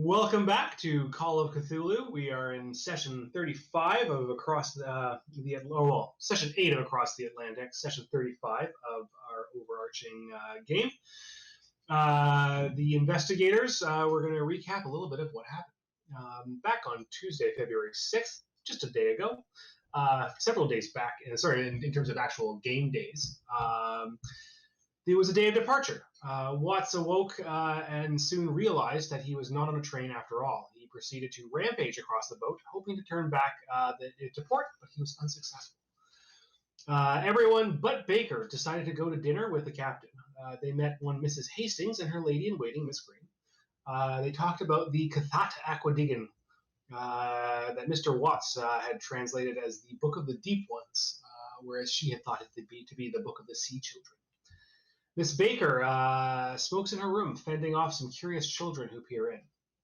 Welcome back to Call of Cthulhu. We are in session 35 of session 8 of Across the Atlantic, session 35 of our overarching game. The investigators, we're going to recap a little bit of what happened. Back on Tuesday, February 6th, just a day ago, several days back, in terms of actual game days, it was a day of departure. Watts awoke and soon realized that he was not on a train after all. He proceeded to rampage across the boat, hoping to turn back to port, but he was unsuccessful. Everyone but Baker decided to go to dinner with the captain. They met one Mrs. Hastings and her lady-in-waiting, Miss Green. They talked about the Cathat Aquadigan that Mr. Watts had translated as the Book of the Deep Ones, whereas she had thought it to be the Book of the Sea Children. Miss Baker smokes in her room, fending off some curious children who peer in.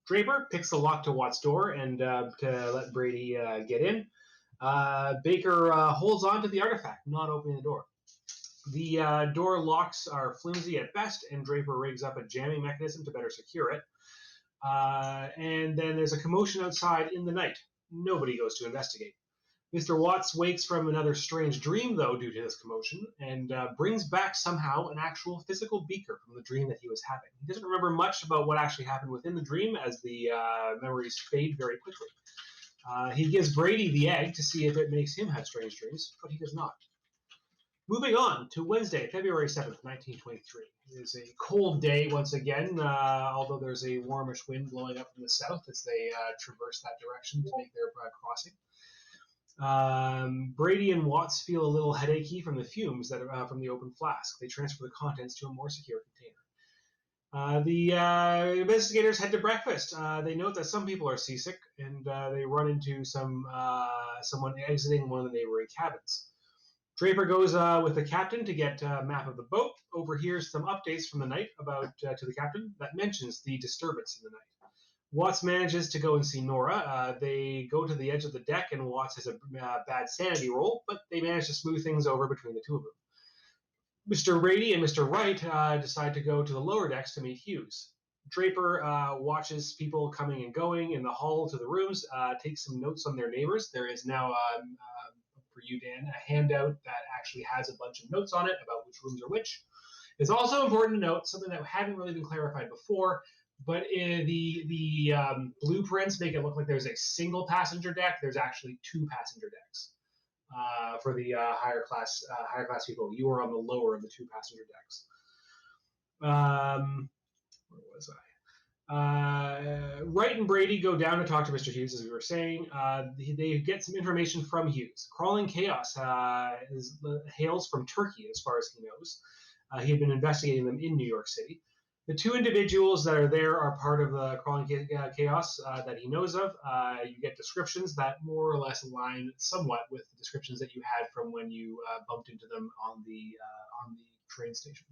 Draper picks the lock to Watt's door and to let Brady get in. Baker holds on to the artifact, not opening the door. The door locks are flimsy at best, and Draper rigs up a jamming mechanism to better secure it. And then there's a commotion outside in the night. Nobody goes to investigate. Mr. Watts wakes from another strange dream, though, due to this commotion, and brings back somehow an actual physical beaker from the dream that he was having. He doesn't remember much about what actually happened within the dream, as the memories fade very quickly. He gives Brady the egg to see if it makes him have strange dreams, but he does not. Moving on to Wednesday, February 7th, 1923. It is a cold day once again, although there's a warmish wind blowing up from the south as they traverse that direction to make their crossing. Brady and Watts feel a little headachy from the fumes that are from the open flask. They transfer the contents to a more secure container. The investigators head to breakfast. They note that some people are seasick, and they run into someone exiting one of the neighboring cabins. Draper goes with the captain to get a map of the boat, overhears some updates from the night to the captain that mentions the disturbance in the night. Watts manages to go and see Nora. They go to the edge of the deck, and Watts has a bad sanity roll, but they manage to smooth things over between the two of them. Mr. Brady and Mr. Wright decide to go to the lower decks to meet Hughes. Draper watches people coming and going in the hall to the rooms, takes some notes on their neighbors. There is now, for you, Dan, a handout that actually has a bunch of notes on it about which rooms are which. It's also important to note something that hadn't really been clarified before, but the blueprints make it look like there's a single passenger deck. There's actually two passenger decks for the higher class people. You are on the lower of the two passenger decks. Where was I? Wright and Brady go down to talk to Mr. Hughes, as we were saying. They get some information from Hughes. Crawling Chaos hails from Turkey, as far as he knows. He had been investigating them in New York City. The two individuals that are there are part of the Crawling Chaos that he knows of. You get descriptions that more or less align somewhat with the descriptions that you had from when you bumped into them on the train station,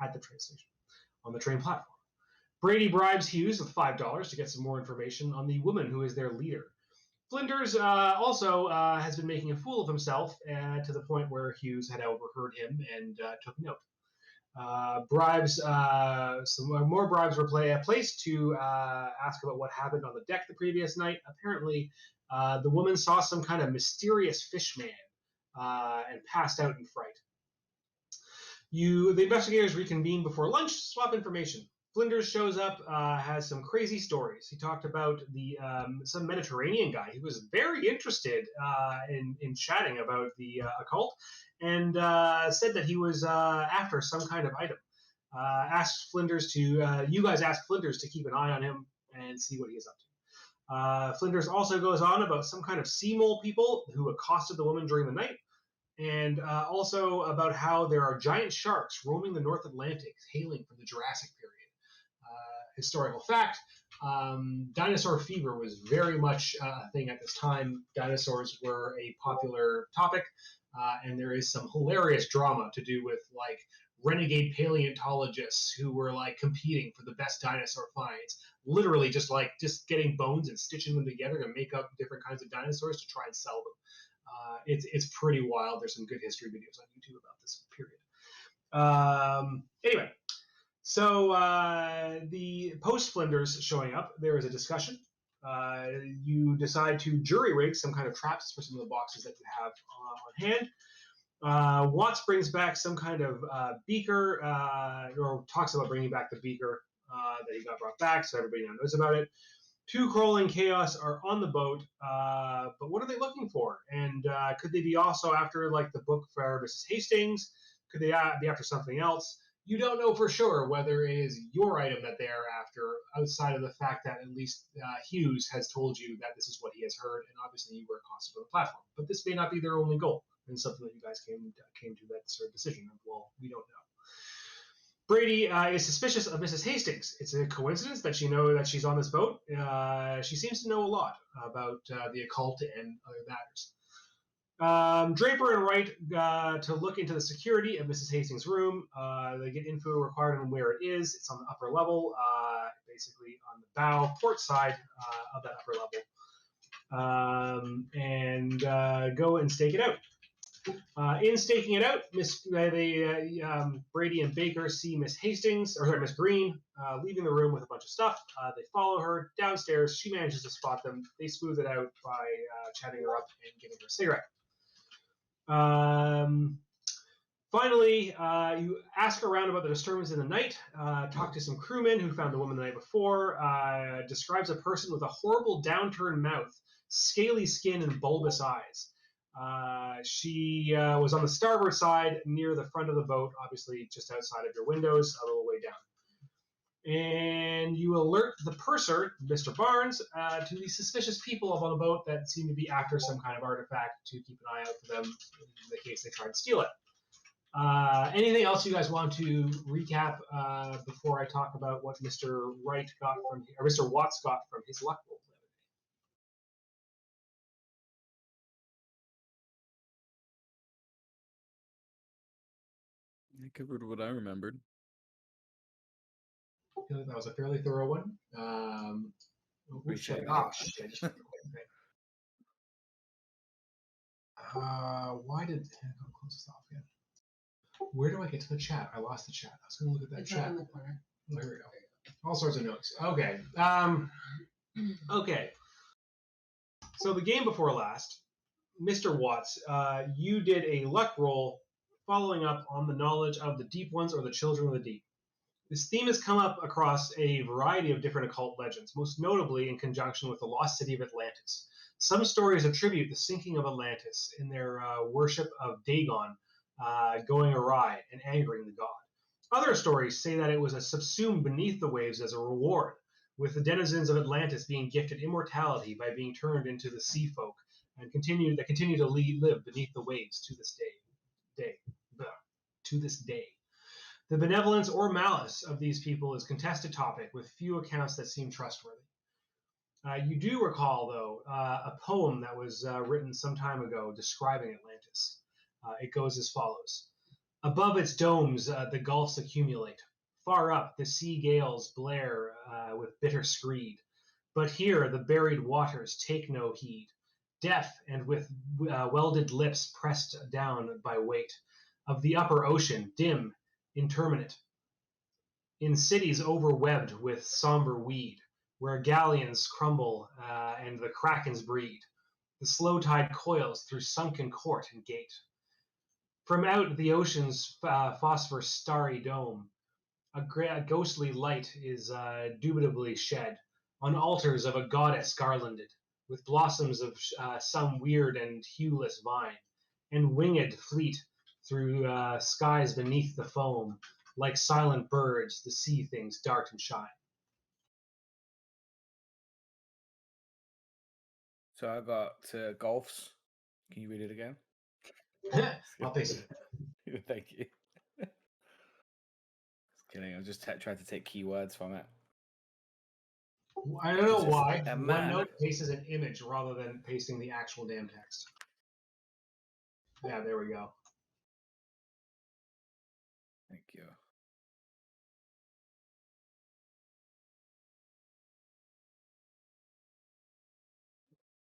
on the train platform. Brady bribes Hughes with $5 to get some more information on the woman who is their leader. Flinders also has been making a fool of himself to the point where Hughes had overheard him and took note. Some more bribes were placed to ask about what happened on the deck the previous night. Apparently, the woman saw some kind of mysterious fish man and passed out in fright. The investigators reconvene before lunch, swap information. Flinders shows up, has some crazy stories. He talked about some Mediterranean guy. He was very interested in chatting about the occult, and said that he was after some kind of item. Asked Flinders you guys asked Flinders to keep an eye on him and see what he is up to. Flinders also goes on about some kind of sea mole people who accosted the woman during the night, and also about how there are giant sharks roaming the North Atlantic, hailing from the Jurassic period. Historical fact, dinosaur fever was very much a thing at this time. Dinosaurs were a popular topic, and there is some hilarious drama to do with like renegade paleontologists who were like competing for the best dinosaur finds, literally just getting bones and stitching them together to make up different kinds of dinosaurs to try and sell them. It's pretty wild. There's some good history videos on YouTube about this period. Anyway, So the post Flinders showing up, there is a discussion. You decide to jury rig some kind of traps for some of the boxes that you have on hand. Watts brings back some kind of beaker, or talks about bringing back the beaker that he got brought back, so everybody now knows about it. Two Kroll and Chaos are on the boat, but what are they looking for? And could they be also after like the book for Mrs. Hastings? Could they be after something else? You don't know for sure whether it is your item that they are after, outside of the fact that at least Hughes has told you that this is what he has heard, and obviously you were accosted on the platform. But this may not be their only goal, and something that you guys came to that sort of decision of. Well, we don't know. Brady is suspicious of Mrs. Hastings. It's a coincidence that she knows that she's on this boat. She seems to know a lot about the occult and other matters. Draper and Wright to look into the security of Mrs. Hastings' room. They get info required on where it is. It's on the upper level, basically on the bow port side of that upper level, and go and stake it out. In staking it out, Brady and Baker see Miss Green, leaving the room with a bunch of stuff. They follow her downstairs. She manages to spot them. They smooth it out by chatting her up and giving her a cigarette. Finally, you ask around about the disturbance in the night. Talk to some crewmen who found the woman the night before. Describes a person with a horrible downturned mouth, scaly skin, and bulbous eyes. She was on the starboard side near the front of the boat, obviously just outside of your windows, a little way down. And you alert the purser, Mr. Barnes, to the suspicious people up on the boat that seem to be after some kind of artifact to keep an eye out for them in the case they try to steal it. Anything else you guys want to recap before I talk about what Mr. Wright got from, or Mr. Watts got from his luck roll? I covered what I remembered. I feel like that was a fairly thorough one. Appreciate it. Oh, shit. I just forgot the thing. Why did... I'll close this off again. Where do I get to the chat? I lost the chat. I was going to look at that chat. In the corner. Oh, here we go. All sorts of notes. Okay. Okay. So the game before last, Mr. Watts, you did a luck roll following up on the knowledge of the deep ones or the children of the deep. This theme has come up across a variety of different occult legends, most notably in conjunction with the lost city of Atlantis. Some stories attribute the sinking of Atlantis in their worship of Dagon going awry and angering the god. Other stories say that it was subsumed beneath the waves as a reward, with the denizens of Atlantis being gifted immortality by being turned into the sea folk and continue to live beneath the waves to this day. The benevolence or malice of these people is a contested topic, with few accounts that seem trustworthy. You do recall, though, a poem that was written some time ago describing Atlantis. It goes as follows. Above its domes, the gulfs accumulate. Far up, the sea gales blare with bitter screed. But here, the buried waters take no heed. Deaf and with welded lips pressed down by weight of the upper ocean, dim, interminate, in cities overwebbed with somber weed, where galleons crumble and the krakens breed, the slow tide coils through sunken court and gate. From out the ocean's phosphor starry dome, a ghostly light is dubitably shed on altars of a goddess garlanded, with blossoms of some weird and hueless vine, and winged fleet through skies beneath the foam, like silent birds, the sea things dart and shine. So I got golfs. Can you read it again? I'll face it. Thank you. Just kidding. I was just trying to take keywords from it. I don't know why. OneNote pastes an image rather than pasting the actual damn text. Yeah, there we go. Thank you.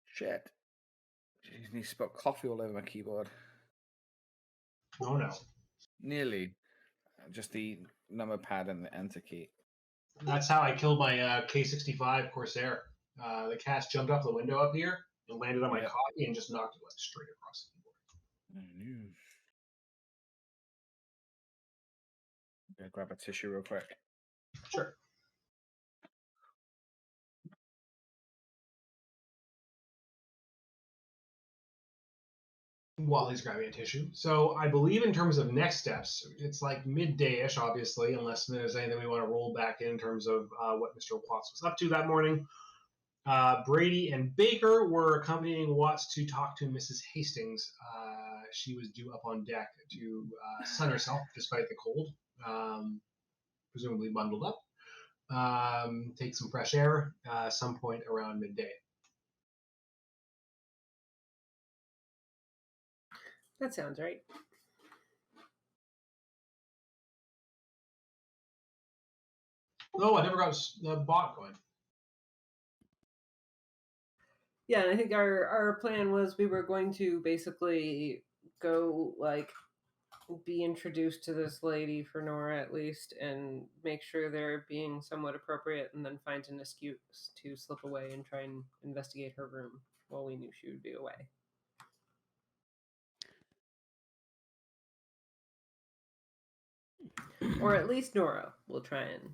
Shit. Jeez, you spilled coffee all over my keyboard. Oh no. Nearly. Just the number pad and the enter key. That's how I killed my K65 Corsair. The cast jumped off the window up here and landed on my coffee and just knocked it like straight across the keyboard. Grab a tissue real quick. Sure. While he's grabbing a tissue. So I believe in terms of next steps, it's like midday-ish, obviously, unless there's anything we want to roll back in terms of what Mr. Watts was up to that morning. Brady and Baker were accompanying Watts to talk to Mrs. Hastings. She was due up on deck to sun herself despite the cold, presumably bundled up, take some fresh air some point around midday. That sounds right. Oh, I never got the bot going. Yeah, and I think our plan was we were going to basically go, like, be introduced to this lady for Nora at least, and make sure they're being somewhat appropriate, and then find an excuse to slip away and try and investigate her room while we knew she would be away. Or at least Nora will try and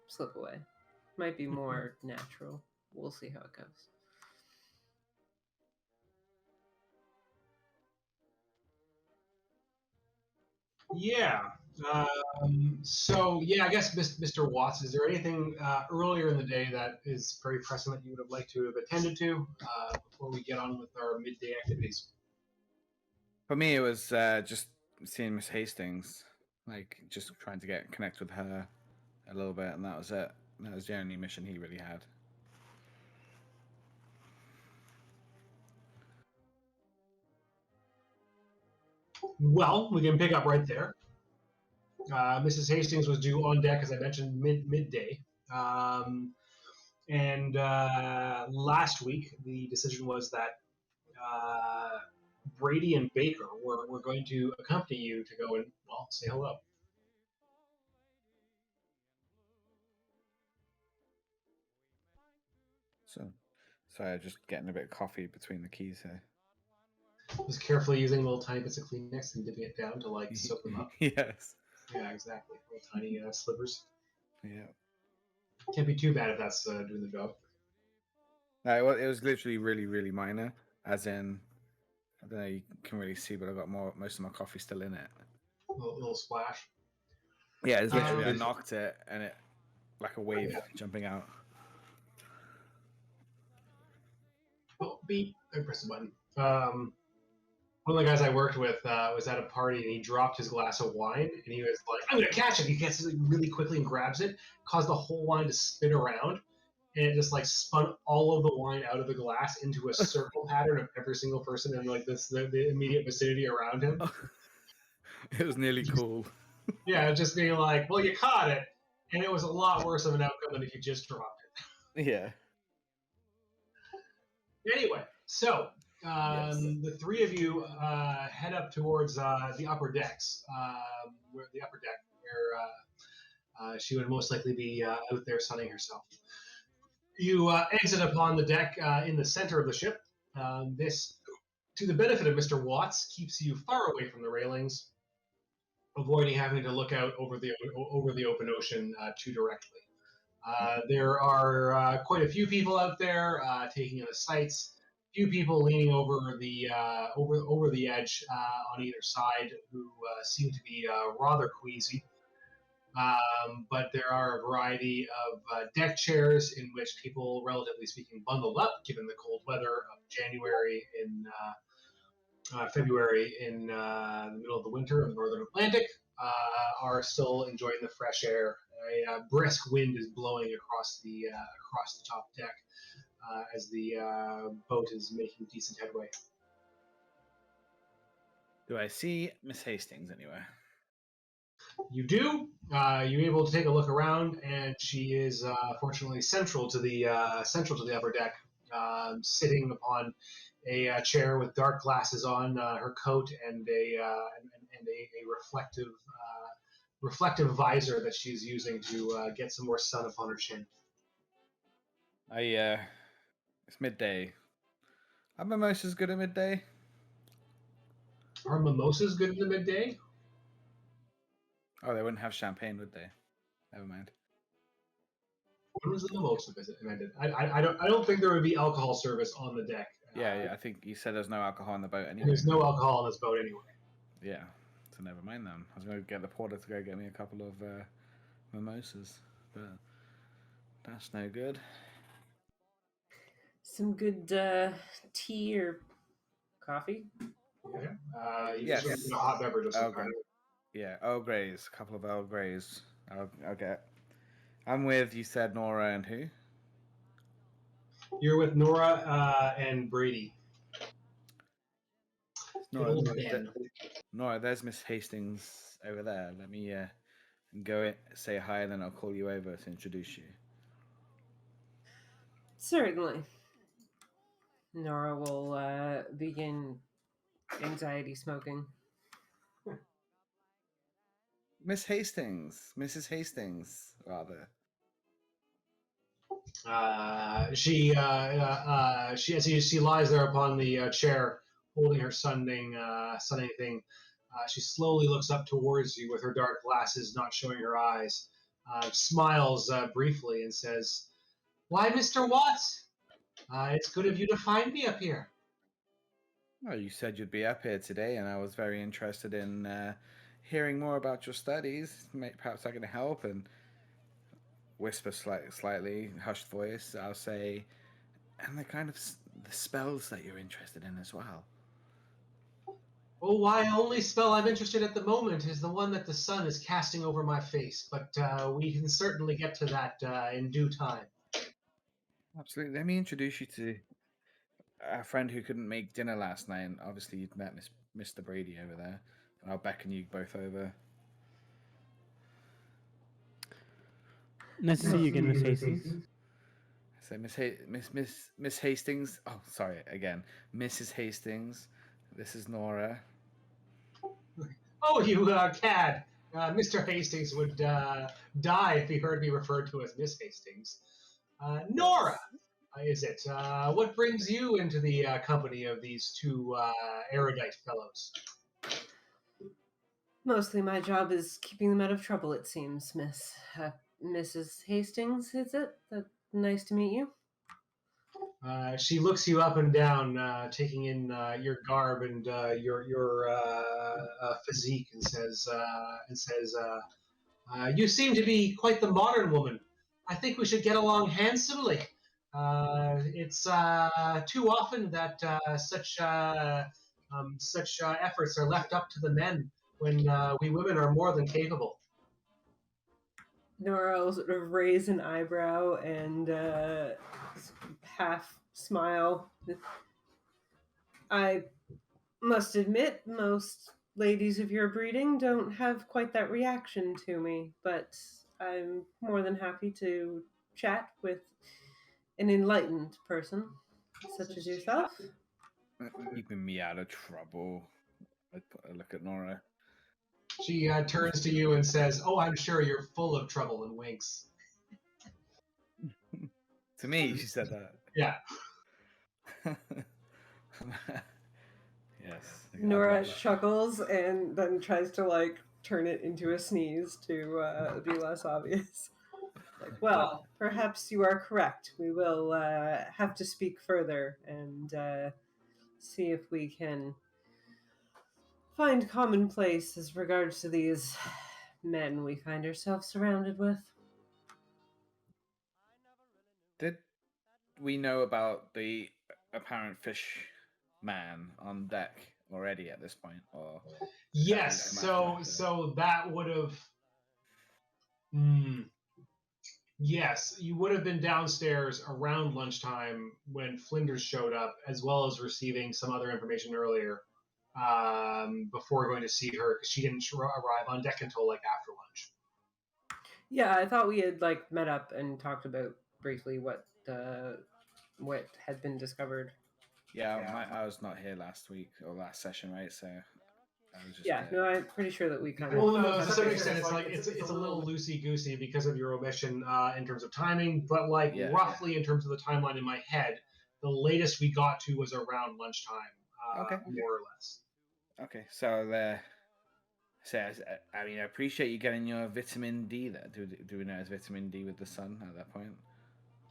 slip away. Might be more natural. We'll see how it goes. Yeah. So, yeah, I guess, Mr. Watts, is there anything earlier in the day that is very pressing that you would have liked to have attended to before we get on with our midday activities? For me, it was just seeing Miss Hastings, like just trying to connect with her a little bit, and that was it. That was the only mission he really had. Well, we can pick up right there. Mrs. Hastings was due on deck, as I mentioned, midday. And last week, the decision was that Brady and Baker were going to accompany you to go and, well, say hello. So, sorry, just getting a bit of coffee between the keys here. Just carefully using little tiny bits of Kleenex and dipping it down to, like, soak them up. Yes. Yeah, exactly. Little tiny slivers. Yeah. Can't be too bad if that's doing the job. No, it was literally really, really minor. As in, I don't know, you can really see, but I've got most of my coffee still in it. Little splash. Yeah, it's literally, I knocked it and it, like a wave jumping out. Oh, beep. I pressed the button. One of the guys I worked with was at a party and he dropped his glass of wine and he was like, I'm going to catch it. He gets it really quickly and grabs it, caused the whole wine to spin around, and it just like spun all of the wine out of the glass into a circle pattern of every single person in like the immediate vicinity around him. It was nearly cool. Yeah, just being like, well, you caught it, and it was a lot worse of an outcome than if you just dropped it. Yeah. Anyway, so the three of you head up towards the upper decks, where she would most likely be out there sunning herself. You exit upon the deck in the center of the ship. This, to the benefit of Mr. Watts, keeps you far away from the railings, avoiding having to look out over the open ocean too directly. There are quite a few people out there taking in the sights. Few people leaning over the edge on either side who seem to be rather queasy. But there are a variety of deck chairs in which people, relatively speaking, bundled up, given the cold weather of January in February in the middle of the winter in the northern Atlantic, are still enjoying the fresh air. A brisk wind is blowing across the top deck as the boat is making decent headway. Do I see Miss Hastings anywhere? You do. You're able to take a look around, and she is fortunately central to the upper deck, sitting upon a chair with dark glasses on her coat and a reflective reflective visor that she's using to get some more sun upon her chin. It's midday. Are mimosas good at midday? Are mimosas good in the midday? Oh, they wouldn't have champagne, would they? Never mind. When was the mimosa visit? I don't think there would be alcohol service on the deck. Yeah, I think you said there's no alcohol on the boat anyway. There's no alcohol on this boat anyway. Yeah, so never mind then. I was going to get the porter to go get me a couple of mimosas, but that's no good. Some good tea or coffee. Yeah. You Yes. just a hot beverage of some kind. Yeah, Earl Greys, a couple of Earl Greys. I'll get. I'm with, you said Nora and who? You're with Nora and Brady. Nora, there's Miss Hastings over there. Let me go say hi, and then I'll call you over to introduce you. Certainly. Nora will begin anxiety smoking. Miss Hastings, Mrs. Hastings, rather. She lies there upon the chair, holding her sunning thing. She slowly looks up towards you with her dark glasses, not showing her eyes. Smiles briefly and says, "Why, Mr. Watts? It's good of you to find me up here." Well, you said you'd be up here today, and I was very interested in hearing more about your studies. Perhaps I can help. And whisper slightly, hushed voice, I'll say, and the kind of the spells that you're interested in as well. Oh, why, only spell I'm interested at the moment is the one that the sun is casting over my face, but we can certainly get to that in due time. Absolutely. Let me introduce you to a friend who couldn't make dinner last night, and obviously you'd met Mr. Brady over there, and I'll beckon you both over. Nice to see you again, Miss Hastings. So Miss Hastings. Oh, sorry again, Mrs. Hastings. This is Nora. Oh, you cad! Mr. Hastings would die if he heard me referred to as Miss Hastings. Nora, is it? What brings you into the company of these two erudite fellows? Mostly my job is keeping them out of trouble, it seems, Mrs. Hastings, is it? Nice to meet you. She looks you up and down, taking in your garb and your physique, and says, "You seem to be quite the modern woman. I think we should get along handsomely. It's too often that such efforts are left up to the men when we women are more than capable." Nora will sort of raise an eyebrow and half smile. I must admit, most ladies of your breeding don't have quite that reaction to me, but I'm more than happy to chat with an enlightened person such as yourself. Keeping me out of trouble. I look at Nora. She turns to you and says, "Oh, I'm sure you're full of trouble," and winks. To me, she said that. Yeah. Yes. Nora chuckles and then tries to turn it into a sneeze to be less obvious. Well, perhaps you are correct. We will have to speak further and see if we can find commonplace as regards to these men we find ourselves surrounded with. Did we know about the apparent fish man on deck already at this point, or yes? So that would have. Yes, you would have been downstairs around lunchtime when Flinders showed up, as well as receiving some other information earlier before going to see her, because she didn't arrive on deck until after lunch. Yeah, I thought we had met up and talked about briefly what had been discovered. Yeah, I was not here last week or last session, right? So I was just Yeah, no, I'm pretty sure that we kind Well, of. no, to some extent, it's a little loosey goosey because of your omission in terms of timing, but like Yeah. roughly in terms of the timeline in my head, the latest we got to was around lunchtime, Okay. more or less. Okay, I mean, I appreciate you getting your vitamin D. That do we know it's vitamin D with the sun at that point?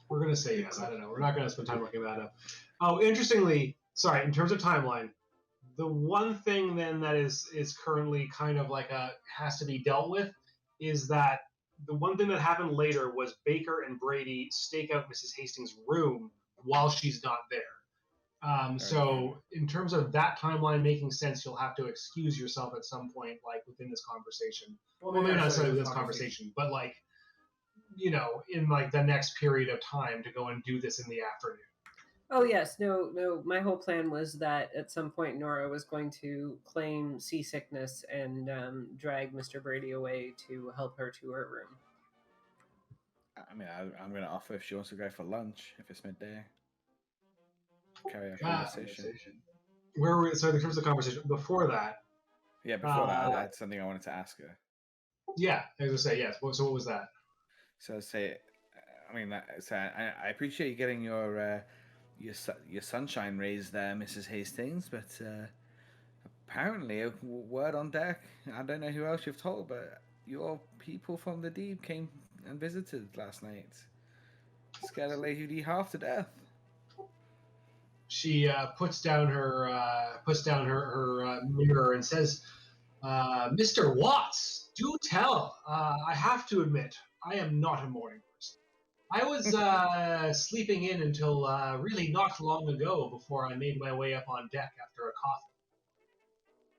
We're gonna say yes. I don't know. We're not gonna spend time looking that up. Oh, interestingly, sorry. In terms of timeline, the one thing then that is currently kind of like has to be dealt with is that the one thing that happened later was Baker and Brady stake out Mrs. Hastings' room while she's not there. So in terms of that timeline making sense, you'll have to excuse yourself at some point, like within this conversation. Well, maybe not necessarily within this conversation, but like, in like the next period of time to go and do this in the afternoon. Oh yes, no. My whole plan was that at some point Nora was going to claim seasickness and drag Mr. Brady away to help her to her room. I mean, I'm going to offer if she wants to go for lunch if it's midday. Carry our conversation. Where were so in terms of the conversation before that? Yeah, before that, I had something I wanted to ask her. Yeah, I was gonna say yes. So what was that? So I mean, I appreciate you getting your sunshine rays there, Mrs. Hastings, but apparently, a word on deck. I don't know who else you've told, but your people from the deep came and visited last night. Scared a lady half to death. She puts down her mirror and says, "Mr. Watts, do tell. I have to admit, I am not a morning person. I was sleeping in until really not long ago before I made my way up on deck after a coffee."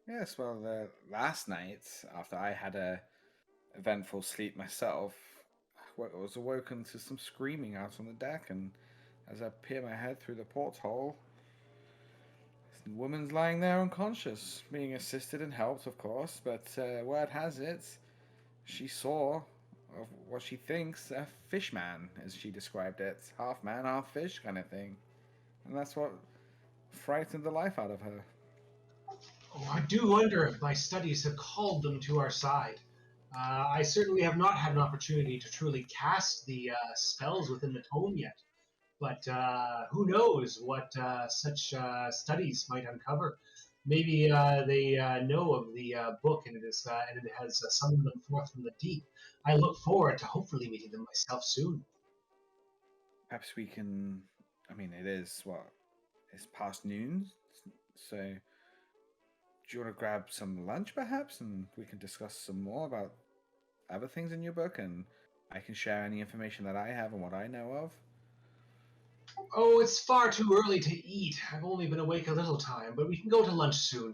Yes, well, last night, after I had a eventful sleep myself, I was awoken to some screaming out on the deck, and as I peer my head through the porthole, the woman's lying there unconscious, being assisted and helped, of course, but word has it, she saw of what she thinks a fish man, as she described it. Half man, half fish kind of thing. And that's what frightened the life out of her. Oh, I do wonder if my studies have called them to our side. I certainly have not had an opportunity to truly cast the spells within the tome yet, but who knows what such studies might uncover. Maybe they know of the book and it has summoned them forth from the deep. I look forward to hopefully meeting them myself soon. Perhaps we can. I mean, it is what? It's past noon, so do you want to grab some lunch perhaps, and we can discuss some more about other things in your book, and I can share any information that I have and what I know of? Oh, it's far too early to eat. I've only been awake a little time, but we can go to lunch soon.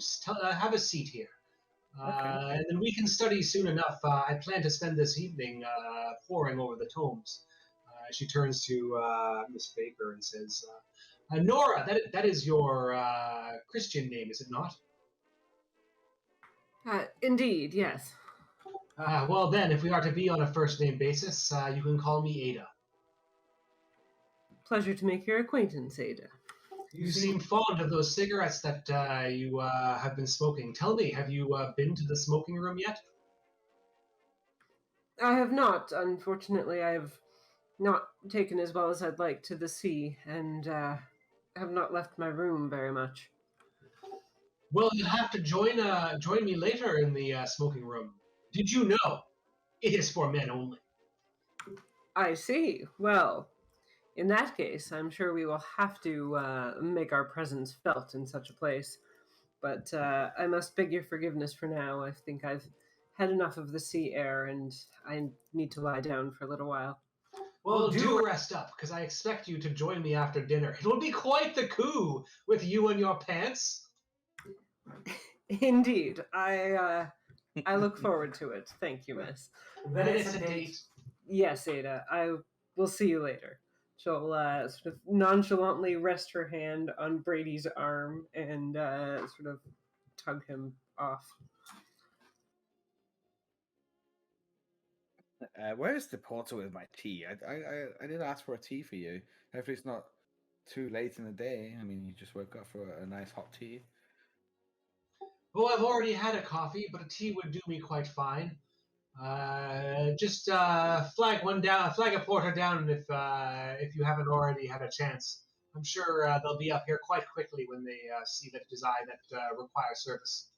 Have a seat here. Okay. And then we can study soon enough. I plan to spend this evening poring over the tomes. She turns to Miss Baker and says, Nora, that is your Christian name, is it not? Indeed, yes. Well, then, if we are to be on a first name basis, you can call me Ada. Pleasure to make your acquaintance, Ada. You seem fond of those cigarettes that you have been smoking. Tell me, have you been to the smoking room yet? I have not. Unfortunately, I have not taken as well as I'd like to the sea, and have not left my room very much. Well, you'll have to join me later in the smoking room. Did you know it is for men only? I see. Well, in that case, I'm sure we will have to make our presence felt in such a place. But I must beg your forgiveness for now. I think I've had enough of the sea air, and I need to lie down for a little while. Well, do rest up, because I expect you to join me after dinner. It will be quite the coup with you and your pants. Indeed, I look forward to it. Thank you, miss. Then it's a date. Yes, Ada. I will see you later. She'll sort of nonchalantly rest her hand on Brady's arm and sort of tug him off. Where's the portal with my tea? I did ask for a tea for you. Hopefully, it's not too late in the day. I mean, you just woke up for a nice hot tea. Oh, I've already had a coffee, but a tea would do me quite fine. Just flag one down, flag a porter down if you haven't already had a chance. I'm sure they'll be up here quite quickly when they see that it is I that requires service.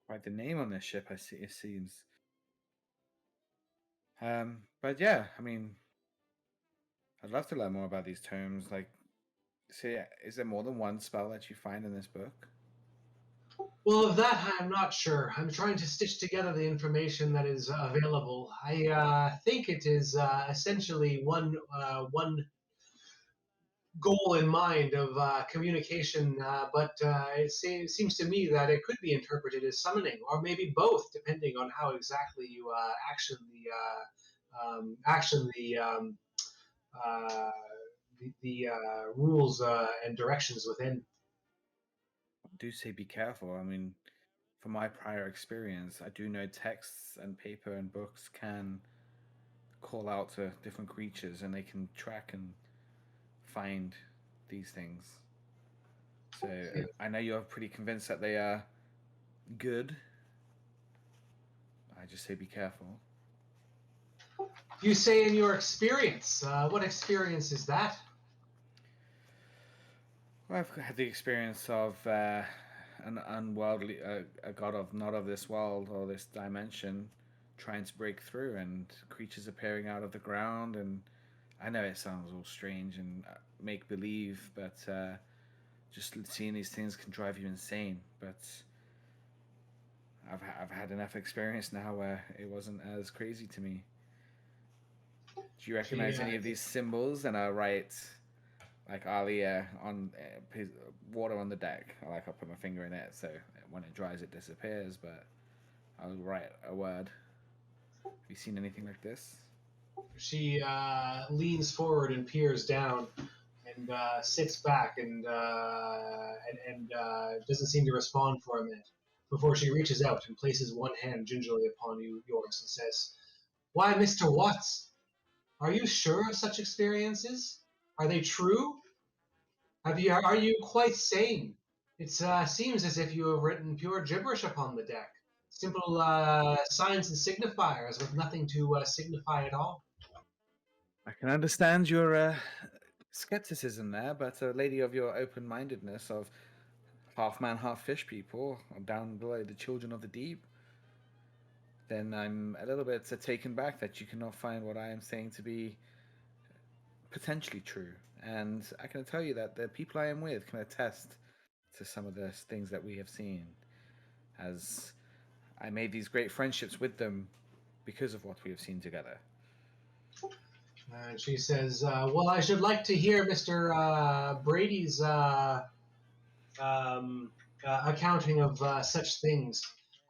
Quite the name on this ship, I see. It seems. But yeah, I mean, I'd love to learn more about these terms. Like, see, is there more than one spell that you find in this book? Well, of that I'm not sure. I'm trying to stitch together the information that is available. I think it is essentially one goal in mind of communication, but seems to me that it could be interpreted as summoning, or maybe both, depending on how exactly you action uh, the rules and directions within. I do say be careful. I mean, from my prior experience, I do know texts and paper and books can call out to different creatures and they can track and find these things. So I know you're pretty convinced that they are good. I just say be careful. You say in your experience. What experience is that? Well, I've had the experience of an unworldly, a god of not of this world or this dimension, trying to break through, and creatures appearing out of the ground. And I know it sounds all strange and make believe, but just seeing these things can drive you insane. But I've had enough experience now where it wasn't as crazy to me. Do you recognize any of these symbols? And I write like Alia on water on the deck. I like I put my finger in it, so when it dries, it disappears. But I'll write a word. Have you seen anything like this? She leans forward and peers down, and sits back and doesn't seem to respond for a minute before she reaches out and places one hand gingerly upon yours and says, "Why, Mr. Watts, are you sure of such experiences? Are they true? Are you quite sane? It seems as if you have written pure gibberish upon the deck. Simple signs and signifiers with nothing to signify at all." I can understand your skepticism there, but a lady of your open-mindedness of half man, half fish people down below the children of the deep, then I'm a little bit taken back that you cannot find what I am saying to be potentially true. And I can tell you that the people I am with can attest to some of the things that we have seen, as I made these great friendships with them because of what we have seen together. And she says, "Well, I should like to hear Mr. Brady's accounting of such things.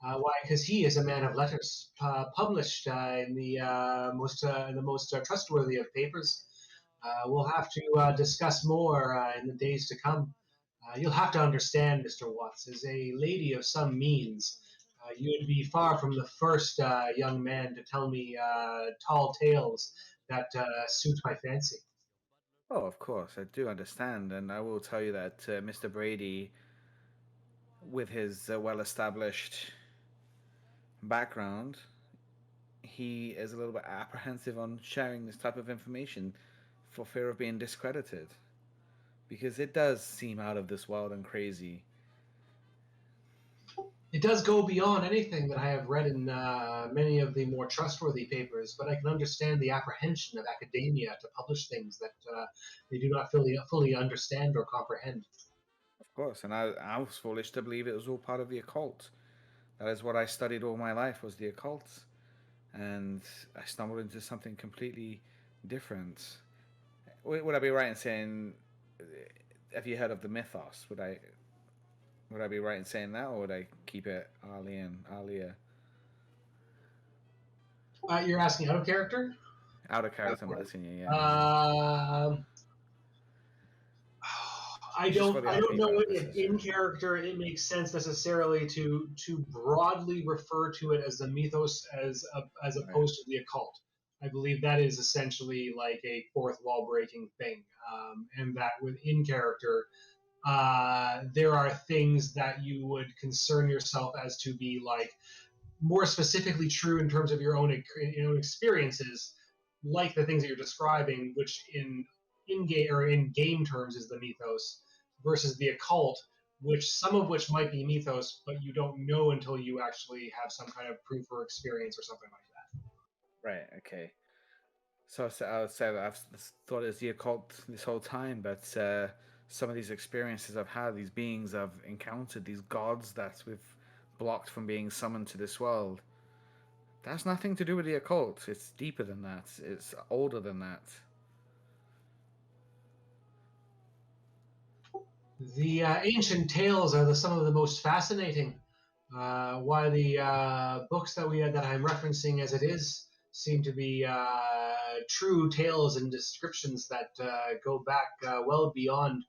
Why? Because he is a man of letters, published in the most trustworthy of papers. We'll have to discuss more in the days to come. You'll have to understand, Mr. Watts, as a lady of some means, you would be far from the first young man to tell me tall tales that suit my fancy." Oh, of course, I do understand, and I will tell you that Mr. Brady, with his well-established background, he is a little bit apprehensive on sharing this type of information for fear of being discredited, because it does seem out of this world and crazy. It does go beyond anything that I have read in many of the more trustworthy papers, but I can understand the apprehension of academia to publish things that they do not fully understand or comprehend. Of course, and I was foolish to believe it was all part of the occult. That is what I studied all my life, was the occult, and I stumbled into something completely different. Would I be right in saying, have you heard of the mythos? Would I be right in saying that, or would I keep it Alia? You're asking out of character? Out of character, I'm asking you. Yeah. I Just for don't the I don't RP know if purposes. in character it makes sense necessarily to broadly refer to it as the mythos as opposed to the occult. I believe that is essentially like a fourth wall breaking thing, and that within character there are things that you would concern yourself as to be like more specifically true in terms of your own experiences, like the things that you're describing, which in game or in game terms is the mythos, versus the occult, which some of which might be mythos, but you don't know until you actually have some kind of proof or experience or something like that. Right. Okay. So I would say that I've thought it's the occult this whole time, but some of these experiences I've had, these beings I've encountered, these gods that we've blocked from being summoned to this world, that's nothing to do with the occult. It's deeper than that. It's older than that. The ancient tales are some of the most fascinating. Why the books that I'm referencing as it is seem to be true tales and descriptions that go back well beyond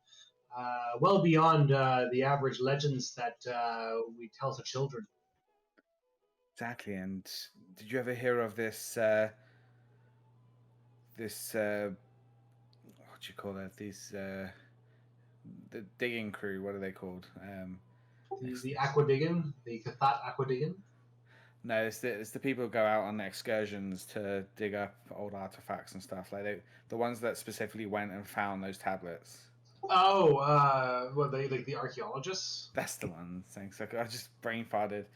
the average legends that we tell to children. Exactly. And did you ever hear of this? This what do you call that? These the digging crew. What are they called? The Aquadigan, the Cathat Aquadigan. No, it's the people who go out on excursions to dig up old artifacts and stuff. The ones that specifically went and found those tablets. Oh, what they like the archaeologists? That's the one. Thanks. I just brain farted.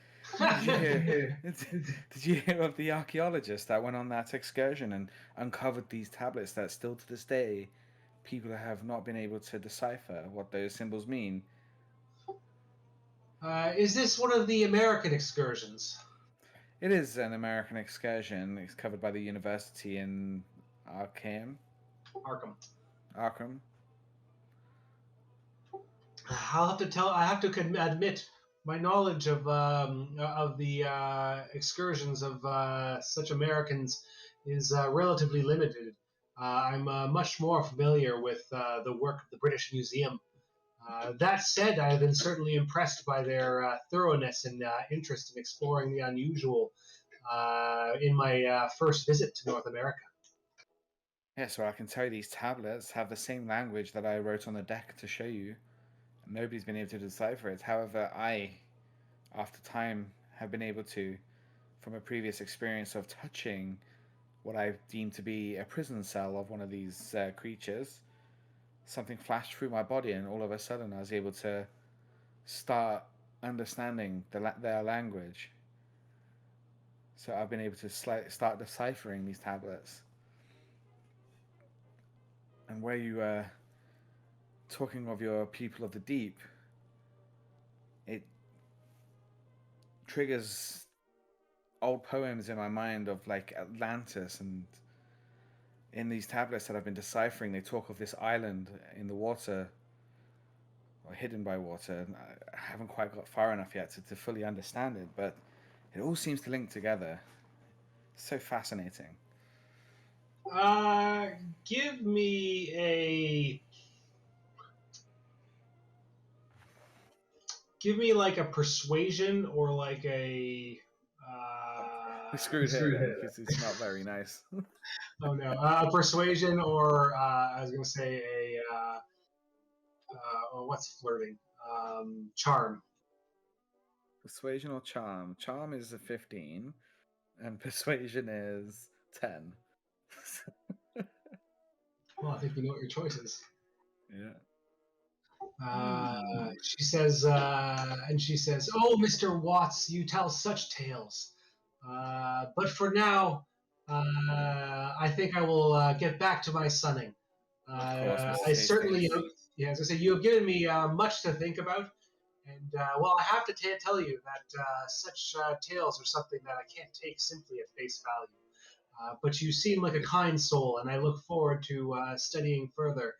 Did you hear of the archaeologist that went on that excursion and uncovered these tablets that still to this day people have not been able to decipher what those symbols mean? Is this one of the American excursions? It is an American excursion. It's covered by the university in Arkham. Arkham. I have to admit, my knowledge of the excursions of such Americans is relatively limited. I'm much more familiar with the work of the British Museum. That said, I have been certainly impressed by their thoroughness and interest in exploring the unusual in my first visit to North America. Yeah, so I can tell you these tablets have the same language that I wrote on the deck to show you. Nobody's been able to decipher it. However, I, after time, have been able to, from a previous experience of touching what I deemed to be a prison cell of one of these creatures, something flashed through my body, and all of a sudden I was able to start understanding their language. So I've been able to start deciphering these tablets. And where you talking of your people of the deep, it triggers old poems in my mind of like Atlantis, and in these tablets that I've been deciphering, they talk of this island in the water, or hidden by water. I haven't quite got far enough yet to fully understand it, but it all seems to link together. It's so fascinating. Give me like a persuasion or like a Screwed here then, because it's not very nice. Oh no, a persuasion or I was gonna say what's flirting? Charm. Persuasion or charm? Charm is a 15, and persuasion is 10. Well, I think you know what your choice is. Yeah. She says, "Oh, Mr. Watts, you tell such tales. But for now, I think I will get back to my sunning. Of course, Mr. I certainly, Hastings. as I say, you have given me much to think about, and well, I have to tell you that such tales are something that I can't take simply at face value. But you seem like a kind soul, and I look forward to studying further.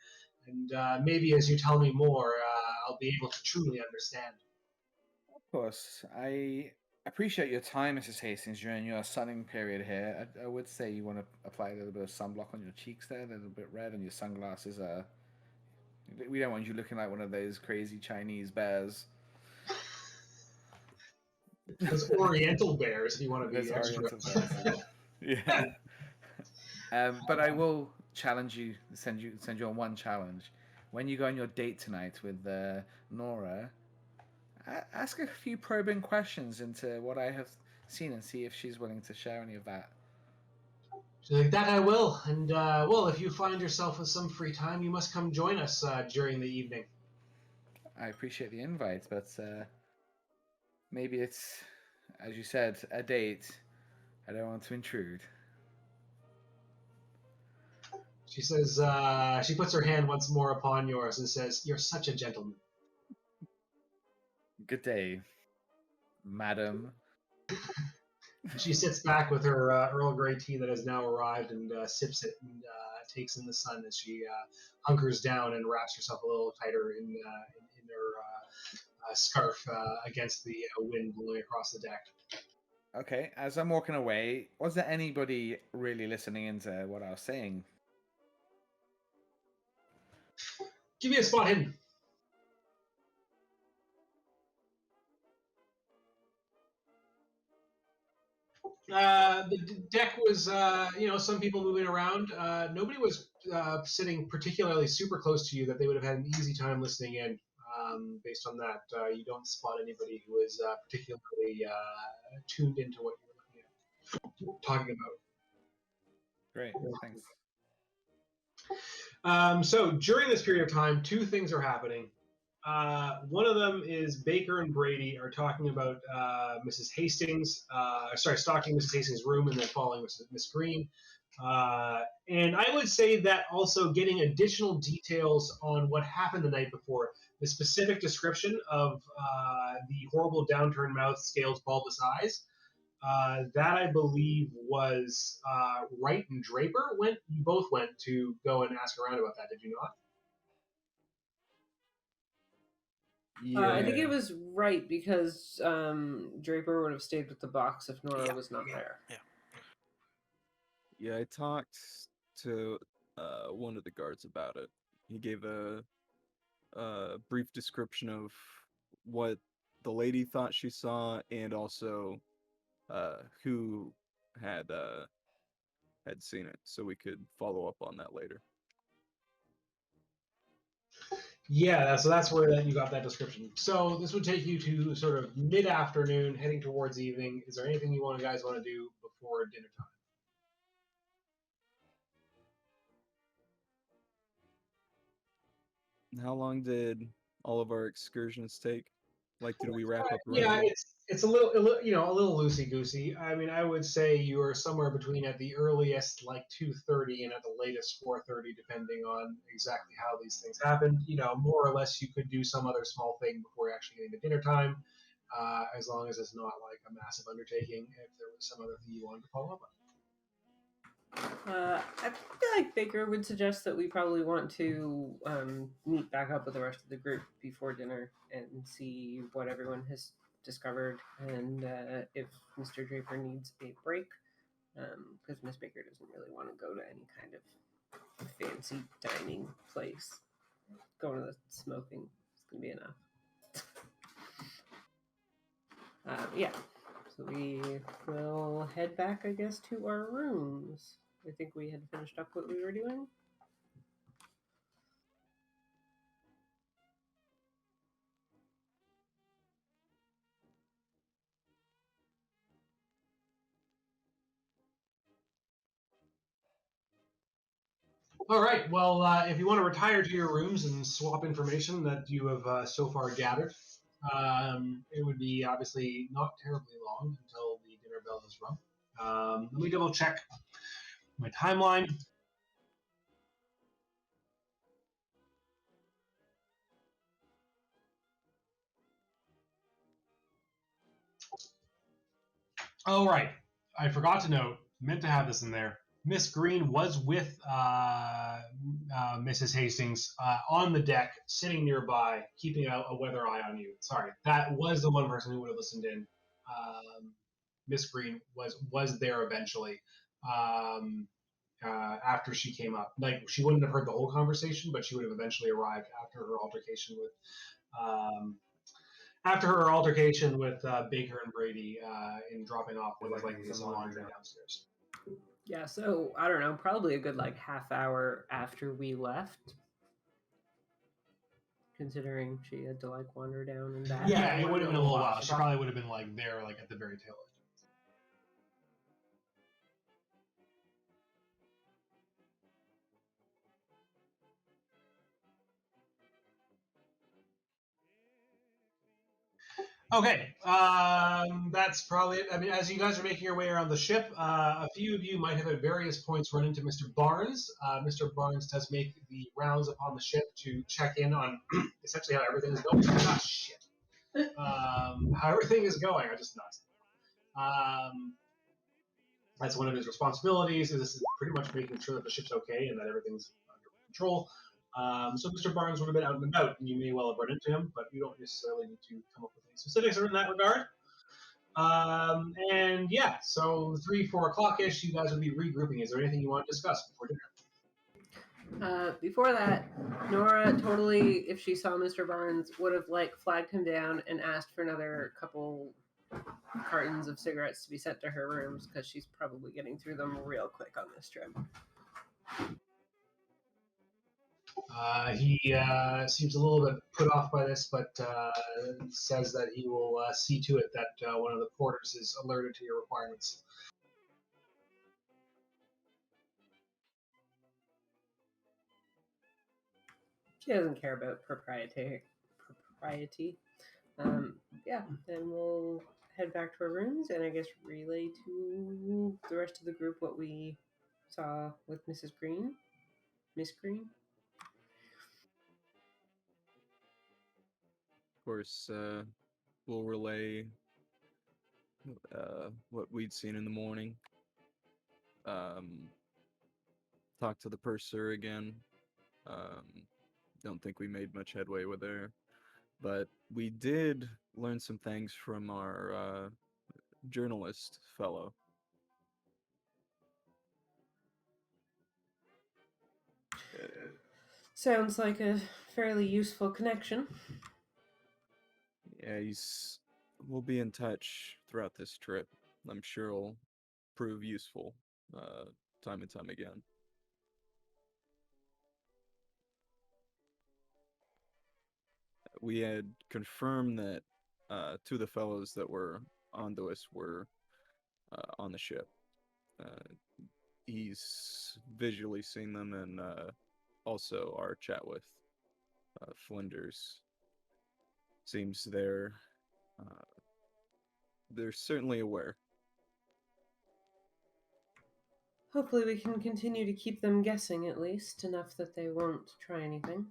And maybe as you tell me more, I'll be able to truly understand." Of course. I appreciate your time, Mrs. Hastings, during your sunning period here. I would say you want to apply a little bit of sunblock on your cheeks there, a little bit red, and your sunglasses are. We don't want you looking like one of those crazy Chinese bears. Those Oriental bears, if you want to be Those extra. Oriental bears. Yeah. But I will challenge you, send you on one challenge. when you go on your date tonight with Nora, ask a few probing questions into what I have seen and see if she's willing to share any of that. She's like, that I will. And, well, if you find yourself with some free time, you must come join us during the evening. I appreciate the invite, but maybe it's, as you said, a date. I don't want to intrude. She says, she puts her hand once more upon yours and says, you're such a gentleman. Good day, madam. She sits back with her Earl Grey tea that has now arrived and sips it and takes in the sun as she hunkers down and wraps herself a little tighter in her scarf against the wind blowing across the deck. Okay, as I'm walking away, was there anybody really listening into what I was saying? Give me a spot hidden. The deck was, some people moving around. Nobody was sitting particularly super close to you that they would have had an easy time listening in. Based on that, you don't spot anybody who is particularly tuned into what you're talking about. Great, thanks. So during this period of time, two things are happening. One of them is Baker and Brady are talking about Mrs. Hastings, stalking Mrs. Hastings' room and then following Miss Green. And I would say that also getting additional details on what happened the night before, the specific description of the horrible downturned mouth, scales, bulbous eyes. That I believe was Wright and Draper went. You both went to go and ask around about that, did you not? Yeah. I think it was right because Draper would have stayed with the box if Nora was not there. Yeah, I talked to one of the guards about it. He gave a brief description of what the lady thought she saw and also who had seen it, so we could follow up on that later. Yeah, so that's where you got that description. So this would take you to sort of mid-afternoon, heading towards evening. Is there anything you guys want to do before dinner time? How long did all of our excursions take? Like, did we wrap up? Yeah, it's a little loosey goosey. I mean, I would say you are somewhere between at the earliest like 2:30 and at the latest 4:30, depending on exactly how these things happen. More or less, you could do some other small thing before actually getting to dinner time, as long as it's not like a massive undertaking. If there was some other thing you wanted to follow up on. I feel like Baker would suggest that we probably want to meet back up with the rest of the group before dinner and see what everyone has discovered and if Mr. Draper needs a break, because Miss Baker doesn't really want to go to any kind of fancy dining place. Going to the smoking is going to be enough. Yeah. So we will head back, I guess, to our rooms. I think we had finished up what we were doing. All right. Well, if you want to retire to your rooms and swap information that you have so far gathered, it would be obviously not terribly long until the dinner bell has rung. Let me double check my timeline. All right. I forgot to note, meant to have this in there. Miss Green was with Mrs. Hastings on the deck, sitting nearby, keeping a weather eye on you. Sorry, that was the one person who would have listened in. Miss Green was there eventually after she came up. Like, she wouldn't have heard the whole conversation, but she would have eventually arrived after her altercation with Baker and Brady in dropping off with like some laundry downstairs. Yeah, so I don't know, probably a good like half hour after we left. considering she had to like wander down and back. Yeah, it would have been a little while. She probably would have been like there, like at the very tail end. Okay, that's probably it. I mean, as you guys are making your way around the ship, a few of you might have at various points run into Mr. Barnes. Mr. Barnes does make the rounds upon the ship to check in on essentially how everything is going. Ah, shit. How everything is going. I just nuts. That's one of his responsibilities. Is pretty much making sure that the ship's okay and that everything's under control. So Mr. Barnes would have been out and about, and you may well have run into him, but you don't necessarily need to come up with any specifics in that regard. And yeah, so 3-4 o'clock ish, you guys would be regrouping. Is there anything you want to discuss before dinner? Before that, Nora totally, if she saw Mr. Barnes, would have like flagged him down and asked for another couple cartons of cigarettes to be sent to her rooms because she's probably getting through them real quick on this trip. He seems a little bit put off by this, but says that he will see to it that one of the porters is alerted to your requirements. She doesn't care about propriety. Yeah, then we'll head back to our rooms and I guess relay to the rest of the group what we saw with Mrs. Green. Miss Green? Of course, we'll relay what we'd seen in the morning. Talk to the purser again. Don't think we made much headway with her, but we did learn some things from our journalist fellow. Sounds like a fairly useful connection. Yeah, we'll be in touch throughout this trip. I'm sure it'll prove useful time and time again. We had confirmed that two of the fellows that were onto us were on the ship. He's visually seen them, and also our chat with Flinders. Seems they're certainly aware. Hopefully we can continue to keep them guessing at least, enough that they won't try anything.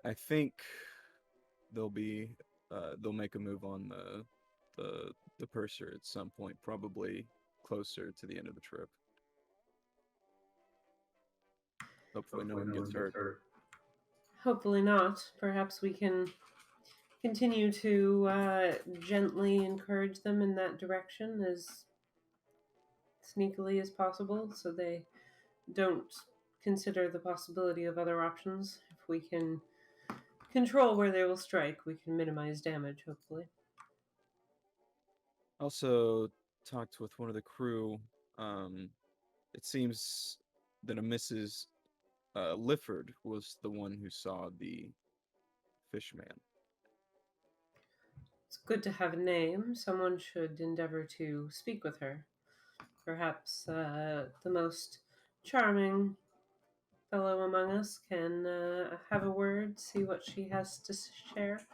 I think they'll make a move on the purser at some point, probably closer to the end of the trip. Hopefully no one gets hurt. Hopefully not. Perhaps we can continue to gently encourage them in that direction as sneakily as possible so they don't consider the possibility of other options. If we can control where they will strike, we can minimize damage, hopefully. Also talked with one of the crew. It seems that a Mrs. Lifford was the one who saw the fishman. It's good to have a name. Someone should endeavor to speak with her. Perhaps the most charming fellow among us can have a word, see what she has to share.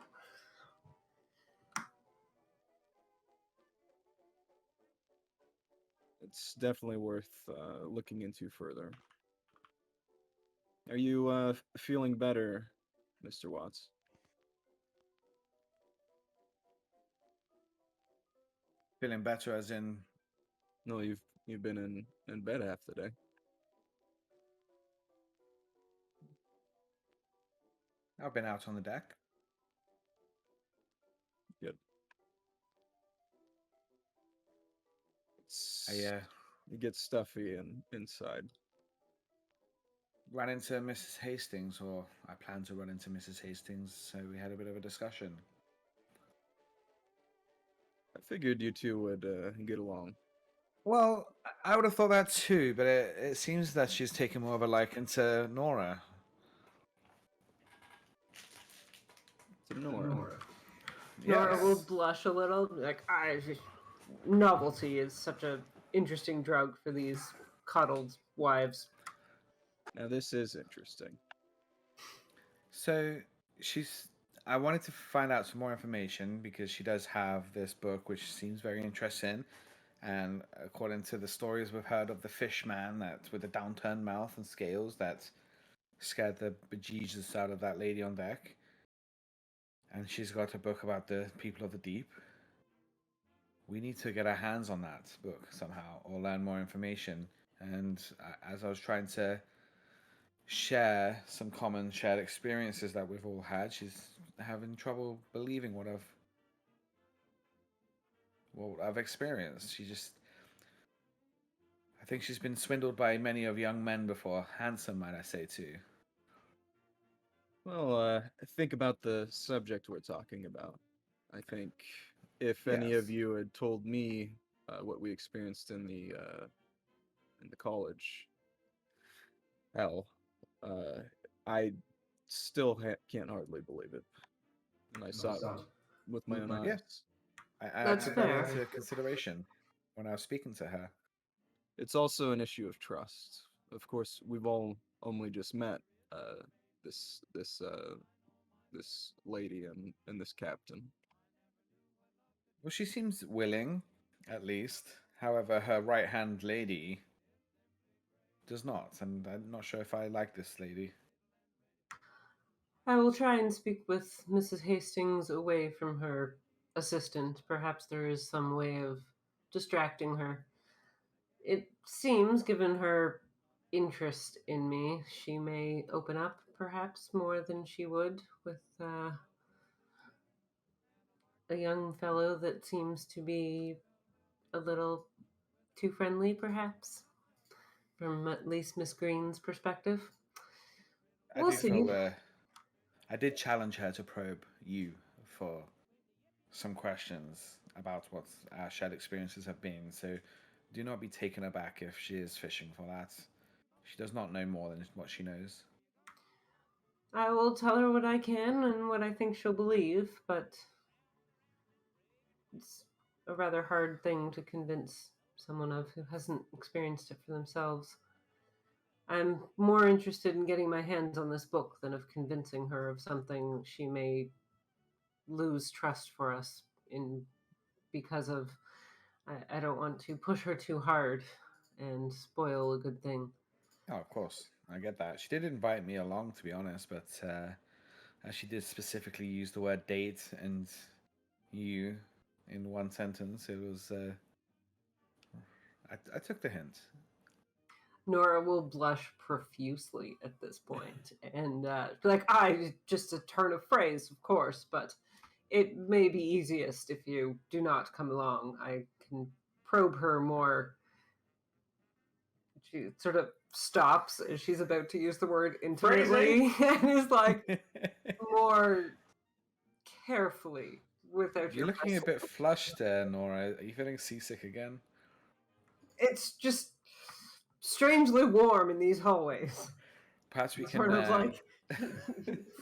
It's definitely worth looking into further. Are you feeling better, Mr. Watts? Feeling better as in... No, you've been in bed half the day. I've been out on the deck. Good. It gets stuffy inside. Ran into Mrs. Hastings, or I planned to run into Mrs. Hastings, so we had a bit of a discussion. I figured you two would get along. Well, I would have thought that too, but it seems that she's taken more of a liking to Nora. To Nora. Nora will Yes. blush a little, like, novelty is such a interesting drug for these coddled wives. Now this is interesting. So she's. I wanted to find out some more information because she does have this book, which seems very interesting. And according to the stories we've heard of the fish man that with the downturned mouth and scales that scared the bejesus out of that lady on deck. And she's got a book about the people of the deep. We need to get our hands on that book somehow or learn more information. And as I was trying to share some common shared experiences that we've all had, she's having trouble believing what I've experienced. I think she's been swindled by many of young men before, handsome, might I say too. Well, think about the subject we're talking about. I think if any of Yes. you had told me what we experienced in the college hell, I still can't hardly believe it. And I saw it with my own Yeah. eyes. I That's took that fair. into consideration when I was speaking to her. It's also an issue of trust. Of course, we've all only just met this this lady and this captain. Well, she seems willing, at least. However, her right hand lady does not, and I'm not sure if I like this lady. I will try and speak with Mrs. Hastings away from her assistant. Perhaps there is some way of distracting her. It seems, given her interest in me, she may open up perhaps more than she would with a young fellow that seems to be a little too friendly, perhaps, from at least Miss Green's perspective. I We'll do feel see. I did challenge her to probe you for some questions about what our shared experiences have been, so do not be taken aback if she is fishing for that. She does not know more than what she knows. I will tell her what I can and what I think she'll believe, but it's a rather hard thing to convince someone of who hasn't experienced it for themselves. I'm more interested in getting my hands on this book than of convincing her of something she may lose trust for us in because of. I don't want to push her too hard and spoil a good thing. Oh, of course, I get that. She did invite me along, to be honest, but as she did specifically use the word date and you in one sentence, it was. I took the hint. Nora will blush profusely at this point and be like, I just a turn of phrase, of course, but it may be easiest if you do not come along. I can probe her more. She sort of stops as she's about to use the word intimately and is like more carefully without You're your looking a presence. bit flushed there, Nora. Are you feeling seasick again? It's just strangely warm in these hallways. Perhaps we can. Sort of like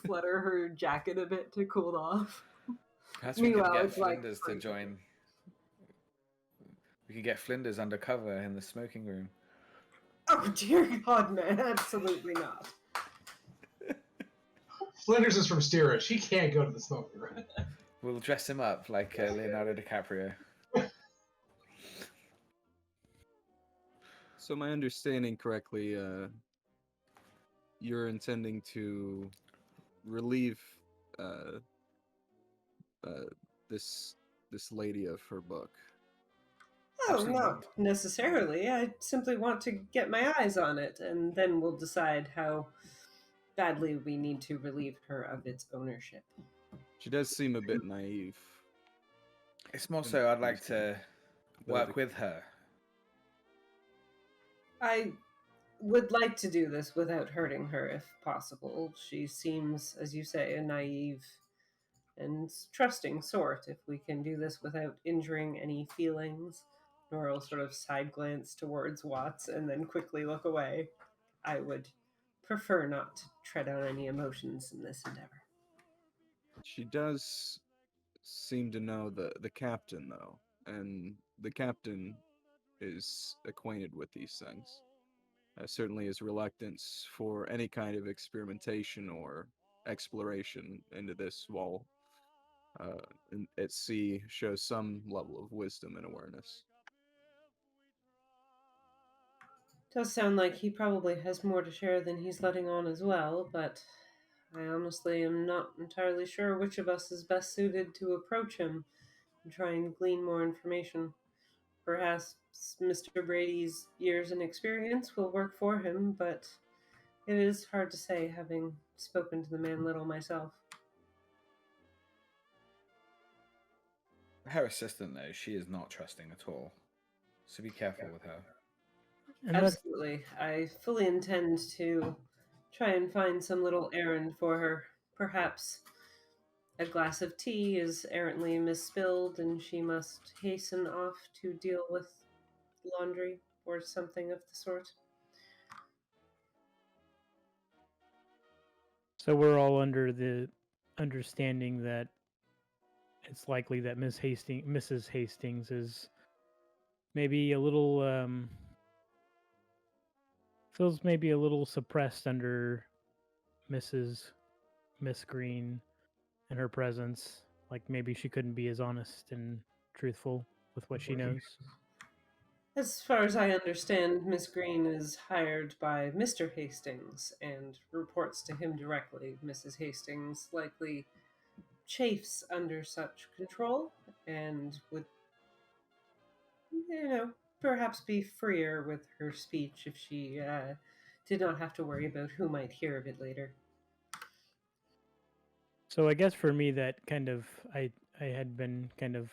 flutter her jacket a bit to cool off. Perhaps we can Meanwhile, get it's like Flinders to freezing. join. We can get Flinders undercover in the smoking room. Oh dear God, man! Absolutely not. Flinders is from Steerage. He can't go to the smoking room. We'll dress him up like Leonardo DiCaprio. So my understanding correctly, you're intending to relieve uh, uh, this lady of her book. Oh, Absolutely not necessarily. I simply want to get my eyes on it, and then we'll decide how badly we need to relieve her of its ownership. She does seem a bit naive. It's more so I'd like to But work with her. I would like to do this without hurting her if possible. She seems, as you say, a naive and trusting sort. If we can do this without injuring any feelings, Nora will sort of side glance towards Watts and then quickly look away. I would prefer not to tread on any emotions in this endeavor. She does seem to know the captain, though, and the captain is acquainted with these things. Certainly his reluctance for any kind of experimentation or exploration into this while at sea shows some level of wisdom and awareness. Does sound like he probably has more to share than he's letting on as well, but I honestly am not entirely sure which of us is best suited to approach him and try and glean more information. Perhaps Mr. Brady's years and experience will work for him, but it is hard to say, having spoken to the man little myself. Her assistant, though, she is not trusting at all. So be careful with her. And that's Absolutely. I fully intend to try and find some little errand for her. Perhaps a glass of tea is errantly misspilled and she must hasten off to deal with laundry or something of the sort. so we're all under the understanding that it's likely that Mrs. Hastings is maybe a little feels maybe a little suppressed under Miss Green and her presence. Like maybe she couldn't be as honest and truthful with what she knows. As far as I understand, Miss Green is hired by Mr. Hastings and reports to him directly. Mrs. Hastings likely chafes under such control and would, perhaps be freer with her speech if she did not have to worry about who might hear of it later. So I guess for me that kind of I had been kind of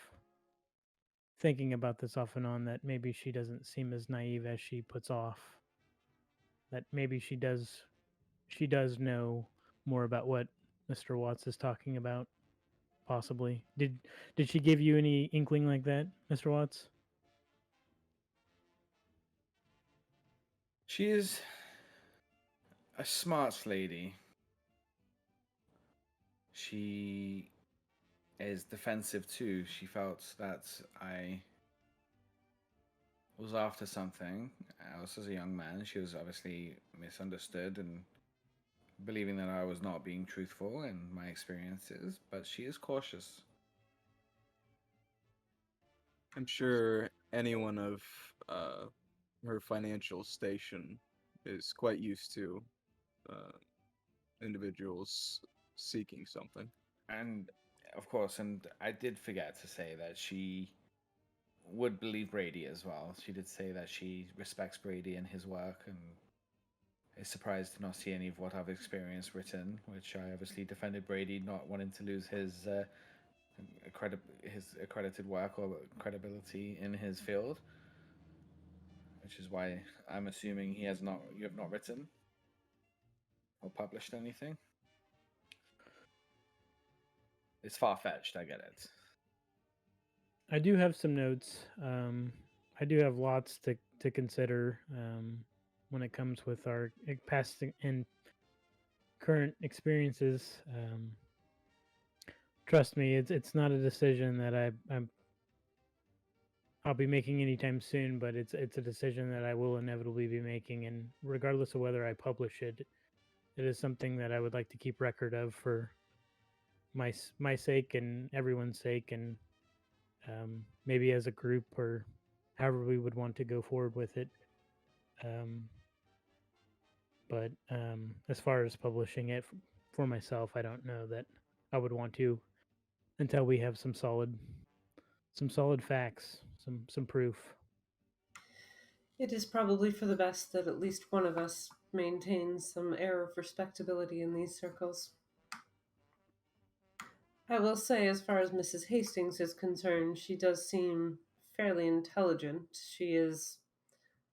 thinking about this off and on, that maybe she doesn't seem as naive as she puts off. That maybe she does know more about what Mr. Watts is talking about, possibly. Did she give you any inkling like that, Mr. Watts? She is a smart lady. She is defensive too. She felt that I was after something else as a young man. She was obviously misunderstood and believing that I was not being truthful in my experiences, but she is cautious. I'm sure anyone of her financial station is quite used to individuals seeking something. And of course, and I did forget to say that she would believe Brady as well. She did say that she respects Brady and his work and is surprised to not see any of what I've experienced written, which I obviously defended Brady not wanting to lose his accredited work or credibility in his field, which is why I'm assuming you have not written or published anything. It's far-fetched, I get it. I do have some notes. I do have lots to consider when it comes with our past and current experiences. Trust me, it's not a decision that I'll be making anytime soon, but it's a decision that I will inevitably be making, and regardless of whether I publish it, it is something that I would like to keep record of for my sake and everyone's sake, and maybe as a group or however we would want to go forward with it. But as far as publishing it for myself, I don't know that I would want to until we have some solid facts, some proof. It is probably for the best that at least one of us maintains some air of respectability in these circles. I will say, as far as Mrs. Hastings is concerned, she does seem fairly intelligent. She is,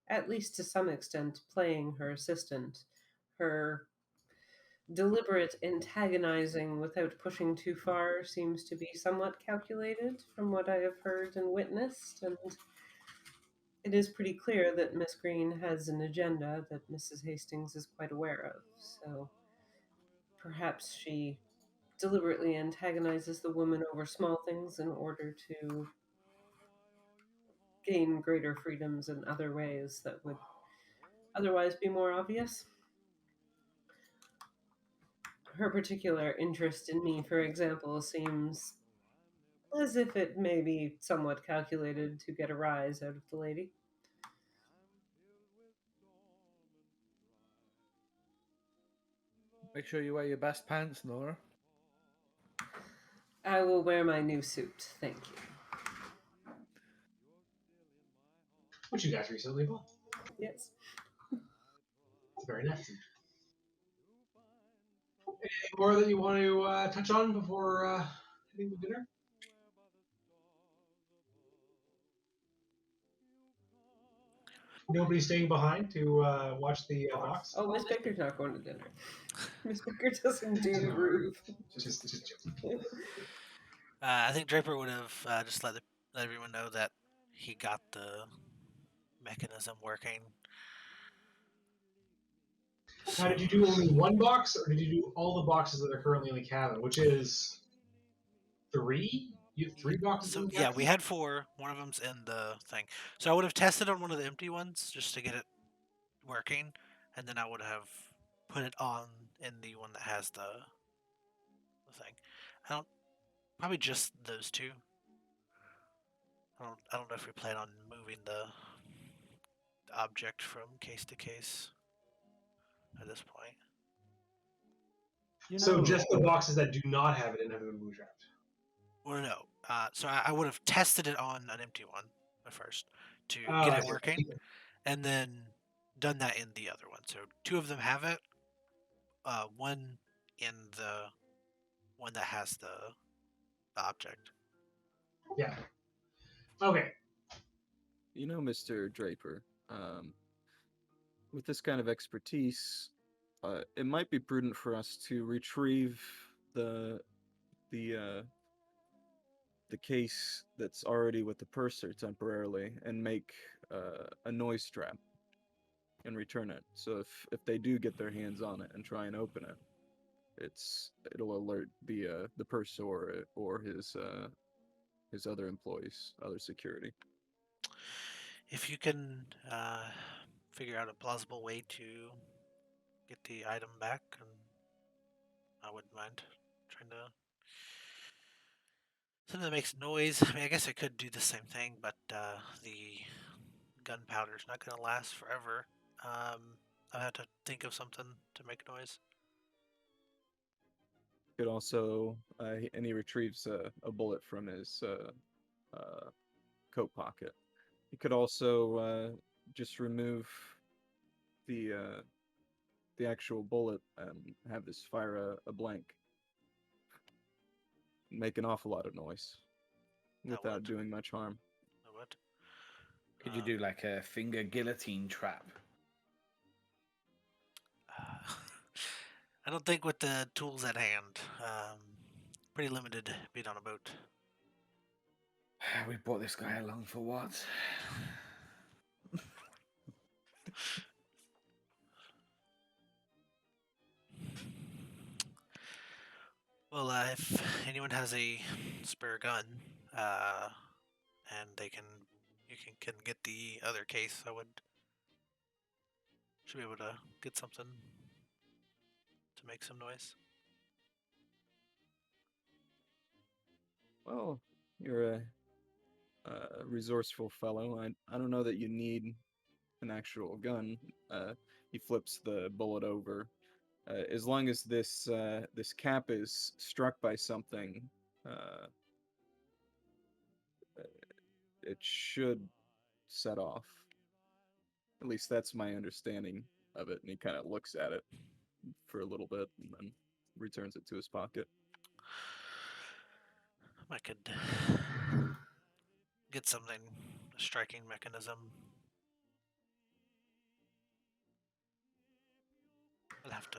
at least to some extent, playing her assistant. Her deliberate antagonizing without pushing too far seems to be somewhat calculated from what I have heard and witnessed, and it is pretty clear that Miss Green has an agenda that Mrs. Hastings is quite aware of. So perhaps she deliberately antagonizes the woman over small things in order to gain greater freedoms in other ways that would otherwise be more obvious. Her particular interest in me, for example, seems as if it may be somewhat calculated to get a rise out of the lady. Make sure you wear your best pants, Nora. I will wear my new suit, thank you. Which you guys recently bought. Yes. It's very nice. Anything more that you want to touch on before heading to dinner? Nobody's staying behind to watch the box? Oh, Miss Baker's not going to dinner. Miss Baker doesn't do groove. Just joking. I think Draper would have just let everyone know that he got the mechanism working. Now, did you do only one box, or did you do all the boxes that are currently in the cabin, which is 3? You have 3 boxes So in the yeah, cabin? we had 4. One of them's in the thing. So I would have tested on one of the empty ones just to get it working, and then I would have put it on in the one that has the thing. Probably just those 2. I don't know if we plan on moving the object from case to case at this point. So just the boxes that do not have it and have been bootstrapped. Well, no. So I would have tested it on an empty one at first to Oh, get I it see. working, and then done that in the other one. So 2 of them have it. One in the one that has the object. Yeah. Okay. You know, Mr. Draper, with this kind of expertise, it might be prudent for us to retrieve the case that's already with the purser temporarily and make a noise trap and return it. So if they do get their hands on it and try and open it, it'll alert the purser or his other employees, other security. If you can figure out a plausible way to get the item back, and I wouldn't mind trying to something that makes noise. I mean, I guess I could do the same thing, but the gunpowder's not going to last forever. I have to think of something to make noise. Could also, and he retrieves a bullet from his coat pocket. He could also just remove the actual bullet and have this fire a blank. Make an awful lot of noise without doing much harm. I would. Could you do like a finger guillotine trap? I don't think with the tools at hand. Pretty limited being on a boat. We brought this guy along for what? Well, if anyone has a spare gun, and you can get the other case, should be able to get something to make some noise. Well, you're a resourceful fellow. I don't know that you need an actual gun. He flips the bullet over. As long as this cap is struck by something, it should set off. At least that's my understanding of it. And he kind of looks at it for a little bit and then returns it to his pocket. I could get something, a striking mechanism. I'll have to.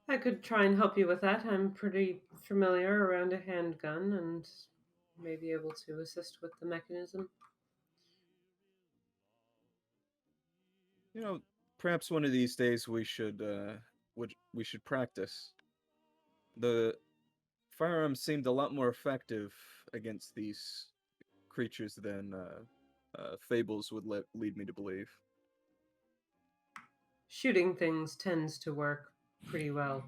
I could try and help you with that. I'm pretty familiar around a handgun and may be able to assist with the mechanism. Perhaps one of these days we should practice. The firearms seemed a lot more effective against these creatures than fables would lead me to believe. Shooting things tends to work pretty well.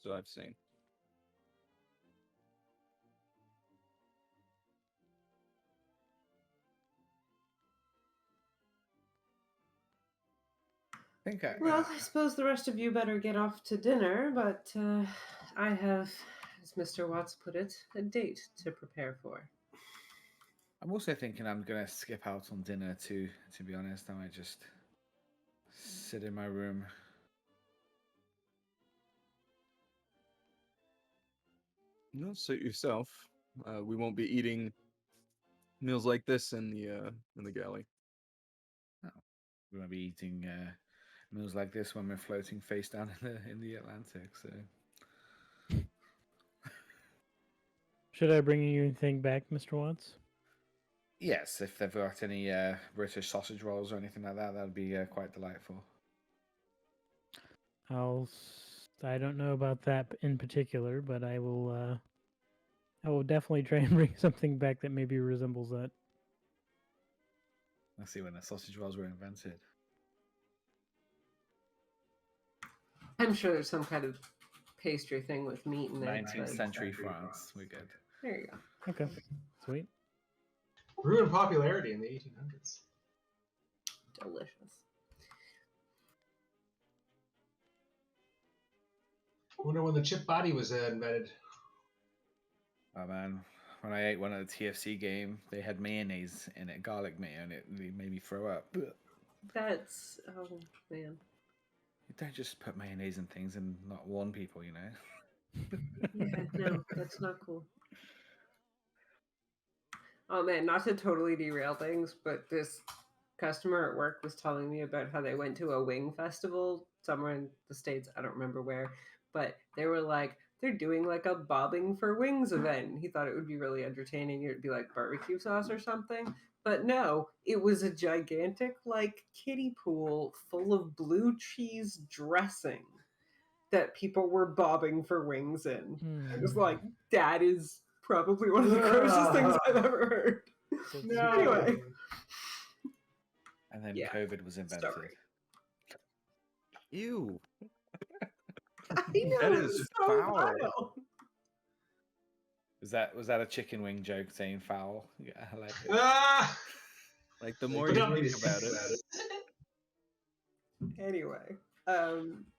So I've seen. Well, I suppose the rest of you better get off to dinner, but I have, as Mr. Watts put it, a date to prepare for. I'm also thinking I'm gonna skip out on dinner too. To be honest, I might just sit in my room. Suit yourself. We won't be eating meals like this in the galley. We won't be eating meals like this when we're floating face down in the Atlantic. So, Should I bring you anything back, Mr. Watts? yes, if they've got any British sausage rolls or anything like that, that would be quite delightful. I don't know about that in particular, but I will definitely try and bring something back that maybe resembles that. Let's see when the sausage rolls were invented. I'm sure there's some kind of pastry thing with meat in there. 19th century France. We're good. There you go. Okay, sweet. Ruined popularity in the 1800s. Delicious. I wonder when the chip body was invented. Oh man, when I ate one at the TFC game, they had mayonnaise in it, garlic mayo, and it made me throw up. That's, oh man. You don't just put mayonnaise in things and not warn people, you know. Yeah, no, that's not cool. Oh man, not to totally derail things, but this customer at work was telling me about how they went to a wing festival somewhere in the States. I don't remember where, but they were like, they're doing like a bobbing for wings event. He thought it would be really entertaining. It would be like barbecue sauce or something. But no, it was a gigantic like kiddie pool full of blue cheese dressing that people were bobbing for wings in. It was like, that is probably one of the grossest things I've ever heard. No. Anyway. And then Yeah, COVID was invented. sorry. Ew. I know, That it's is so foul. vile. Was that a chicken wing joke saying foul? Yeah, I like it. Ah! Like the more But you don't think be- about it. Anyway,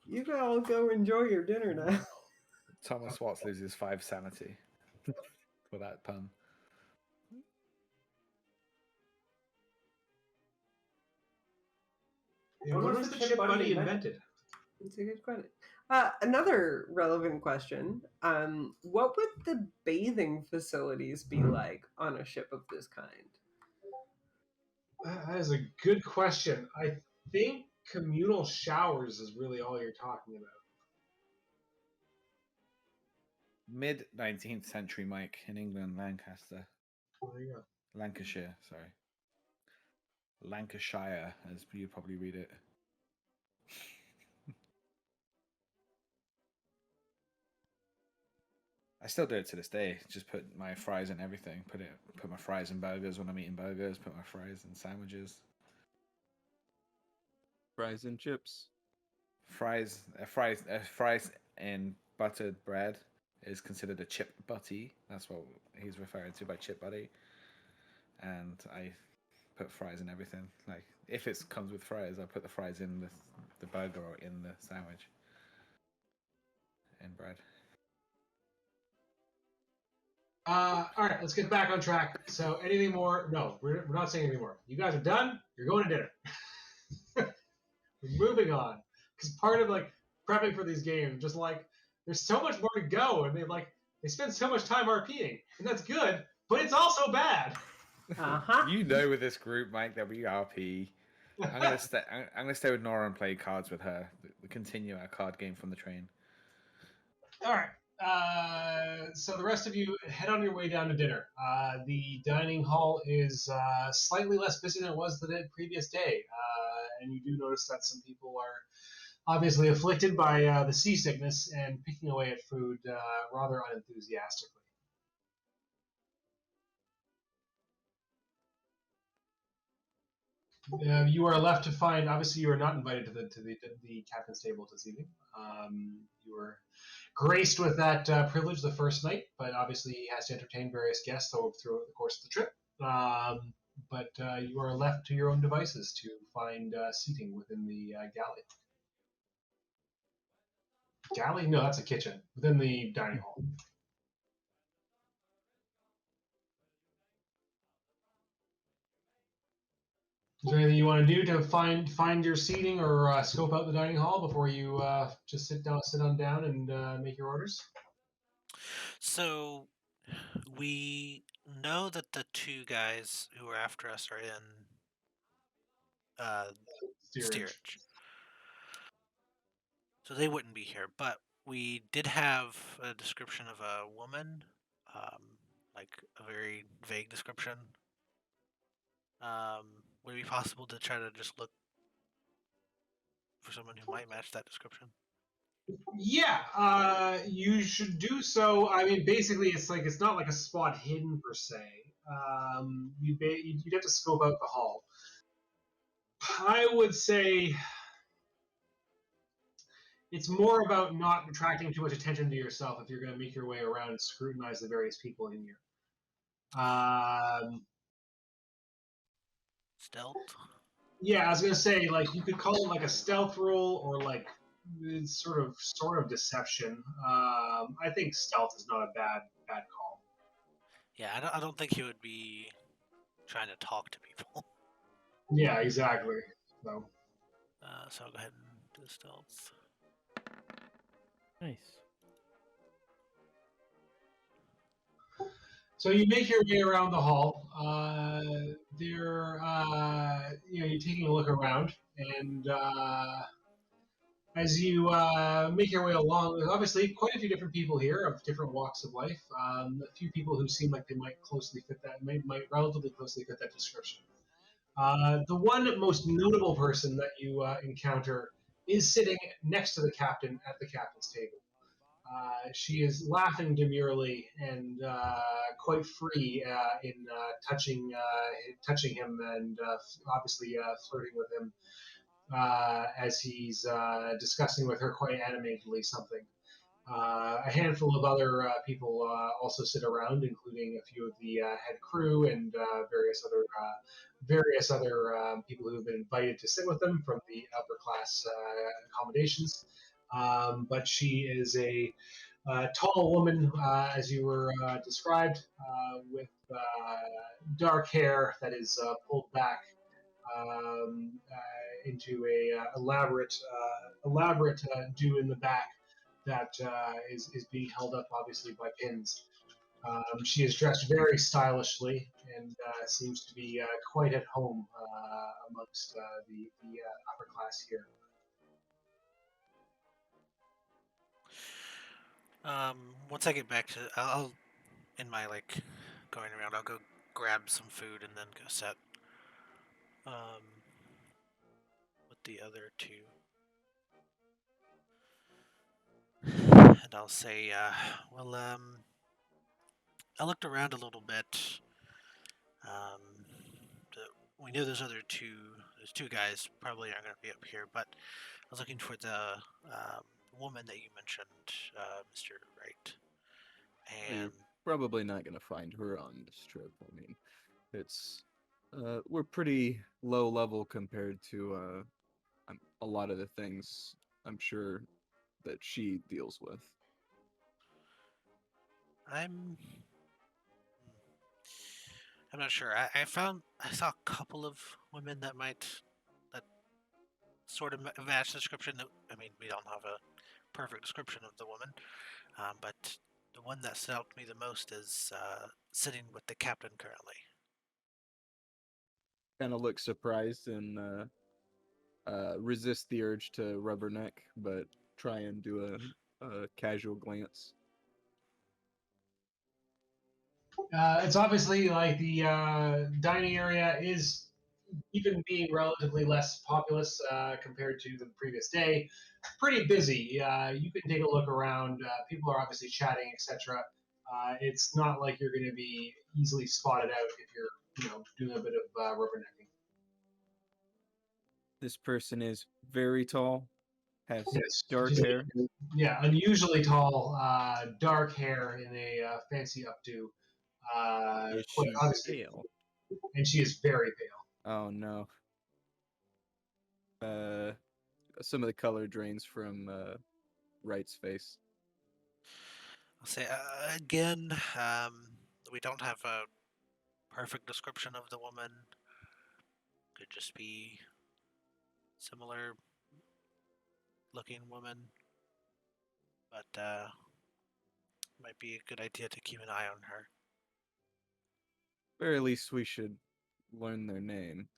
you can all go enjoy your dinner now. Thomas Watts loses 5 sanity for that pun. Yeah, when was the chip body invented? It's a good question. Another relevant question. What would the bathing facilities be like on a ship of this kind? That is a good question. I think communal showers is really all you're talking about. Mid 19th century, Mike, in England, Lancaster. There you go. Lancashire, sorry. Lancashire, as you probably read it. I still do it to this day. Just put my fries in everything. Put my fries in burgers when I'm eating burgers. Put my fries in sandwiches. Fries and chips. Fries in buttered bread is considered a chip butty. That's what he's referring to by chip butty. And I put fries in everything. Like if it comes with fries, I put the fries in the burger or in the sandwich. And bread. All right, let's get back on track. So, anything more? No, we're not saying anything more. You guys are done. You're going to dinner. We're moving on because part of like prepping for these games, just like there's so much more to go, and they spend so much time RPing, and that's good, but it's also bad. Uh-huh. You know, with this group, Mike, that we RP. I'm gonna stay with Nora and play cards with her. We continue our card game from the train. All right. So the rest of you head on your way down to dinner. The dining hall is slightly less busy than it was the previous day, and you do notice that some people are obviously afflicted by the seasickness and picking away at food rather unenthusiastically. You are left to find. Obviously, you are not invited to the captain's table this evening. You were graced with that privilege the first night, but obviously he has to entertain various guests throughout the course of the trip. But you are left to your own devices to find seating within the galley. Galley? No, that's a kitchen. Within the dining hall. Is there anything you want to do to find your seating or scope out the dining hall before you just sit on down and make your orders? So we know that the two guys who are after us are in Steerage. steerage, so they wouldn't be here. But we did have a description of a woman, um, like a very vague description. Would it be possible to try to just look for someone who might match that description? Yeah, you should do so. I mean, basically, it's not like a spot hidden per se. You'd have to scope out the hall. I would say it's more about not attracting too much attention to yourself if you're going to make your way around and scrutinize the various people in here. Stealth. Yeah, I was going to say like you could call it like a stealth roll or like sort of deception. I think stealth is not a bad call. Yeah, I don't think he would be trying to talk to people. Yeah, exactly. So. So I'll go ahead and do stealth. Nice. So you make your way around the hall. You're taking a look around, and as you make your way along, there's obviously quite a few different people here of different walks of life. A few people who seem like they might relatively closely fit that description. The one most notable person that you encounter is sitting next to the captain at the captain's table. She is laughing demurely and quite free in touching him and obviously flirting with him as he's discussing with her quite animatedly something. A handful of other people also sit around, including a few of the head crew and various other people who have been invited to sit with them from the upper class accommodations. But she is a tall woman, as you were described, with dark hair that is pulled back into a elaborate do in the back that is being held up obviously by pins. She is dressed very stylishly and seems to be quite at home amongst the upper class here. Once I get back to, I'll in my going around, I'll go grab some food and then go set with the other two. And I'll say, I looked around a little bit. Um, we knew there's two guys probably aren't going to be up here, but I was looking for the woman that you mentioned, Mr. Wright. You're And probably not going to find her on this trip. I mean, it's we're pretty low level compared to a lot of the things I'm sure that she deals with. I'm not sure. I saw a couple of women that sort of match the description. I mean, we don't have a perfect description of the woman, but the one that stood out to me the most is sitting with the captain currently. Kind of look surprised and resist the urge to rubberneck, but try and do a casual glance. It's obviously like the dining area is even being relatively less populous compared to the previous day. Pretty busy. You can take a look around. People are obviously chatting, etc. It's not like you're going to be easily spotted out if you're, doing a bit of rubbernecking. This person is very tall, has Yes, dark hair. yeah, unusually tall, dark hair in a fancy updo. Is Quite she obviously, pale? and she is very pale. Oh no. Some of the color drains from Wright's face. I'll say again, we don't have a perfect description of the woman. Could just be similar looking woman, but might be a good idea to keep an eye on her. Very least we should learn their name.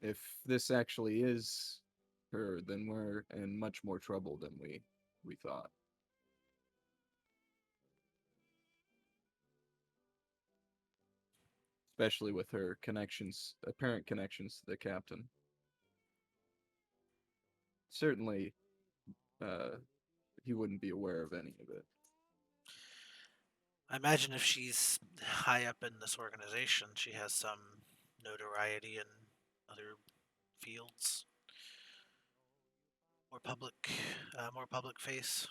If this actually is her, then we're in much more trouble than we thought. Especially with her connections, apparent connections to the captain. Certainly, he wouldn't be aware of any of it. I imagine if she's high up in this organization, she has some notoriety in other fields. More public face.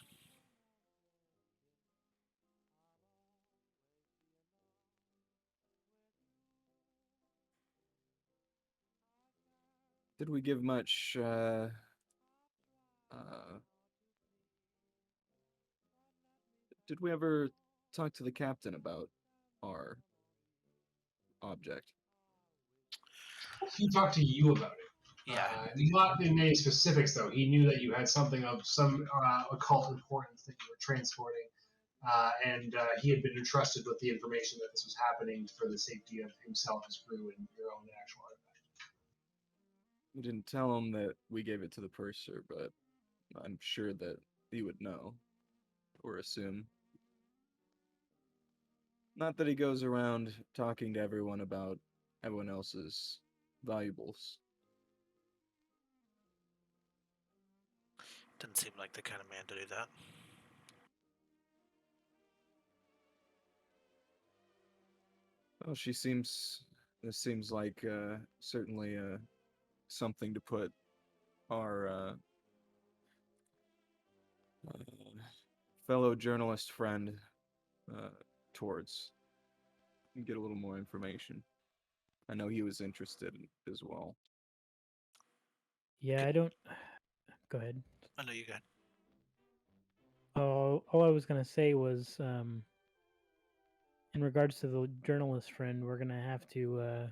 Did we give much did we ever talk to the captain about our object? He talked to you about it. Yeah. Not in any specifics, though. He knew that you had something of some occult importance that you were transporting, and he had been entrusted with the information that this was happening for the safety of himself, his crew, and your own actual artifact. We didn't tell him that we gave it to the purser, but I'm sure that he would know or assume. Not that he goes around talking to everyone about everyone else's valuables. Didn't seem like the kind of man to do that. Well, this seems like certainly something to put our fellow journalist friend towards and get a little more information. I know he was interested as well. Yeah, I don't. Go ahead. I know you got. All I was gonna say was, in regards to the journalist friend, we're gonna have to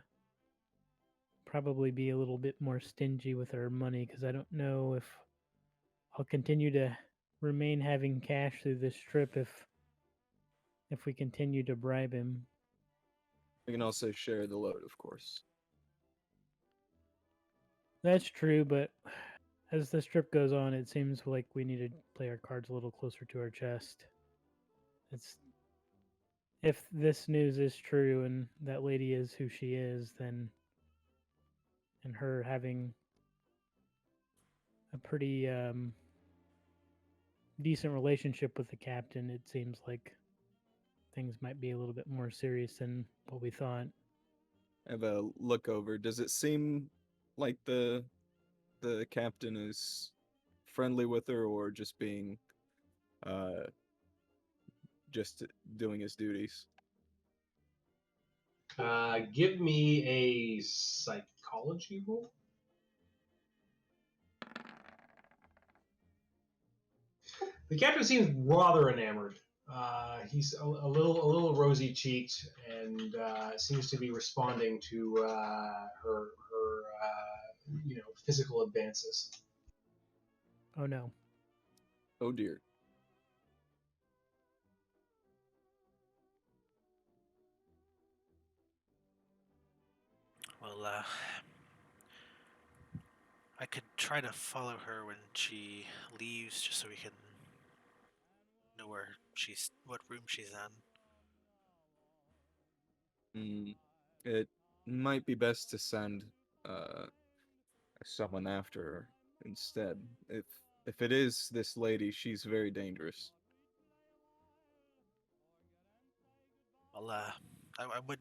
probably be a little bit more stingy with our money because I don't know if I'll continue to remain having cash through this trip if we continue to bribe him. We can also share the load, of course. That's true, but as this trip goes on, it seems like we need to play our cards a little closer to our chest. It's if this news is true and that lady is who she is, then and her having a pretty decent relationship with the captain, it seems like things might be a little bit more serious than what we thought. I have a look over. Does it seem like the captain is friendly with her, or just being just doing his duties? Give me a psychology roll. The captain seems rather enamored. He's a little rosy cheeked and seems to be responding to her physical advances. Oh no. Oh dear. Well, I could try to follow her when she leaves, just so we can know what room she's in. It might be best to send someone after her instead. If it is this lady, she's very dangerous. Well, I would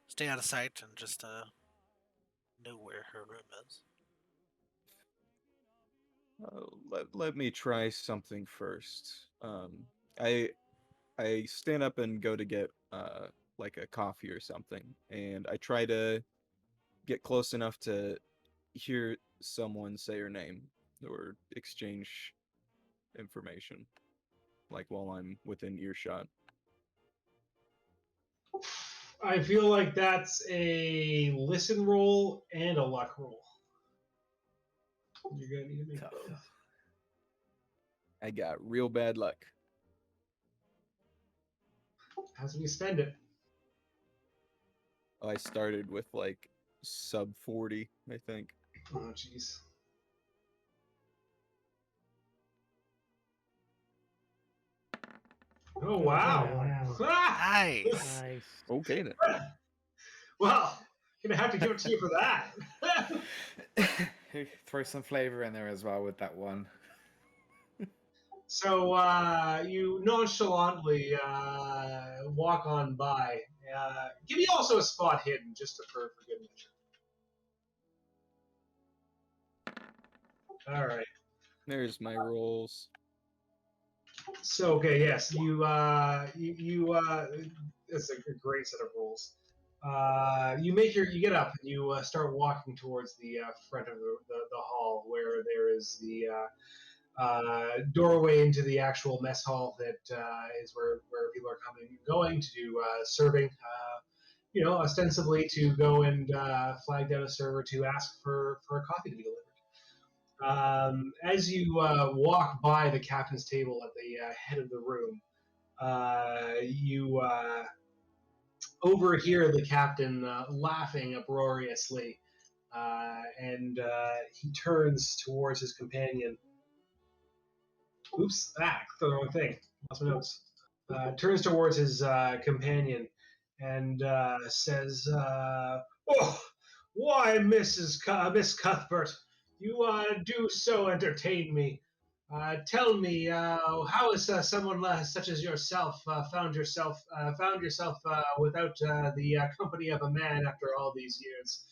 stay out of sight and just know where her room is. Let me try something first. I I stand up and go to get like a coffee or something, and I try to get close enough to hear someone say her name or exchange information, like while I'm within earshot. I feel like that's a listen roll and a luck roll. You're gonna need to make Tough. both. I got real bad luck. How's when you spend it? I started with like sub 40, I think. Oh, jeez. Oh, wow. Nice. Nice. Okay then. Well, gonna have to give it to you for that. Throw some flavor in there as well with that one. So you nonchalantly walk on by. Give me also a spot hidden, just for good measure. All right. There's my rolls. So okay, yes, it's a great set of rules. You get up and you start walking towards the front of the hall where there is the doorway into the actual mess hall that is where people are coming and going to do serving. Ostensibly to go and flag down a server to ask for a coffee to be delivered. As you walk by the captain's table at the head of the room, you overhear the captain laughing uproariously, and he turns towards his companion. Oops, the wrong thing. Lost my notes. Turns towards his companion and says, "Oh, why, Miss Cuthbert, you do so entertain me. Tell me, how has someone such as yourself found yourself without the company of a man after all these years?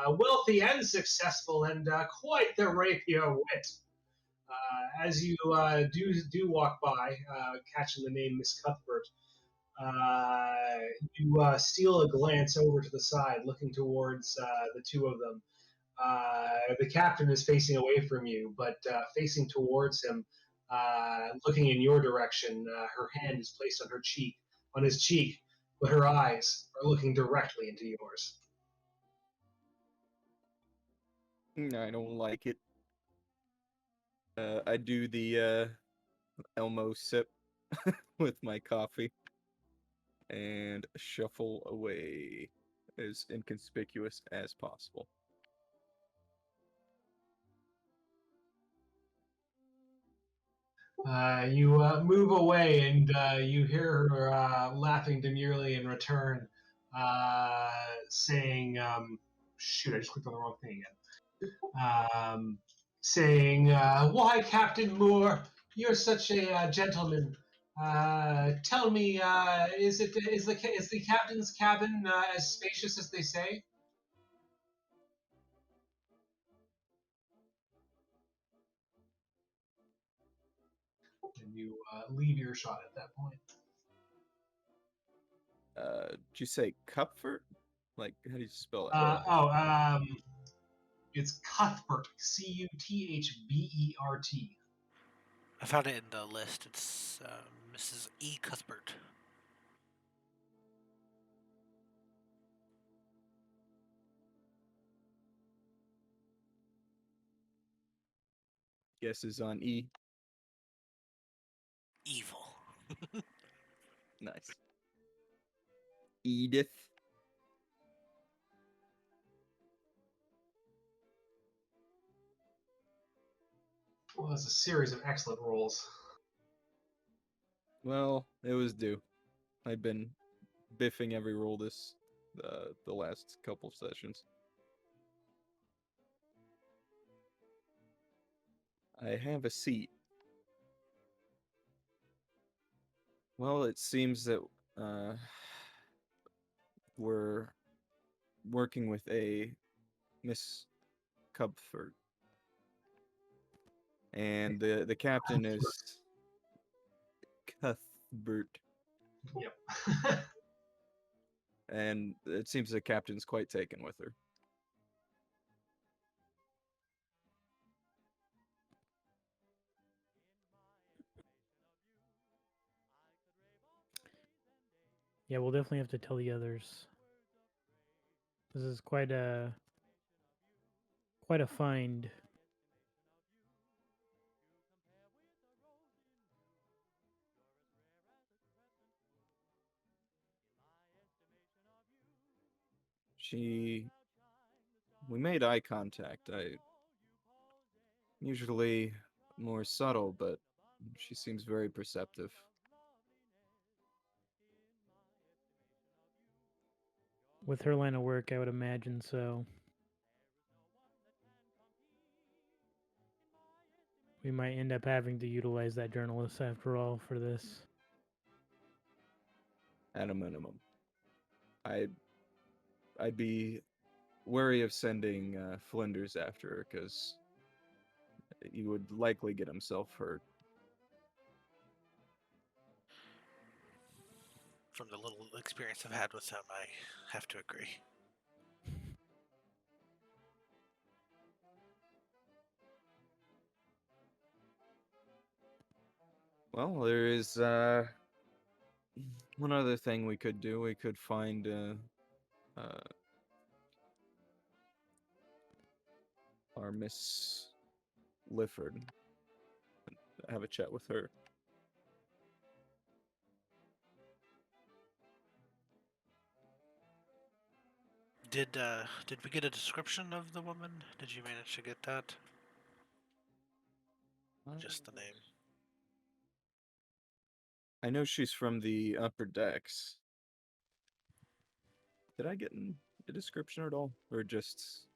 Wealthy and successful, and quite the rapier wit." As you do walk by, catching the name Miss Cuthbert, you steal a glance over to the side, looking towards the two of them. The captain is facing away from you, but facing towards him, looking in your direction. Her hand is placed on his cheek, but her eyes are looking directly into yours. I don't like it. I do the Elmo sip with my coffee and shuffle away as inconspicuous as possible. You move away, and you hear her laughing demurely in return, saying, "Shoot, I just clicked on the wrong thing again." Saying, "Why, Captain Moore, you're such a gentleman. Tell me, is the captain's cabin as spacious as they say?" And you leave your shot at that point. Did you say Comfort? Like, how do you spell it? It's Cuthbert, Cuthbert. I found it in the list. It's Mrs. E. Cuthbert. Guess is on E. Evil. Nice. Edith. Well, that's a series of excellent rolls. Well, it was due. I've been biffing every roll the last couple of sessions. I have a seat. Well, it seems that we're working with a Miss Cubford, and the captain is Cuthbert, Yep. and it seems the captain's quite taken with her. Yeah, we'll definitely have to tell the others. This is quite a find. We made eye contact. I usually more subtle, but she seems very perceptive. With her line of work, I would imagine so. We might end up having to utilize that journalist after all for this. At a minimum. I'd be wary of sending Flinders after her, because he would likely get himself hurt. From the little experience I've had with him, I have to agree. Well, there is one other thing we could do. We could find our Miss Lifford, have a chat with her. Did we get a description of the woman? Did you manage to get that? Just the name. I know she's from the upper decks. Did I get a description at all, or just?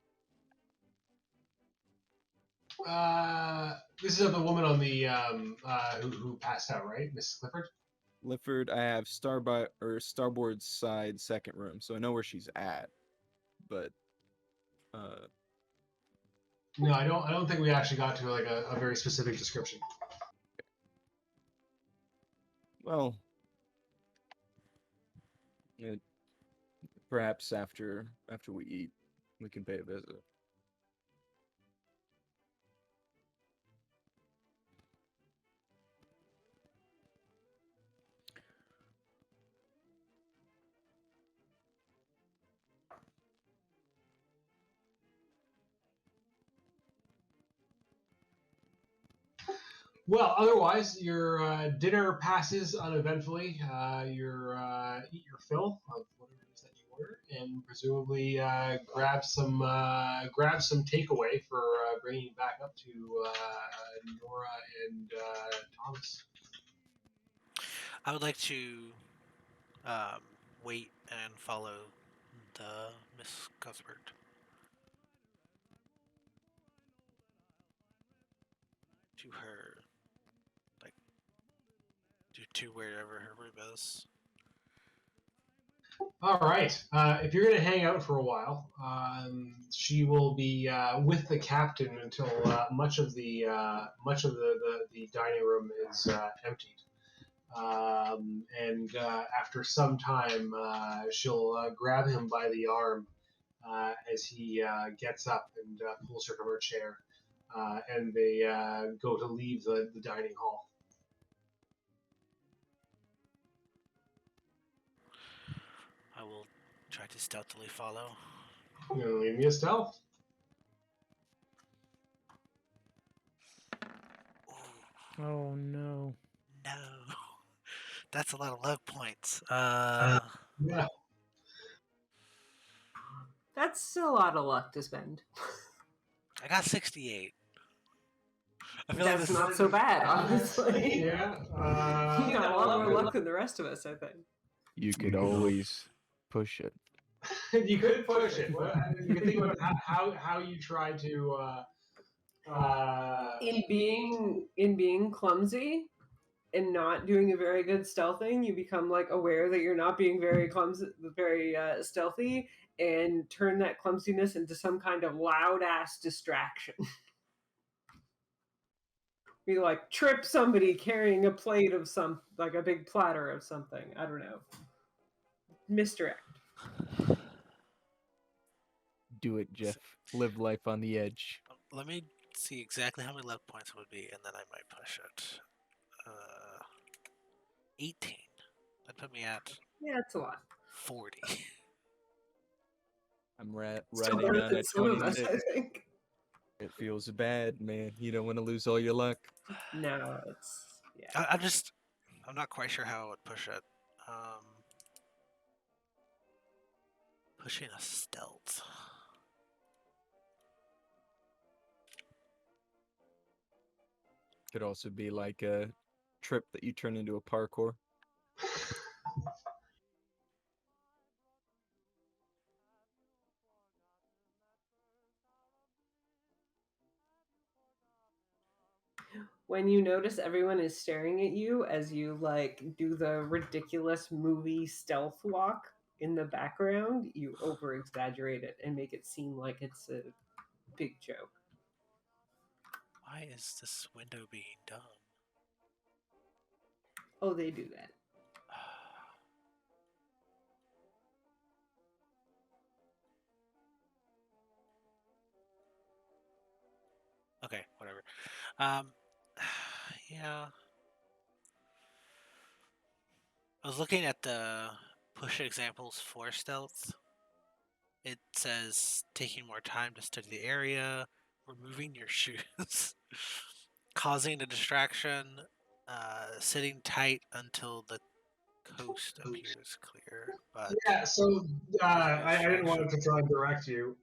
This is of the woman on the who passed out, right, Miss Clifford? Lifford, I have starboard side second room, so I know where she's at. But no, I don't think we actually got to like a very specific description. Well, perhaps after we eat, we can pay a visit. Well, otherwise, your dinner passes uneventfully. You eat your fill of whatever it is that you order, and presumably grab some takeaway for bringing back up to Nora and Thomas. I would like to wait and follow the Miss Cuthbert. To her, like, to wherever her room is. All right. If you're going to hang out for a while, she will be with the captain until much of the dining room is emptied. And after some time, she'll grab him by the arm as he gets up and pulls her from her chair, and they go to leave the dining hall. I will try to stealthily follow. You gonna leave me a stealth? Ooh, Oh no. no. That's a lot of luck points. Yeah. That's a lot of luck to spend. I got 68. I feel That's not so bad, honestly. Yeah. You got a lot more luck than the rest of us, I think. You could always push it. You could push it. You can think about how you try to. In being clumsy and not doing a very good stealthing, you become like aware that you're not being very stealthy, and turn that clumsiness into some kind of loud ass distraction. You like trip somebody carrying a plate of like a big platter of something. I don't know. Misdirect. Do it, Jeff. Live life on the edge. Let me see exactly how many luck points it would be, and then I might push it. 18. That put me at Yeah, it's a lot. 40. I'm Still riding worth on it, a some of us, 26. I think. It feels bad, man. You don't want to lose all your luck. No, it's yeah. I'm not quite sure how I would push it. Pushing a stealth. Could also be like a trip that you turn into a parkour. When you notice everyone is staring at you as you like do the ridiculous movie stealth walk in the background, you over exaggerate it and make it seem like it's a big joke. Why is this window being dumb? Oh, they do that. Okay, whatever. Yeah. I was looking at the push examples for stealth. It says taking more time to study the area, removing your shoes, causing a distraction, sitting tight until the coast appears clear. But Yeah, so I didn't want distraction. to try and direct you,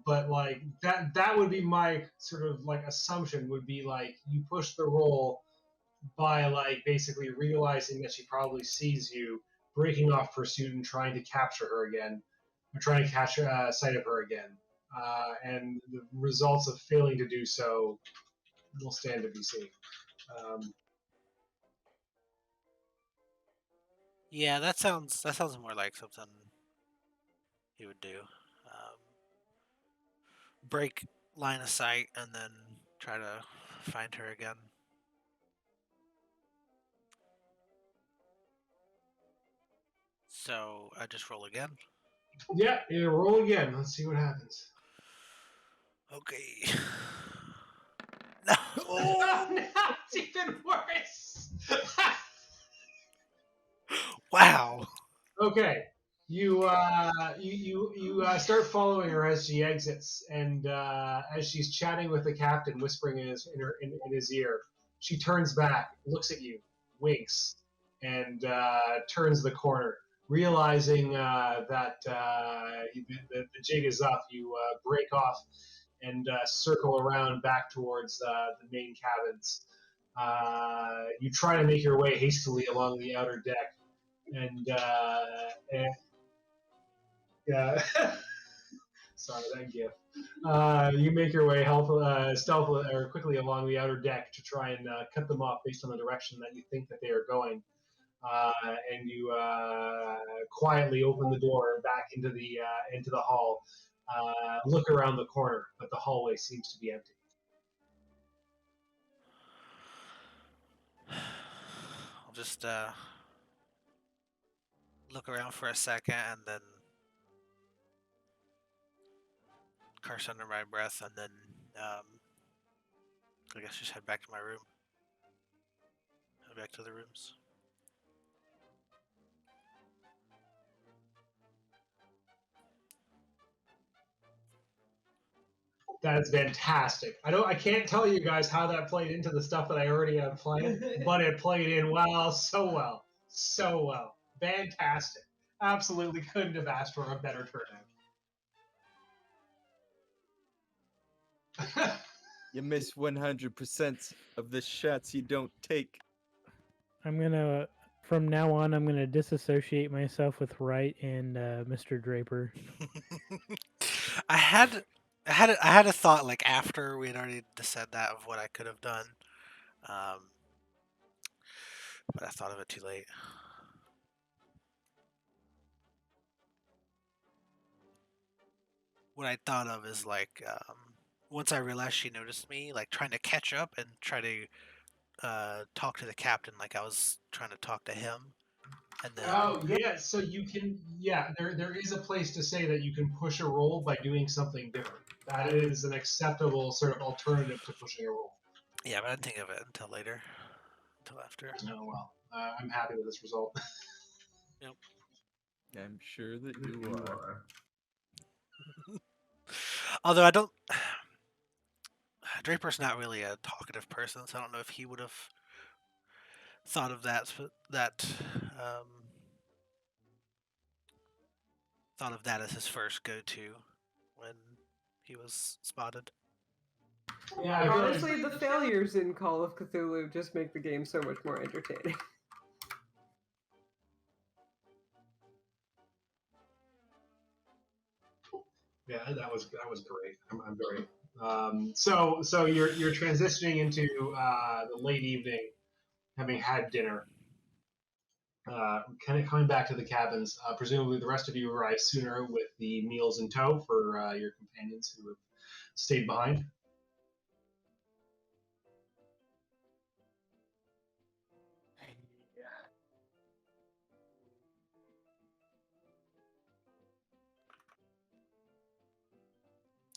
but like that would be my sort of like assumption would be like you push the roll by like basically realizing that she probably sees you, breaking off pursuit and trying to capture her again, or trying to catch sight of her again, and the results of failing to do so will stand to be seen. Um, Yeah, that sounds more like something he would do. Break line of sight and then try to find her again. So I just roll again. yeah, roll again. Let's see what happens. Okay. No. Oh, now it's even worse. Wow. Okay, you start following her as she exits, and as she's chatting with the captain, whispering in his ear, she turns back, looks at you, winks, and turns the corner. Realizing that the jig is up, you break off and circle around back towards the main cabins. You try to make your way hastily along the outer deck, and yeah, sorry that gif. You make your way stealthily or quickly along the outer deck to try and cut them off based on the direction that you think that they are going. And you quietly open the door back into the hall. Look around the corner, but the hallway seems to be empty. I'll just look around for a second and then curse under my breath and then I guess just head back to my room. Head back to the rooms. That's fantastic. I can't tell you guys how that played into the stuff that I already had planned, but it played in so well. Fantastic. Absolutely couldn't have asked for a better turnout. You miss 100% of the shots you don't take. I'm gonna From now on, I'm going to disassociate myself with Wright and Mr. Draper. I had a thought like after we had already said that of what I could have done, but I thought of it too late. What I thought of is like once I realized she noticed me, like trying to catch up and try to talk to the captain like I was trying to talk to him, and then Oh yeah, so you can there is a place to say that you can push a roll by doing something different. That is an acceptable sort of alternative to pushing a roll. yeah, but I didn't think of it until later, until after. Oh well, I'm happy with this result. Yep. I'm sure that you are. Although I don't, Draper's not really a talkative person, so I don't know if he would have thought of um, thought of that as his first go-to when he was spotted. Yeah, I feel like- Honestly, the failures in Call of Cthulhu just make the game so much more entertaining. Yeah, that was great. I'm very so you're transitioning into the late evening, having had dinner, kind of coming back to the cabins. Presumably, the rest of you arrive sooner with the meals in tow for your companions who have stayed behind.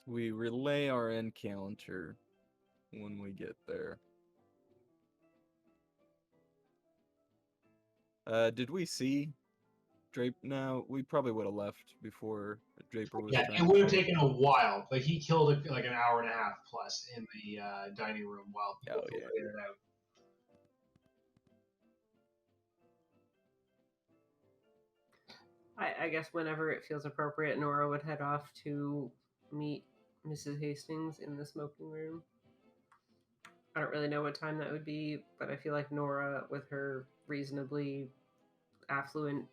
We relay our encounter when we get there. Did we see Draper? No, we probably would have left before Draper was Yeah, trying it to would have kill taken a while. Like he killed it like an hour and a half plus in the dining room while people Oh, yeah. figured it out. I guess whenever it feels appropriate, Nora would head off to meet Mrs. Hastings in the smoking room. I don't really know what time that would be, but I feel like Nora, with her reasonably affluent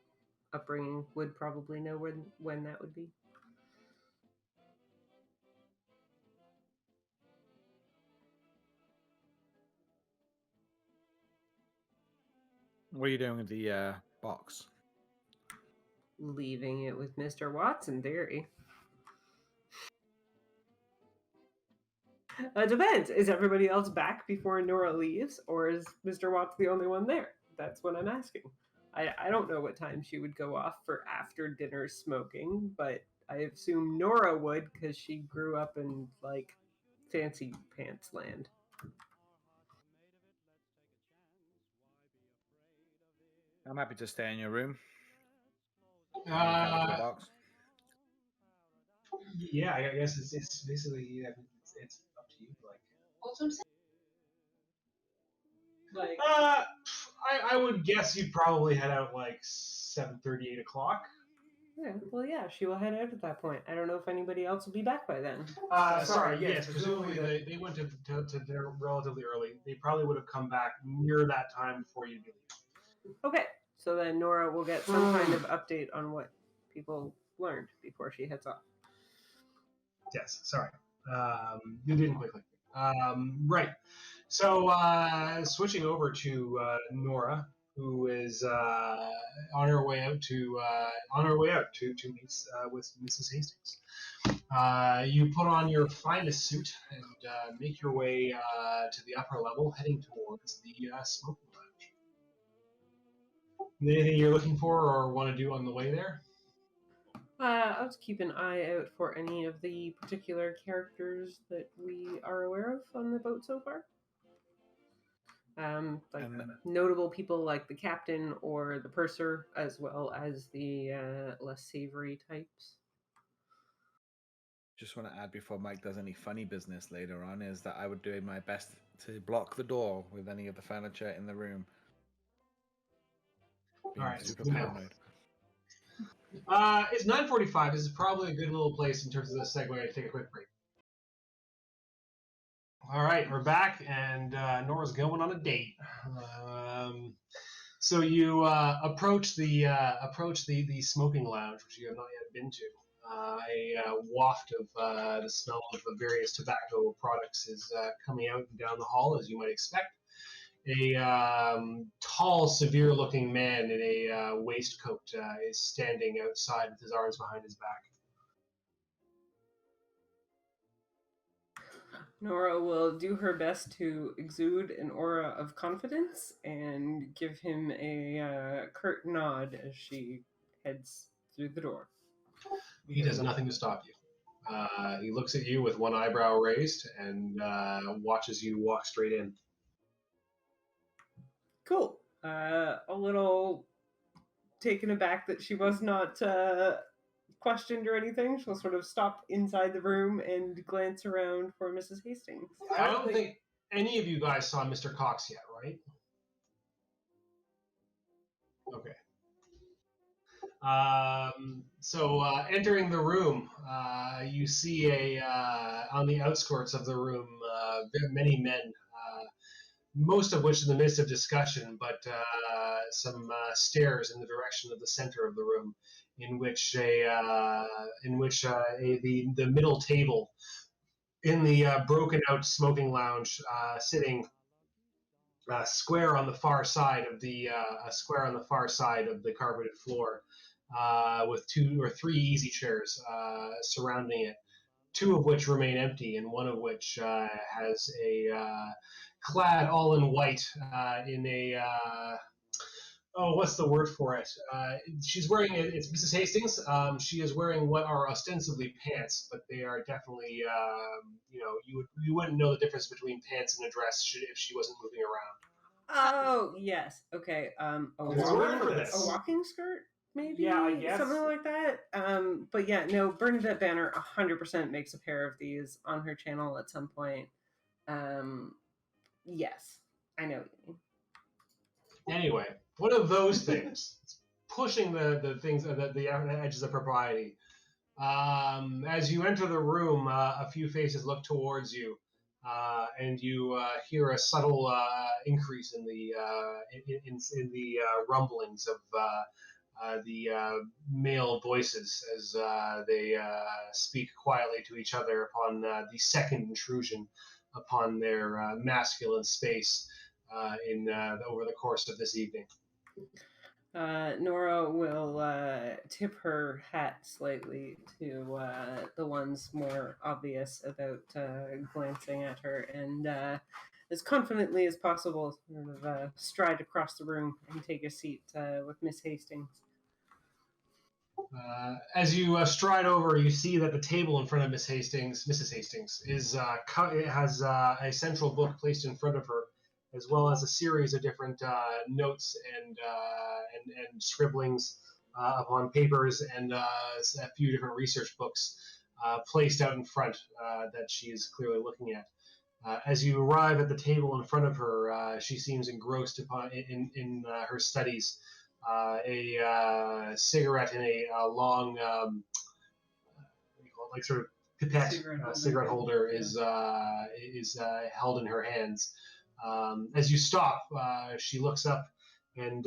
upbringing, would probably know when that would be. What are you doing with the box? Leaving it with Mr. Watts in theory. Depends. Is everybody else back before Nora leaves, or is Mr. Watts the only one there? That's what I'm asking. I don't know what time she would go off for after dinner smoking, but I assume Nora would because she grew up in like fancy pants land. I'm happy to stay in your room. Look at the box. Yeah, I guess it's basically it's up to you. Like, I would guess you'd probably head out like 7:30, 8 o'clock. yeah, she will head out at that point. I don't know if anybody else will be back by then. Sorry, yes, presumably they went to dinner relatively early. They probably would have come back near that time before you leave. Okay, so then Nora will get some kind of update on what people learned before she heads off. Yes, sorry. You didn't quickly. Right. So switching over to Nora, who is on her way out to meet with Mrs. Hastings. You put on your finest suit and make your way to the upper level, heading towards the smoking lounge. Anything you're looking for or want to do on the way there? I'll just keep an eye out for any of the particular characters that we are aware of on the boat so far. Like notable people like the captain or the purser, as well as the less savory types. Just want to add before Mike does any funny business later on is that I would do my best to block the door with any of the furniture in the room. Being All right, super paranoid. It's 9:45. This is probably a good little place in terms of the segue to take a quick break. All right, we're back, and Nora's going on a date. So you approach the smoking lounge, which you have not yet been to. A waft of the smell of the various tobacco products is coming out and down the hall, as you might expect. A tall, severe-looking man in a waistcoat is standing outside with his arms behind his back. Nora will do her best to exude an aura of confidence and give him a curt nod as she heads through the door. He does nothing to stop you. He looks at you with one eyebrow raised and watches you walk straight in. Cool. A little taken aback that she was not questioned or anything. She'll sort of stop inside the room and glance around for Mrs. Hastings. I don't think any of you guys saw Mr. Cox yet, right? Okay. So entering the room, you see on the outskirts of the room many men, most of which in the midst of discussion, but some stairs in the direction of the center of the room, in which the middle table in the broken out smoking lounge, sitting square on the far side of the carpeted floor, with 2 or 3 easy chairs surrounding it, 2 of which remain empty, and one of which has a clad all in white in a what's the word for it? She's wearing it's Mrs. Hastings. She is wearing what are ostensibly pants, but they are definitely you wouldn't know the difference between pants and a dress if she wasn't moving around. Oh yes, okay. There's a word for this. A walking skirt, maybe. Yeah, I guess. Something like that. But yeah, no. Bernadette Banner 100% makes a pair of these on her channel at some point. Yes, I know what you mean. Anyway, one of those things, pushing the things the edges of propriety. As you enter the room, a few faces look towards you, and you hear a subtle increase in the rumblings of the male voices as they speak quietly to each other upon the second intrusion upon their masculine space over the course of this evening. Nora will tip her hat slightly to the ones more obvious about glancing at her, and as confidently as possible sort of stride across the room and take a seat with Miss Hastings. As you stride over, you see that the table in front of Mrs. Hastings, is it has a central book placed in front of her, as well as a series of different notes and scribblings upon papers, and a few different research books placed out in front that she is clearly looking at. As you arrive at the table in front of her, she seems engrossed in her studies. A cigarette in a long, like sort of pipette cigarette holder is held in her hands. As you stop, she looks up and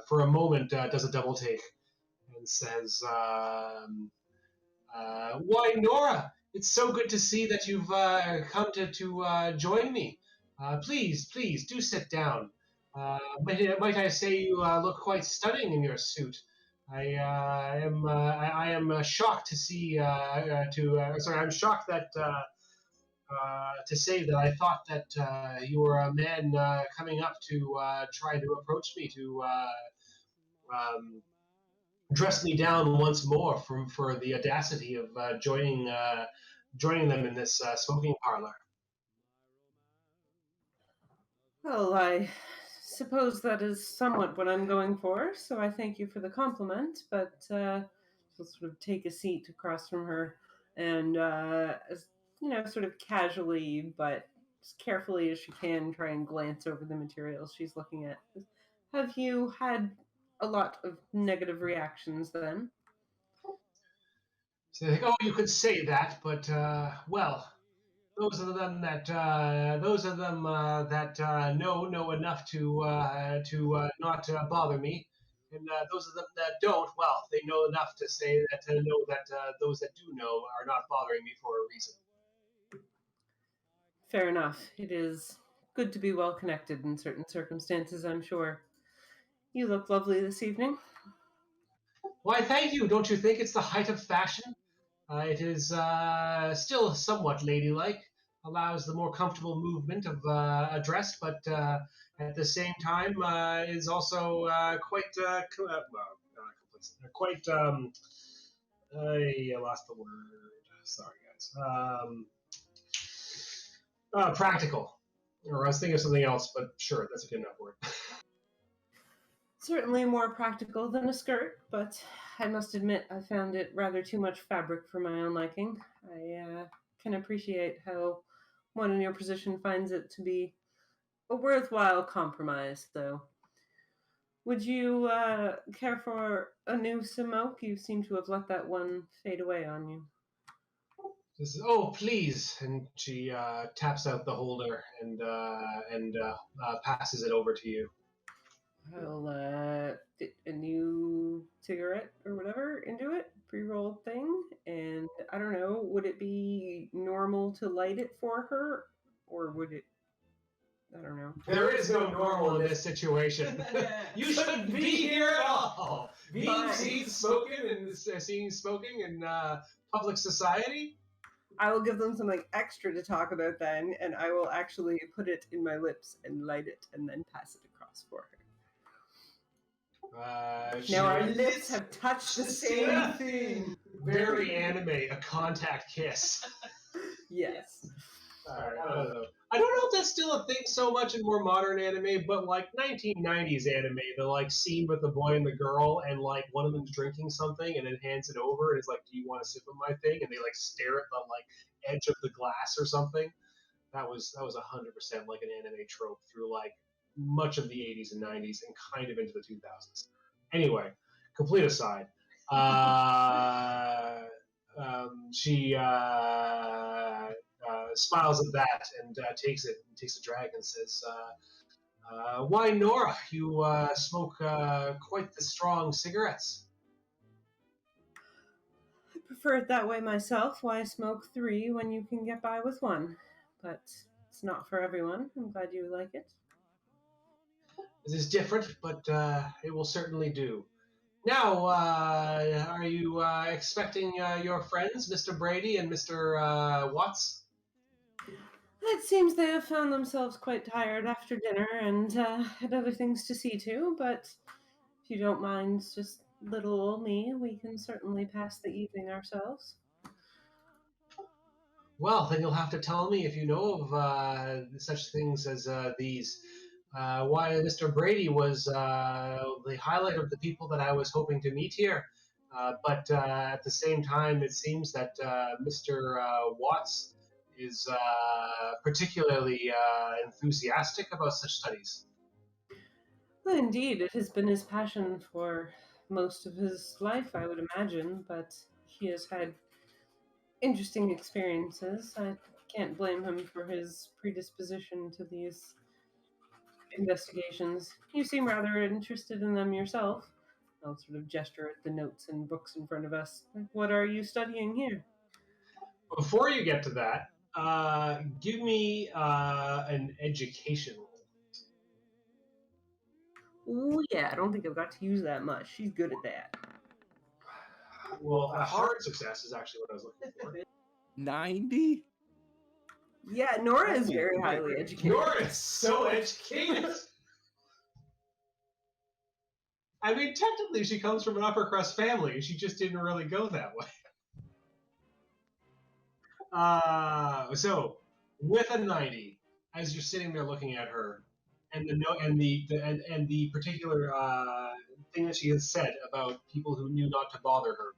for a moment does a double take and says, "Why, Nora, it's so good to see that you've come to join me. Please do sit down. Might I say you look quite stunning in your suit. I am shocked to see. I'm shocked that to say that I thought that you were a man coming up to try to approach me to dress me down once more for the audacity of joining them in this smoking parlor." Well, I suppose that is somewhat what I'm going for, so I thank you for the compliment, but she'll sort of take a seat across from her and, sort of casually, but as carefully as she can, try and glance over the materials she's looking at. Have you had a lot of negative reactions then? So they think, "Oh, you could say that, but well, those of them that know enough to not bother me, and those of them that don't, well, they know enough to say that to know that those that do know are not bothering me for a reason. Fair enough. It is good to be well connected in certain circumstances, I'm sure. You look lovely this evening. Why, thank you. Don't you think it's the height of fashion? It is still somewhat ladylike, allows the more comfortable movement of a dress, but at the same time is also quite. I lost the word. Sorry, guys. Practical. Or I was thinking of something else, but sure, that's a good enough word. Certainly more practical than a skirt, but I must admit I found it rather too much fabric for my own liking. I can appreciate how one in your position finds it to be a worthwhile compromise, though. Would you care for a new smoke? You seem to have let that one fade away on you. Says, "Oh, please!" And she taps out the holder and passes it over to you. I'll fit a new cigarette or whatever into it, pre-rolled thing, and I don't know, would it be normal to light it for her, or would it? I don't know. There is no normal in this situation. You shouldn't be here at all. Being seen smoking in public society. I will give them something extra to talk about then, and I will actually put it in my lips and light it, and then pass it across for her. Now our lips have touched the same thing. Very anime, a contact kiss. Yes. Sorry, I don't know. I don't know if that's still a thing so much in more modern anime, but like 1990s anime, the like scene with the boy and the girl, and like one of them's drinking something, and then hands it over, and is like, "Do you want a sip of my thing?" And they like stare at the like edge of the glass or something. That was 100% like an anime trope through like much of the 80s and 90s and kind of into the 2000s. Anyway, complete aside. She smiles at that and takes a drag and says, "Why, Nora, you smoke quite the strong cigarettes." I prefer it that way myself. Why smoke 3 when you can get by with 1? But it's not for everyone. I'm glad you like it. This is different, but it will certainly do. Now, are you expecting your friends, Mr. Brady and Mr. Watts? It seems they have found themselves quite tired after dinner and had other things to see to, but if you don't mind just little old me, we can certainly pass the evening ourselves. Well, then you'll have to tell me if you know of such things as these. Why, Mr. Brady was the highlight of the people that I was hoping to meet here. But at the same time, it seems that Mr. Watts is particularly enthusiastic about such studies. Well, indeed, it has been his passion for most of his life, I would imagine, but he has had interesting experiences. I can't blame him for his predisposition to these investigations. You seem rather interested in them yourself. I'll sort of gesture at the notes and books in front of us. What are you studying here? Before you get to that, give me an education roll. Oh, yeah, I don't think I've got to use that much. She's good at that. Well, a hard success is actually what I was looking for. 90? Yeah, Nora is very highly educated. Nora is so educated. I mean, technically, she comes from an upper crust family. She just didn't really go that way. So, with a 90, as you're sitting there looking at her, and the note and the particular thing that she has said about people who knew not to bother her,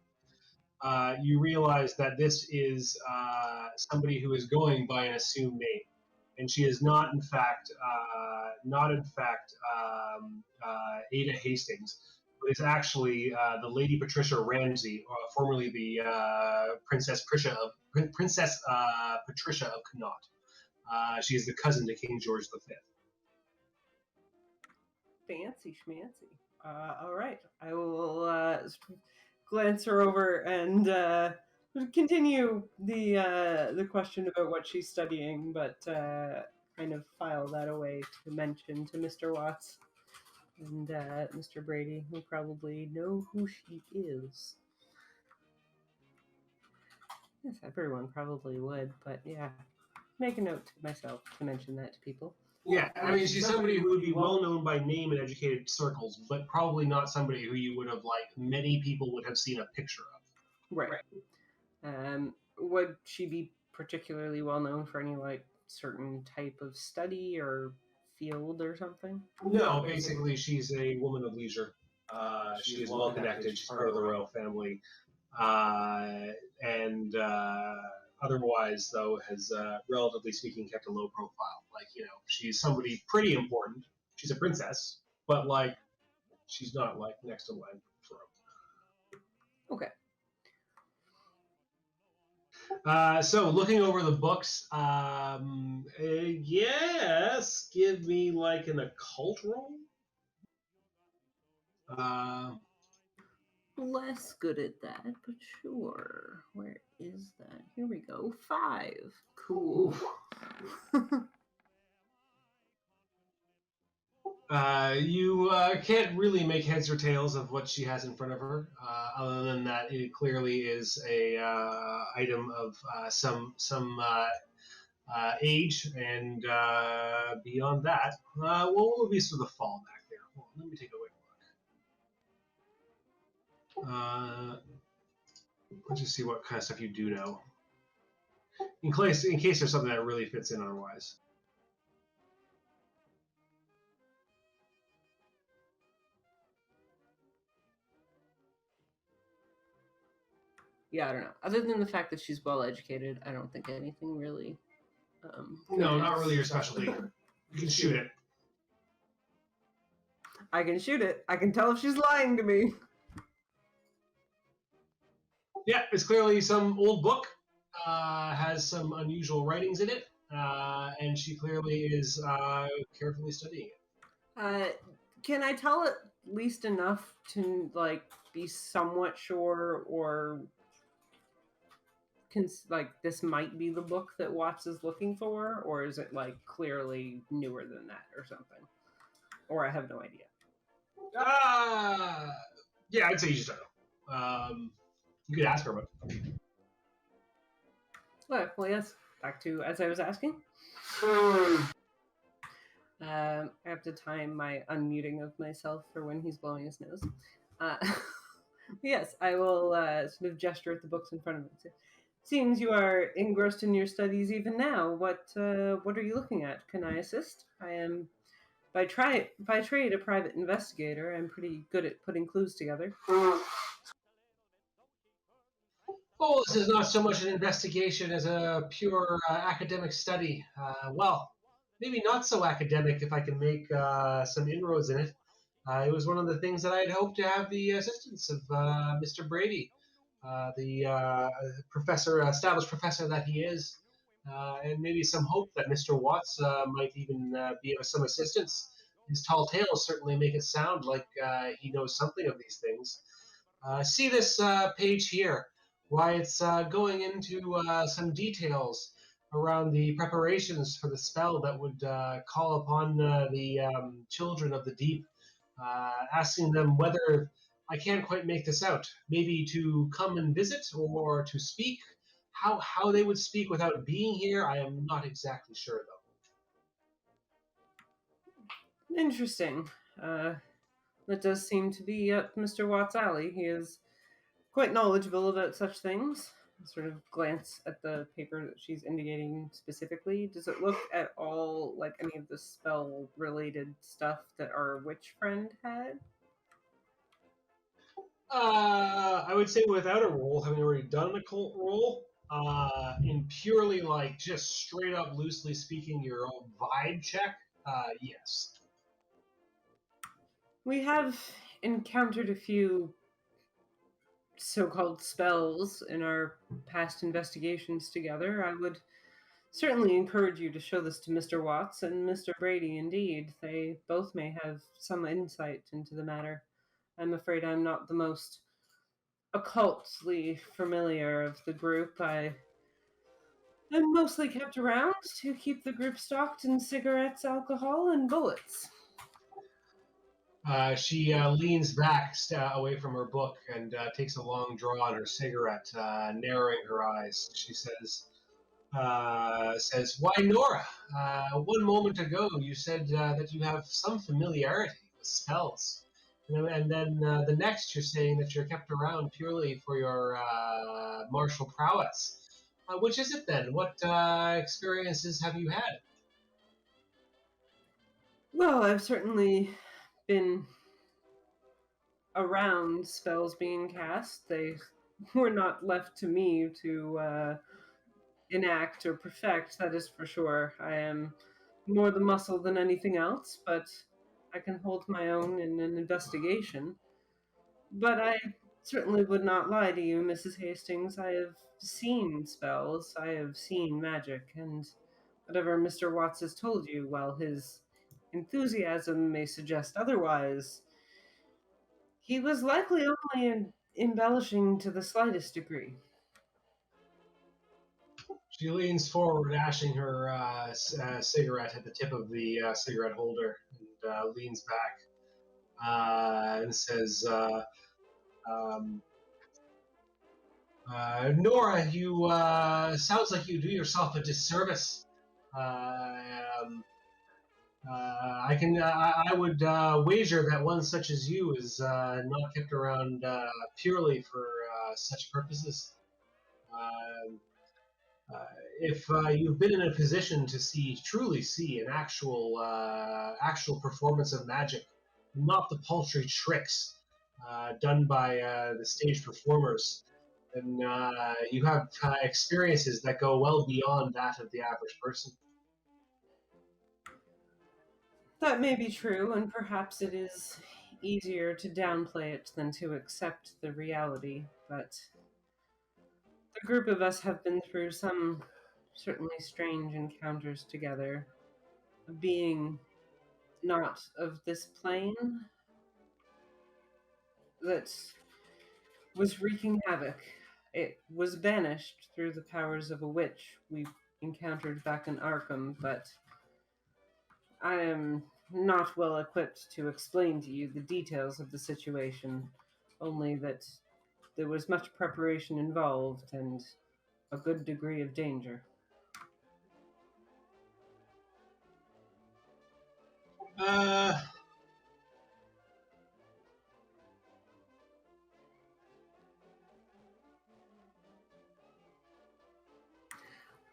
you realize that this is somebody who is going by an assumed name, and she is not, in fact, Ada Hastings, but is actually the Lady Patricia Ramsay, formerly the Princess Patricia of Connaught. She is the cousin to King George V. Fancy schmancy. All right, I will glance her over and continue the question about what she's studying, but kind of file that away to mention to Mr. Watts and Mr. Brady, who probably know who she is. Yes, everyone probably would, but yeah, make a note to myself to mention that to people. Yeah, I mean, she's somebody who would be well known by name in educated circles, but probably not somebody who you would have, many people would have seen a picture of. Right. Would she be particularly well known for any, certain type of study or field or something? No, basically, she's a woman of leisure. She is well connected. She's part of the royal family. And otherwise, though, has, relatively speaking, kept a low profile. She's somebody pretty important. She's a princess, but, she's not, next to land throne. Okay. So, looking over the books, yes, give me, an occult roll. Less good at that, but sure. Where is that? Here we go. 5. Cool. You can't really make heads or tails of what she has in front of her, other than that it clearly is a item of some age, and beyond that, what will be sort of the fall back there? Well, let me take a look. Let's just see what kind of stuff you do know, in case there's something that really fits in otherwise. Yeah, I don't know. Other than the fact that she's well educated, I don't think anything really. No, not really your specialty. You can shoot it. I can shoot it. I can tell if she's lying to me. Yeah, it's clearly some old book. Has some unusual writings in it, and she clearly is carefully studying it. Can I tell at least enough to be somewhat sure, or this might be the book that Watts is looking for, or is it clearly newer than that or something? Or I have no idea. Yeah, I'd say you just don't know. You could ask her, but. Well, yes. Back to as I was asking. I have to time my unmuting of myself for when he's blowing his nose. Yes, I will sort of gesture at the books in front of him. Seems you are engrossed in your studies even now. What are you looking at? Can I assist? I am, by trade, a private investigator. I'm pretty good at putting clues together. Oh, this is not so much an investigation as a pure academic study. Well, maybe not so academic if I can make some inroads in it. It was one of the things that I had hoped to have the assistance of Mr. Brady, the established professor that he is, and maybe some hope that Mr. Watts might even be of some assistance. His tall tales certainly make it sound like he knows something of these things. See this page here. Why, it's going into some details around the preparations for the spell that would call upon the children of the deep, asking them whether, I can't quite make this out, maybe to come and visit or to speak. How they would speak without being here, I am not exactly sure, though. Interesting. That does seem to be up Mr. Watts' alley. He is quite knowledgeable about such things. I sort of glance at the paper that she's indicating specifically. Does it look at all like any of the spell-related stuff that our witch friend had? I would say without a roll, having already done an occult roll, in purely just straight up loosely speaking your own vibe check, yes. We have encountered a few so-called spells in our past investigations together. I would certainly encourage you to show this to Mr. Watts and Mr. Brady. Indeed, they both may have some insight into the matter. I'm afraid I'm not the most occultly familiar of the group. I'm mostly kept around to keep the group stocked in cigarettes, alcohol, and bullets. She leans back away from her book and takes a long draw on her cigarette, narrowing her eyes. She says, "Why, Nora? One moment ago you said that you have some familiarity with spells, and then the next you're saying that you're kept around purely for your martial prowess. Which is it then? What experiences have you had?" Well, I've certainly been around spells being cast. They were not left to me to enact or perfect, that is for sure. I am more the muscle than anything else, but I can hold my own in an investigation. But I certainly would not lie to you, Mrs. Hastings. I have seen spells, I have seen magic, and whatever Mr. Watts has told you, while his enthusiasm may suggest otherwise, he was likely only embellishing to the slightest degree. She leans forward, ashing her cigarette at the tip of the cigarette holder, and leans back and says, "Nora, you sounds like you do yourself a disservice. I would wager that one such as you is not kept around purely for such purposes. If you've been in a position to truly see an actual performance of magic, not the paltry tricks done by the stage performers, then you have experiences that go well beyond that of the average person." That may be true, and perhaps it is easier to downplay it than to accept the reality, but the group of us have been through some certainly strange encounters together. A being not of this plane that was wreaking havoc. It was banished through the powers of a witch we encountered back in Arkham, but I am not well equipped to explain to you the details of the situation, only that there was much preparation involved and a good degree of danger.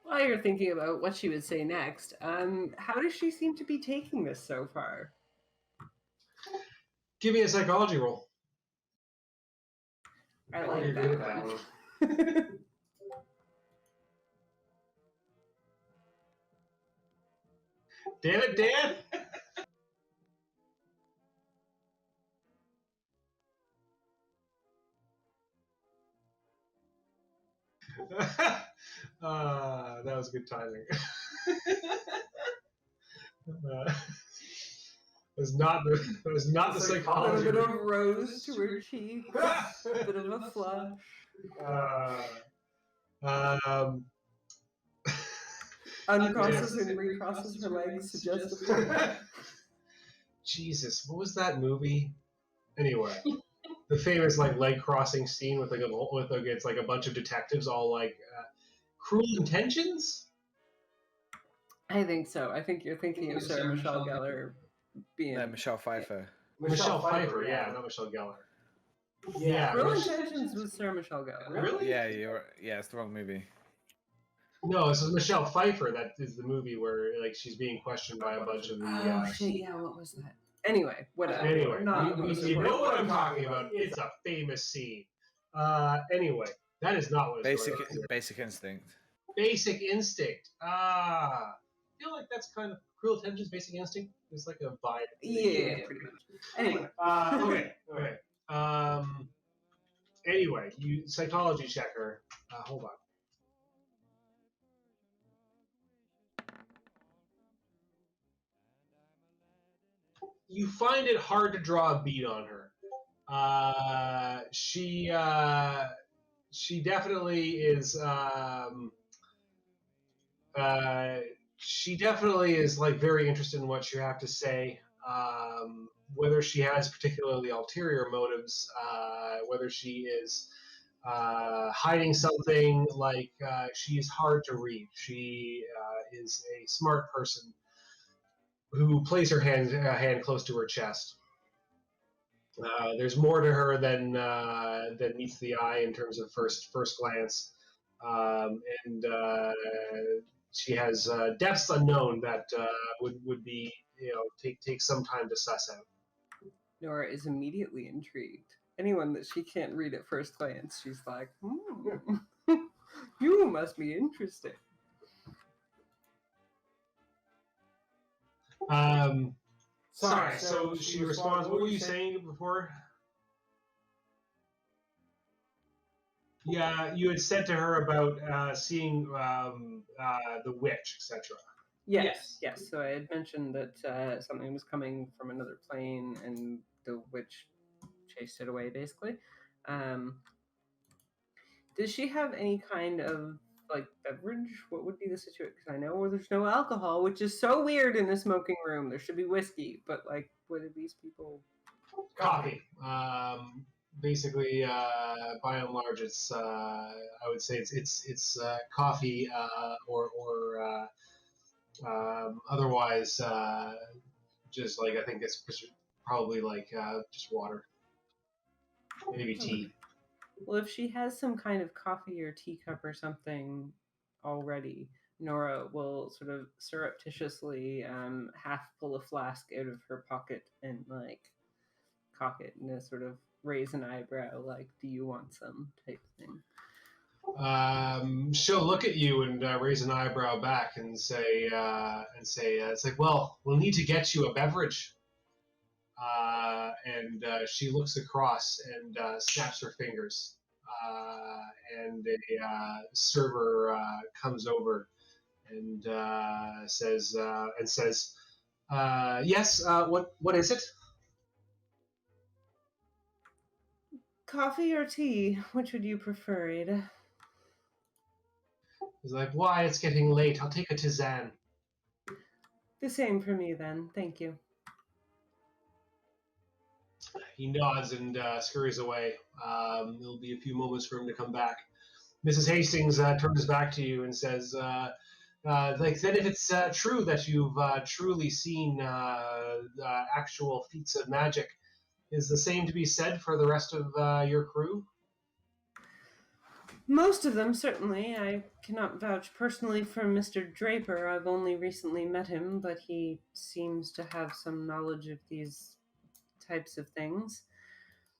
While you're thinking about what she would say next, how does she seem to be taking this so far? Give me a psychology roll. I Oh, like you're good at that that one. Damn it, Dan! That was good timing. It was not the A psychology. bit of rose to her cheeks, a bit of a flush. Um, Uncrosses and recrosses her legs suggestively. Jesus, what was that movie? Anyway, the famous like leg crossing scene with it's like a bunch of detectives all like Cruel Intentions. I think so. I think you're thinking of Sarah Michelle Gellar being No, Michelle Pfeiffer. Michelle Pfeiffer, yeah, not Michelle Gellar. Yeah, Cruel Intentions with Sarah Michelle Gellar. Really? Yeah, it's the wrong movie. No, this is Michelle Pfeiffer. That is the movie where like she's being questioned by a bunch of the. Oh shit! Yeah, what was that? Anyway, whatever. Anyway, Not you know what I'm talking about. It's a famous scene. Anyway, that is not what it's Basic Instinct. Basic Instinct. Ah. feel like that's kind of Cruel Intentions, Basic Instinct. There's like a vibe. Yeah, pretty much. Anyway. Okay. Anyway, you psychology checker. Hold on. You find it hard to draw a beat on her. She definitely is. She definitely is like very interested in what you have to say. Whether she has particularly ulterior motives, whether she is hiding something, like she is hard to read. She is a smart person who plays her hand close to her chest. There's more to her than meets the eye in terms of first glance, and she has depths unknown that would be take some time to suss out. Nora is immediately intrigued. Anyone that she can't read at first glance, she's like, you must be interesting. Sorry, so she responds, what were you saying before? Yeah, you had said to her about seeing the witch, etc. Yes. So I had mentioned that something was coming from another plane and the witch chased it away, basically. Does she have any kind of like beverage? What would be the situation? Because I know there's no alcohol, which is so weird in a smoking room. There should be whiskey, but like, what do these people? Coffee. Basically, by and large, it's I would say it's coffee or otherwise just like I think it's probably like just water, maybe tea. Well, if she has some kind of coffee or teacup or something already, Nora will sort of surreptitiously half pull a flask out of her pocket and like cock it and sort of raise an eyebrow, like, "Do you want some?" type thing. She'll look at you and raise an eyebrow back and say, it's like, well, we'll need to get you a beverage. And she looks across and snaps her fingers. And a server comes over and says, yes, what is it? Coffee or tea? Which would you prefer, Ada? He's like, why, it's getting late. I'll take a tisane. The same for me, then. Thank you. He nods and scurries away. It'll be a few moments for him to come back. Mrs. Hastings turns back to you and says, like, then if it's true that you've truly seen actual feats of magic, is the same to be said for the rest of your crew? Most of them, certainly. I cannot vouch personally for Mr. Draper. I've only recently met him, but he seems to have some knowledge of these types of things.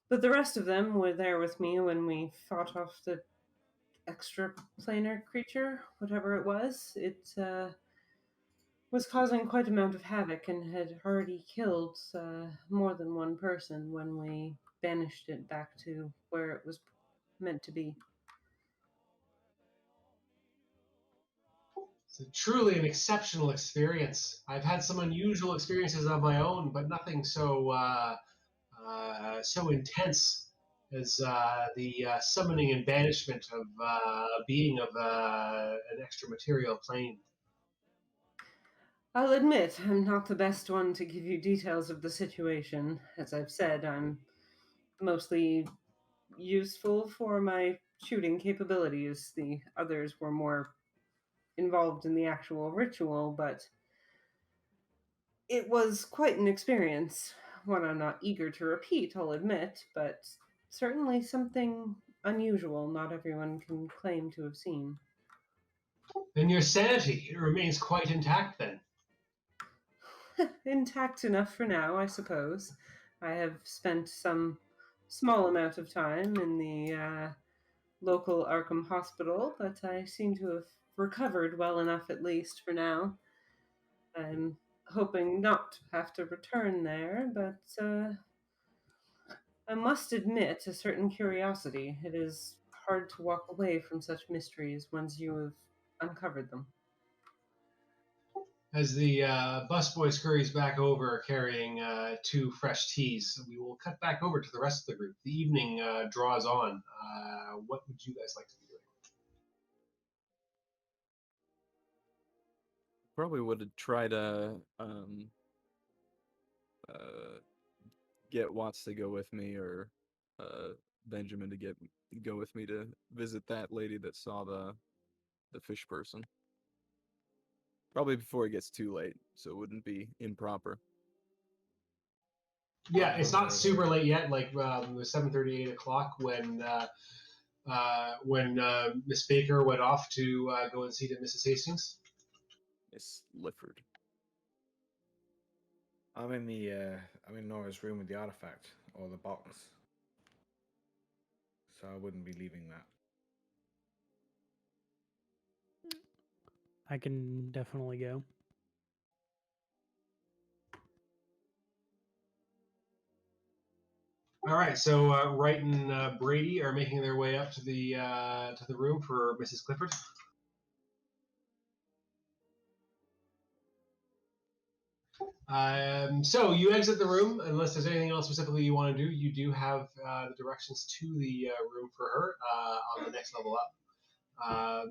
But the rest of them were there with me when we fought off the extraplanar creature, whatever it was. It was causing quite amount of havoc and had already killed more than one person when we banished it back to where it was meant to be. It's truly an exceptional experience. I've had some unusual experiences of my own, but nothing so so intense as the summoning and banishment of a being of an extra material plane. I'll admit, I'm not the best one to give you details of the situation. As I've said, I'm mostly useful for my shooting capabilities. The others were more involved in the actual ritual, but it was quite an experience. One I'm not eager to repeat, I'll admit, but certainly something unusual not everyone can claim to have seen. And your sanity, it remains quite intact then. Intact enough for now, I suppose. I have spent some small amount of time in the local Arkham hospital, but I seem to have recovered well enough, at least for now. I'm hoping not to have to return there, but I must admit a certain curiosity. It is hard to walk away from such mysteries once you have uncovered them. As the busboy scurries back over carrying 2 fresh teas, we will cut back over to the rest of the group. The evening draws on. What would you guys like to be doing? Probably would try to get Watts to go with me, or Benjamin to go with me to visit that lady that saw the fish person. Probably before it gets too late, so it wouldn't be improper. Yeah, it's not super late yet. Like it was 7:30, 8 o'clock when Miss Baker went off to go and see to Mrs. Hastings. Miss Lifford. I'm in Nora's room with the artifact or the box, so I wouldn't be leaving that. I can definitely go. All right, so Wright and Brady are making their way up to the room for Mrs. Clifford. So you exit the room unless there's anything else specifically you want to do. You do have the directions to the room for her on the next level up.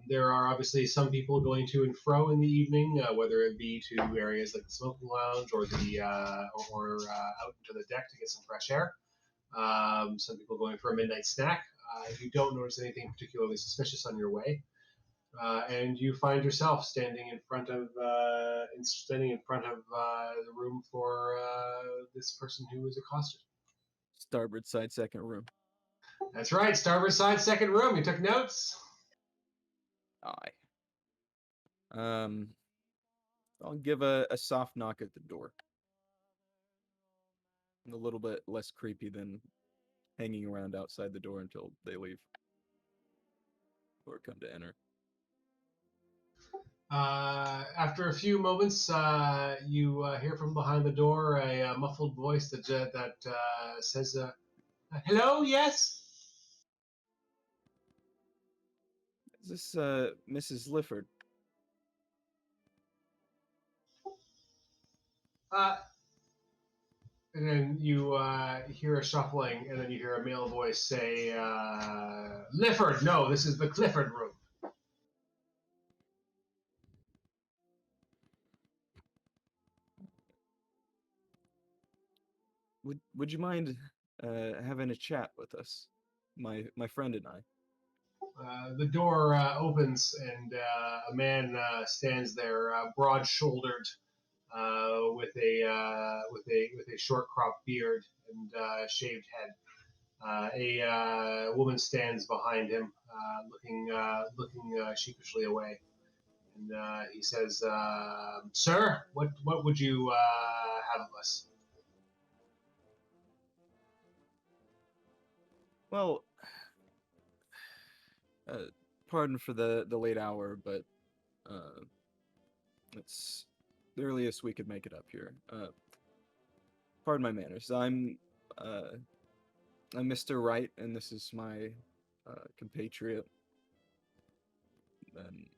There are obviously some people going to and fro in the evening, whether it be to areas like the smoking lounge or the out into the deck to get some fresh air. Some people going for a midnight snack. You don't notice anything particularly suspicious on your way. And you find yourself standing in front of the room for this person who was accosted. Starboard side, second room. That's right, starboard side, second room. You took notes. Aye. I'll give a soft knock at the door. A little bit less creepy than hanging around outside the door until they leave or come to enter. After a few moments, you hear from behind the door a muffled voice that says, "Hello, yes." Is this Mrs. Lifford? And then you hear a shuffling, and then you hear a male voice say, "Lifford, no, this is the Clifford room." Would you mind having a chat with us, my friend and I? The door opens, and a man stands there, broad-shouldered, with a short cropped beard and shaved head. A woman stands behind him, looking sheepishly away, and he says, "Sir, what would you have of us?" Well, pardon for the late hour, but it's the earliest we could make it up here. Pardon my manners. I'm Mr. Wright, and this is my compatriot. And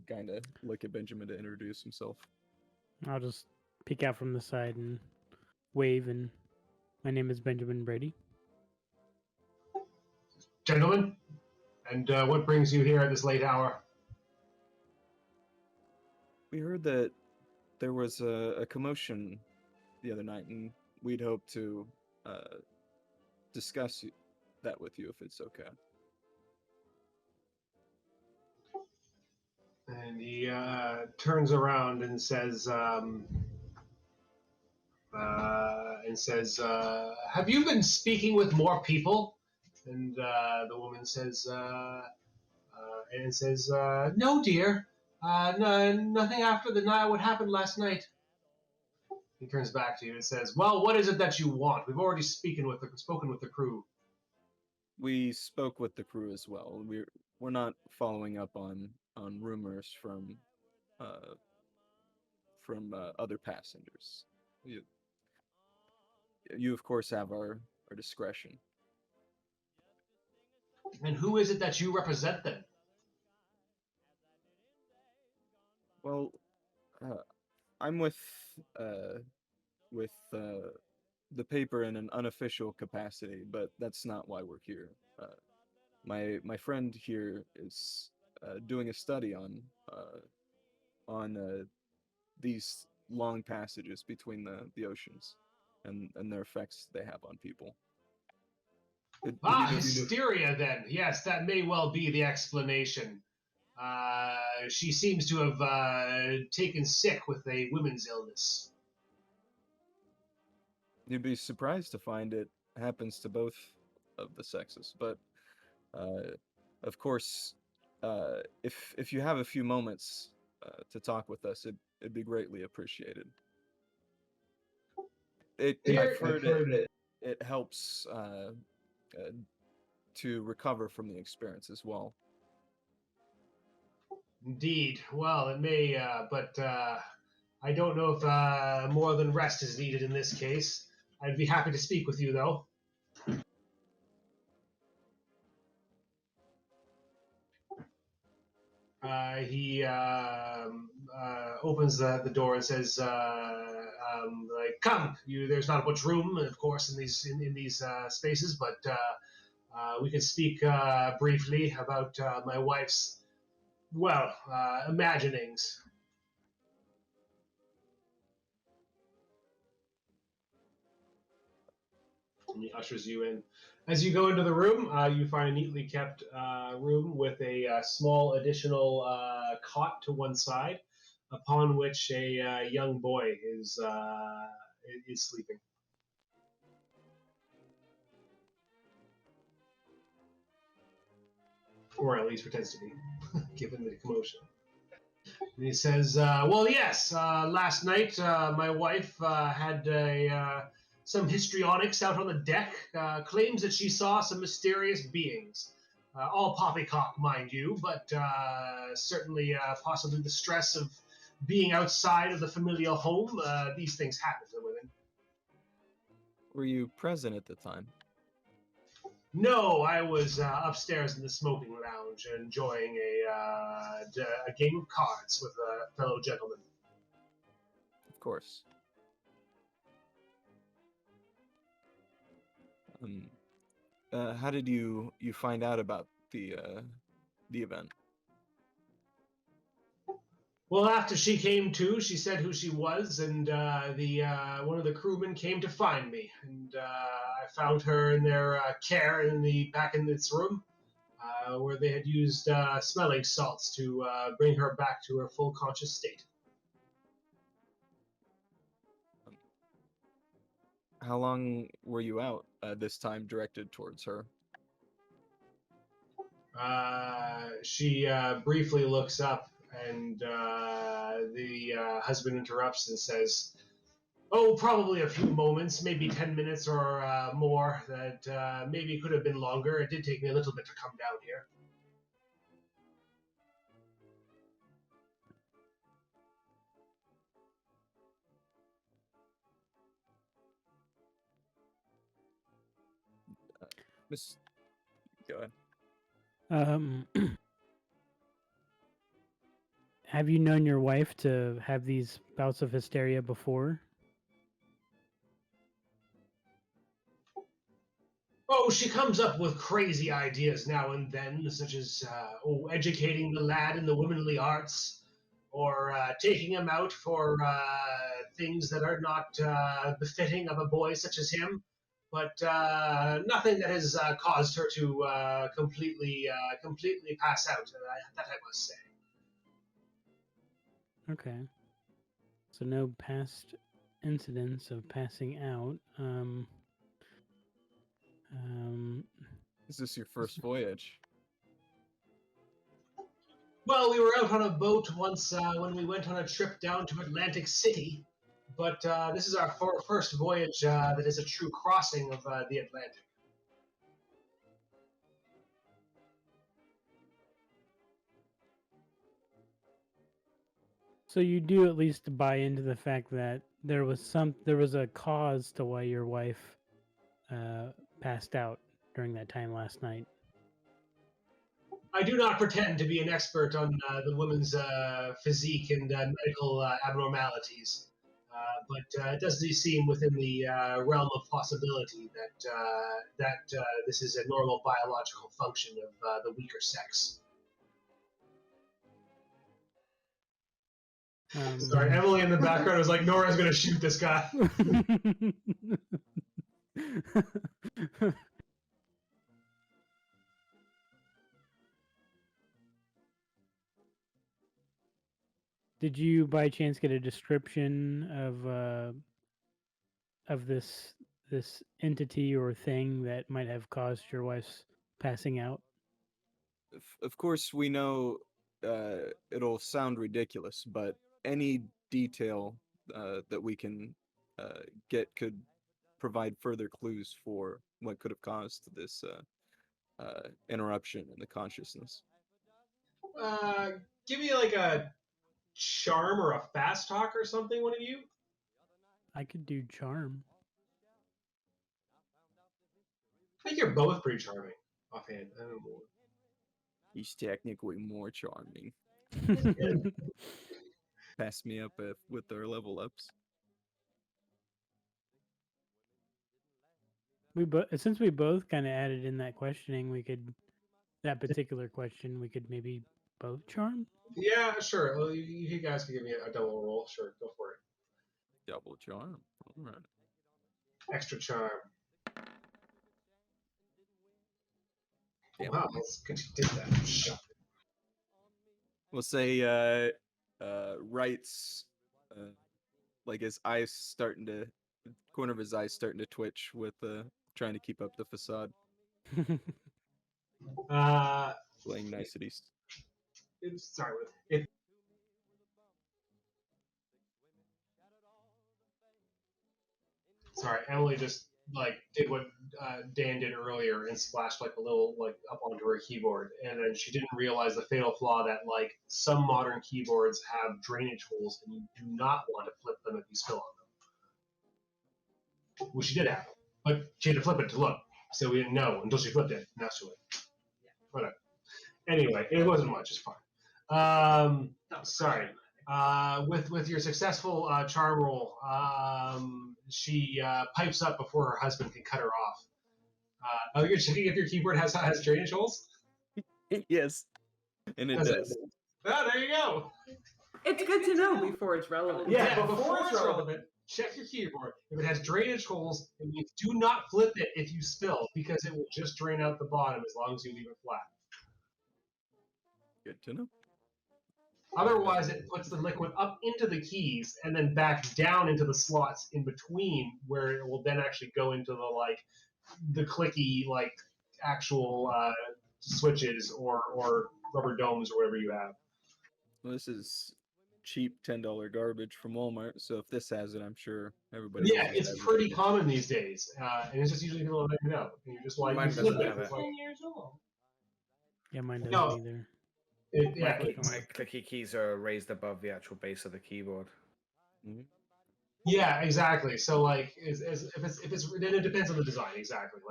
kind of look at Benjamin to introduce himself. I'll just peek out from the side and wave, and my name is Benjamin Brady. Gentlemen, and what brings you here at this late hour? We heard that there was a commotion the other night, and we'd hope to discuss that with you if it's okay. And he turns around and says, "Have you been speaking with more people?" And the woman says, "No, dear, no, nothing after what happened last night." He turns back to you and says, "Well, what is it that you want? We've already spoken with the crew." We spoke with the crew as well. We're not following up on rumors from from other passengers. You of course have our discretion. And who is it that you represent then? Well, I'm with the paper in an unofficial capacity, but that's not why we're here. My friend here is doing a study on these long passages between the oceans and their effects they have on people. Hysteria then. Yes, that may well be the explanation. She seems to have taken sick with a women's illness. You'd be surprised to find it happens to both of the sexes, but of course, if you have a few moments to talk with us, it'd be greatly appreciated. I've heard it helps to recover from the experience as well. Indeed. Well, it may, but I don't know if more than rest is needed in this case. I'd be happy to speak with you, though. He opens the door and says, like, "Come, you. There's not much room, of course, in these spaces, but we can speak briefly about my wife's, well, imaginings." And he ushers you in. As you go into the room, you find a neatly kept room with a small additional cot to one side, upon which a young boy is sleeping, or at least pretends to be, given the commotion. And he says, "Well, yes. Last night, my wife had some histrionics out on the deck. Claims that she saw some mysterious beings. All poppycock, mind you, but certainly possibly the stress of being outside of the familial home. These things happen to women." Were you present at the time? No, I was upstairs in the smoking lounge enjoying a game of cards with a fellow gentleman. Of course. How did you find out about the event? Well, after she came to, she said who she was, and the one of the crewmen came to find me, and I found her in their care back in this room, where they had used smelling salts to bring her back to her full conscious state. How long were you out this time directed towards her? She briefly looks up, and the husband interrupts and says, "Oh, probably a few moments, maybe 10 minutes or more. That maybe could have been longer. It did take me a little bit to come down here." Miss, go ahead. Have you known your wife to have these bouts of hysteria before? Oh, she comes up with crazy ideas now and then, such as educating the lad in the womanly arts, or taking him out for things that are not befitting of a boy such as him. But nothing that has caused her to completely pass out. That I must say. Okay. So no past incidents of passing out. Is this your first voyage? Well, we were out on a boat once when we went on a trip down to Atlantic City, but this is our first voyage that is a true crossing of the Atlantic. So you do at least buy into the fact that there was a cause to why your wife passed out during that time last night. I do not pretend to be an expert on the woman's physique and medical abnormalities, but it does seem within the realm of possibility that this is a normal biological function of the weaker sex. Sorry, Emily in the background was like, Nora's going to shoot this guy. Did you by chance get a description of this entity or thing that might have caused your wife's passing out? Of course, we know it'll sound ridiculous, but any detail that we can get could provide further clues for what could have caused this interruption in the consciousness. Give me like a charm or a fast talk or something, one of you. I could do charm. I think you're both pretty charming offhand. I don't know. He's technically more charming. Pass me up with our level ups. Since we both kind of added in that questioning, that particular question, we could maybe both charm. Yeah, sure. Well, you guys can give me a double roll. Sure, go for it. Double charm. All right. Extra charm. Damn. Wow, that's good you did that. Shut. We'll say Wright's like his eyes corner of his eyes starting to twitch with trying to keep up the facade. Playing niceties. Sorry. Sorry, Emily just did what Dan did earlier and splashed a little up onto her keyboard, and then she didn't realize the fatal flaw that some modern keyboards have drainage holes, and you do not want to flip them if you spill on them. Well, she did have, but she had to flip it to look, so we didn't know until she flipped it. Now she would. Whatever. Anyway, it wasn't much. It's fine. Sorry. With your successful charm roll, she pipes up before her husband can cut her off. You're checking if your keyboard has drainage holes? Yes, and it does. Oh, there you go. It's good to know before it's relevant. Yeah, but before it's relevant, check your keyboard. If it has drainage holes, it means do not flip it if you spill, because it will just drain out the bottom as long as you leave it flat. Good to know. Otherwise, it puts the liquid up into the keys and then back down into the slots in between, where it will then actually go into the clicky actual switches or rubber domes or whatever you have. Well, this is cheap $10 garbage from Walmart, so if this has it, I'm sure everybody. Yeah, it's pretty common these days, and it's just usually people don't know. And you're just Mine doesn't have it. 10 years old. Yeah, mine doesn't either. My clicky keys are raised above the actual base of the keyboard. Mm-hmm. Yeah, exactly. So if it's then it depends on the design exactly.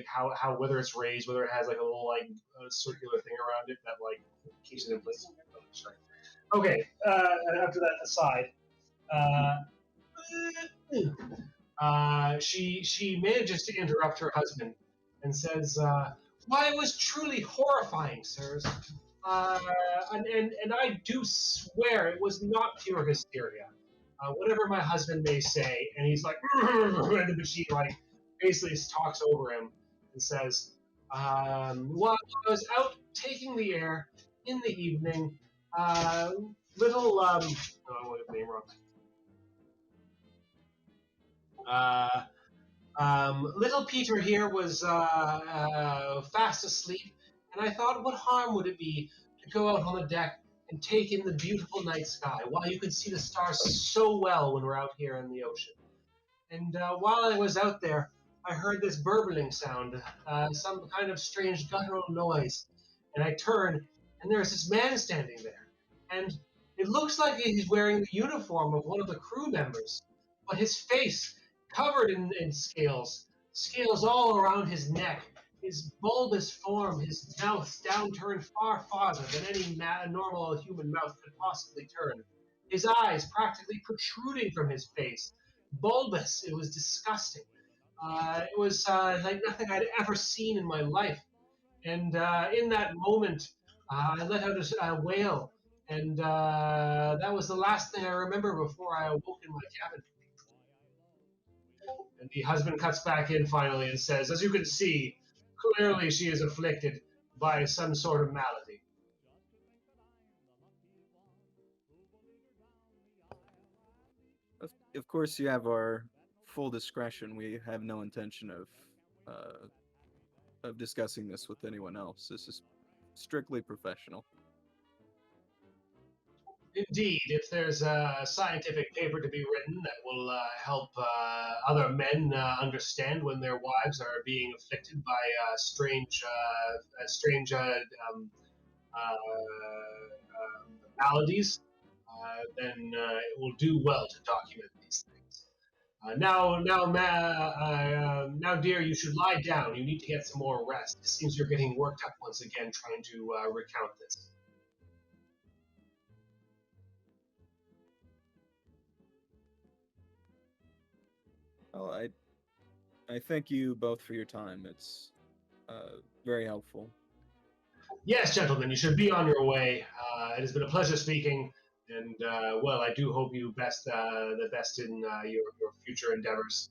How whether it's raised, whether it has a little circular thing around it that keeps it in place. Okay. After that aside, she manages to interrupt her husband and says, "Why, it was truly horrifying, sirs. And I do swear it was not pure hysteria. Whatever my husband may say," and he's like, but she basically talks over him and says, "While I was out taking the air in the evening, little no, I won't get the name wrong. Little Peter here was fast asleep, and I thought, what harm would it be to go out on the deck and take in the beautiful night sky while you can see the stars so well when we're out here in the ocean. And while I was out there, I heard this burbling sound, some kind of strange guttural noise, and I turned, and there's this man standing there, and It looks like he's wearing the uniform of one of the crew members, but his face covered in scales, scales all around his neck, his bulbous form, his mouth downturned far farther than any normal human mouth could possibly turn. His eyes practically protruding from his face, bulbous. It was disgusting. It was like nothing I'd ever seen in my life. And in that moment, I let out a wail, and that was the last thing I remember before I awoke in my cabin. And the husband cuts back in finally and says, "As you can see, clearly she is afflicted by some sort of malady." Of course, you have our full discretion. We have no intention of discussing this with anyone else. This is strictly professional. Indeed, if there's a scientific paper to be written that will help other men understand when their wives are being afflicted by strange maladies, then it will do well to document these things. Now, dear, you should lie down. You need to get some more rest. It seems you're getting worked up once again trying to recount this. Well, I thank you both for your time. It's very helpful. Yes, gentlemen, you should be on your way. It has been a pleasure speaking, and well, I do hope you the best in your future endeavors.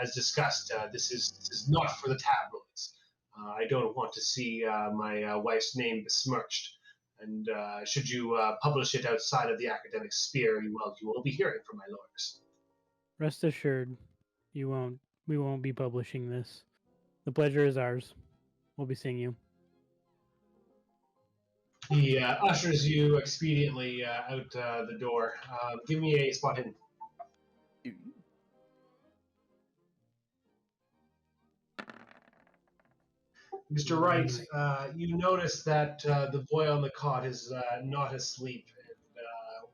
As discussed, this is not for the tabloids. I don't want to see my wife's name besmirched. And should you publish it outside of the academic sphere, you will be hearing from my lawyers. Rest assured, you won't. We won't be publishing this. The pleasure is ours. We'll be seeing you. He ushers you expediently out the door. Give me a spot hidden. Mr. Wright, you notice that the boy on the cot is not asleep, and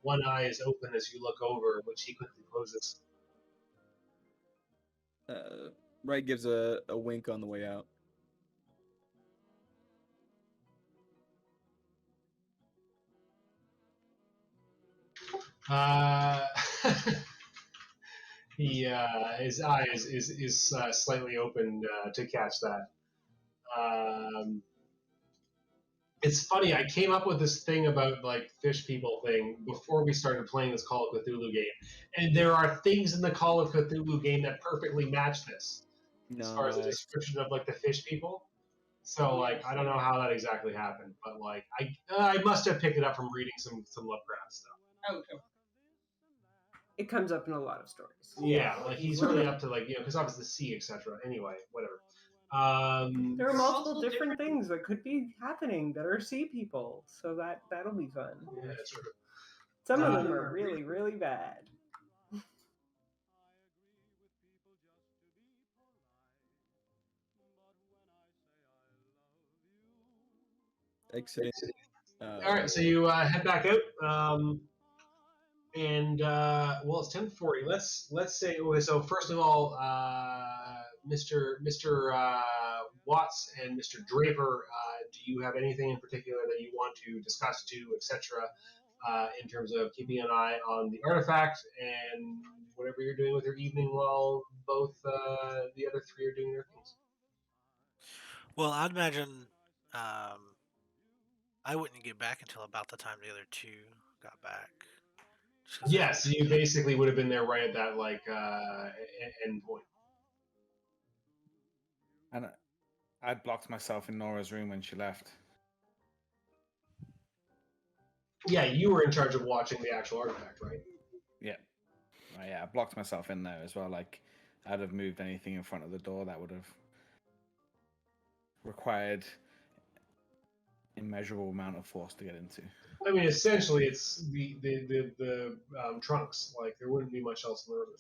one eye is open as you look over, which he quickly closes. Wright gives a wink on the way out. His eye is slightly open to catch that. It's funny. I came up with this thing about like fish people thing before we started playing this Call of Cthulhu game, and there are things in the Call of Cthulhu game that perfectly match this as far as the description of like the fish people. So like I don't know how that exactly happened, but like I must have picked it up from reading some Lovecraft stuff. Oh, okay. It comes up in a lot of stories. Yeah, like he's really up to like because obviously the sea, etc. Anyway, whatever. There are multiple different things that could be happening that are sea people, so that'll be fun. Yeah, true. Some of them are really, really bad. Exiting. All right, so you head back out, and well, it's 10:40. Let's say okay. So first of all, Mr. Watts and Mr. Draper, do you have anything in particular that you want to discuss, etc., in terms of keeping an eye on the artifact and whatever you're doing with your evening while both the other three are doing their things? Well, I'd imagine I wouldn't get back until about the time the other two got back. Yes, you basically would have been there right at that like end point. And I blocked myself in Nora's room when she left. Yeah, you were in charge of watching the actual artifact, right? Yeah. Oh, yeah, I blocked myself in there as well. Like, I'd have moved anything in front of the door that would have required immeasurable amount of force to get into. I mean, essentially, it's the trunks. Like, there wouldn't be much else in the room.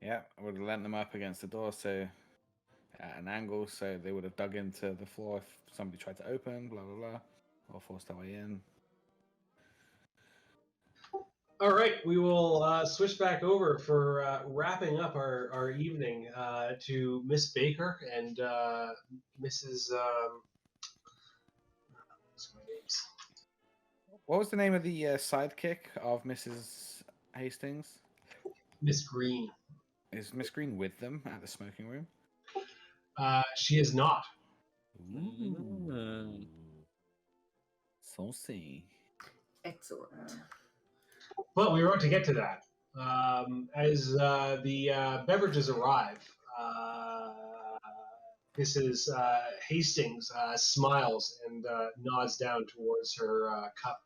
Yeah, I would have lent them up against the door, so at an angle, so they would have dug into the floor if somebody tried to open, blah blah blah, or forced their way in. All right, we will switch back over for wrapping up our evening to Miss Baker and Mrs. What's my names? What was the name of the sidekick of Mrs. Hastings? Miss Green. Is Miss Green with them at the smoking room? She is not. Mm. Saucy. Excellent. But we were about to get to that. As the beverages arrive, Mrs. Hastings smiles and nods down towards her cup.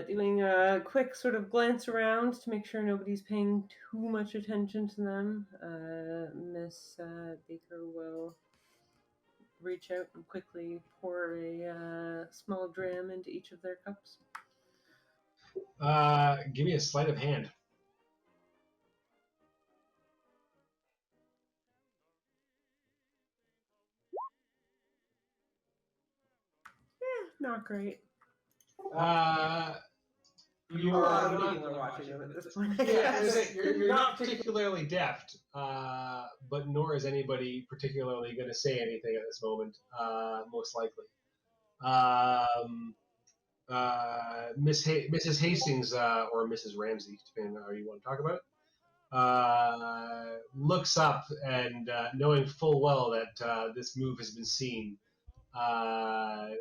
Doing a quick sort of glance around to make sure nobody's paying too much attention to them. Miss Baker will reach out and quickly pour a small dram into each of their cups. Give me a sleight of hand. Not great. You A lot are of not. people are watching them at this point. Yeah, you're not particularly deft, but nor is anybody particularly going to say anything at this moment, most likely. Mrs. Hastings or Mrs. Ramsey, depending on how you want to talk about it, looks up and, knowing full well that this move has been seen,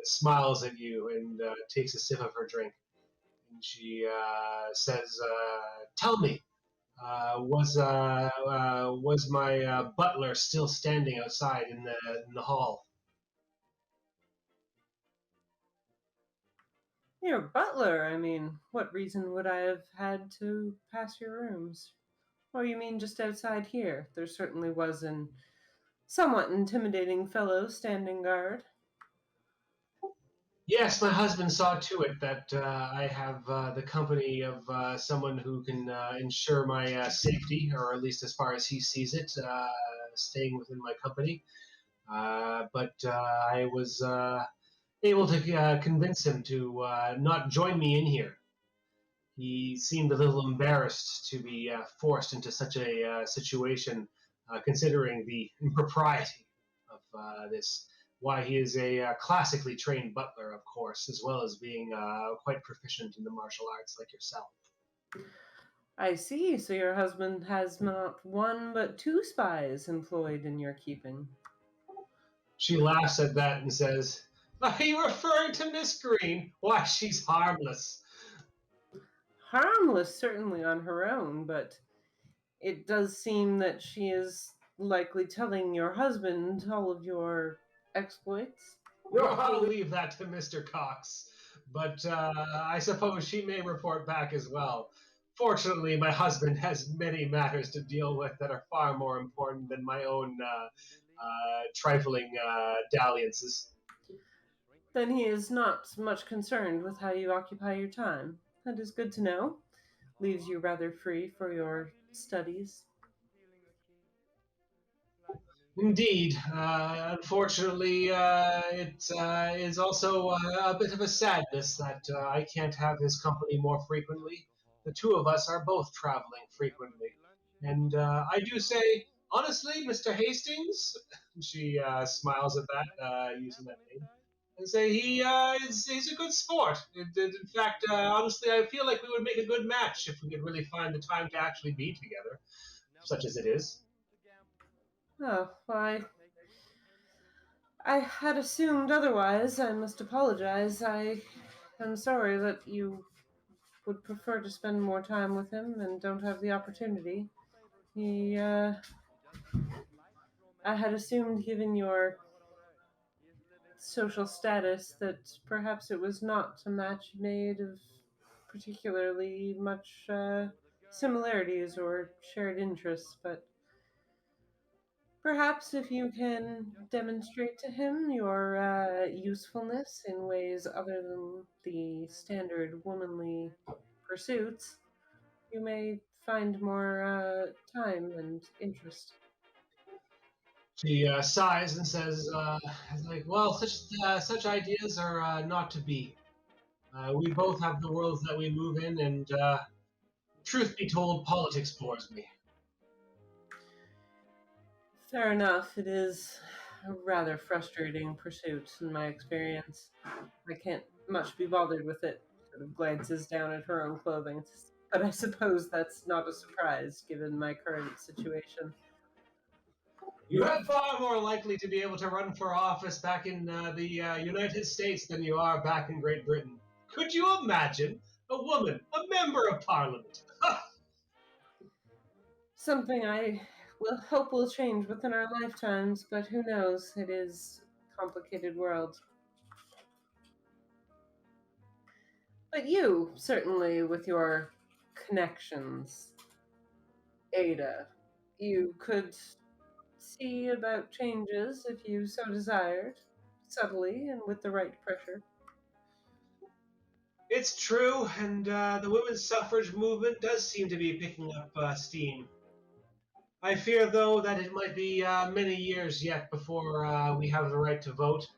smiles at you and takes a sip of her drink. And she says, "Tell me, was my butler still standing outside in the hall?" Your butler, I mean, what reason would I have had to pass your rooms? Or you mean just outside here? There certainly was an somewhat intimidating fellow standing guard. Yes, my husband saw to it that I have the company of someone who can ensure my safety, or at least as far as he sees it, staying within my company. But I was able to convince him to not join me in here. He seemed a little embarrassed to be forced into such a situation, considering the impropriety of this. Why, he is a classically trained butler, of course, as well as being quite proficient in the martial arts like yourself. I see, so your husband has not one but two spies employed in your keeping. She laughs at that and says, "Are you referring to Miss Green? Why, she's harmless." Harmless, certainly, on her own, but it does seem that she is likely telling your husband all of your exploits. I'll leave that to Mr. Cox, but I suppose she may report back as well. Fortunately, my husband has many matters to deal with that are far more important than my own trifling dalliances. Then he is not much concerned with how you occupy your time. That is good to know. Leaves you rather free for your studies. Indeed. Unfortunately, it is also a bit of a sadness that I can't have his company more frequently. The two of us are both traveling frequently. And I do say, honestly, Mr. Hastings, she smiles at that, using that name, and say he's a good sport. In fact, honestly, I feel like we would make a good match if we could really find the time to actually be together, such as it is. Oh, why, I had assumed otherwise. I must apologize. I am sorry that you would prefer to spend more time with him and don't have the opportunity. He, I had assumed, given your social status, that perhaps it was not a match made of particularly much similarities or shared interests, but perhaps if you can demonstrate to him your usefulness in ways other than the standard womanly pursuits, you may find more time and interest. She sighs and says, "Like, well, such ideas are not to be." We both have the worlds that we move in, and truth be told, politics bores me. Fair enough. It is a rather frustrating pursuit in my experience. I can't much be bothered with it. Sort of glances down at her own clothing. But I suppose that's not a surprise given my current situation. You are far more likely to be able to run for office back in the United States than you are back in Great Britain. Could you imagine a woman, a member of Parliament? Something I will hope will change within our lifetimes, but who knows? It is a complicated world. But you, certainly, with your connections, Ada, you could see about changes if you so desired, subtly and with the right pressure. It's true, and the women's suffrage movement does seem to be picking up steam. I fear, though, that it might be many years yet before we have the right to vote.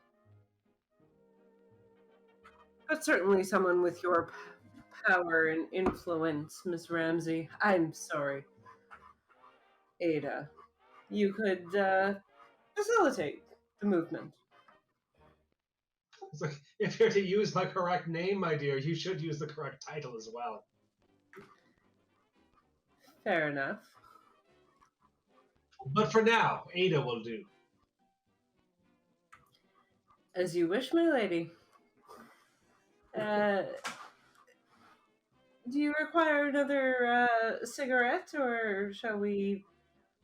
But certainly someone with your power and influence, Miss Ramsey. I'm sorry, Ada. You could facilitate the movement. It's like, if you're to use my correct name, my dear, you should use the correct title as well. Fair enough. But for now, Ada will do. As you wish, my lady. Do you require another cigarette, or shall we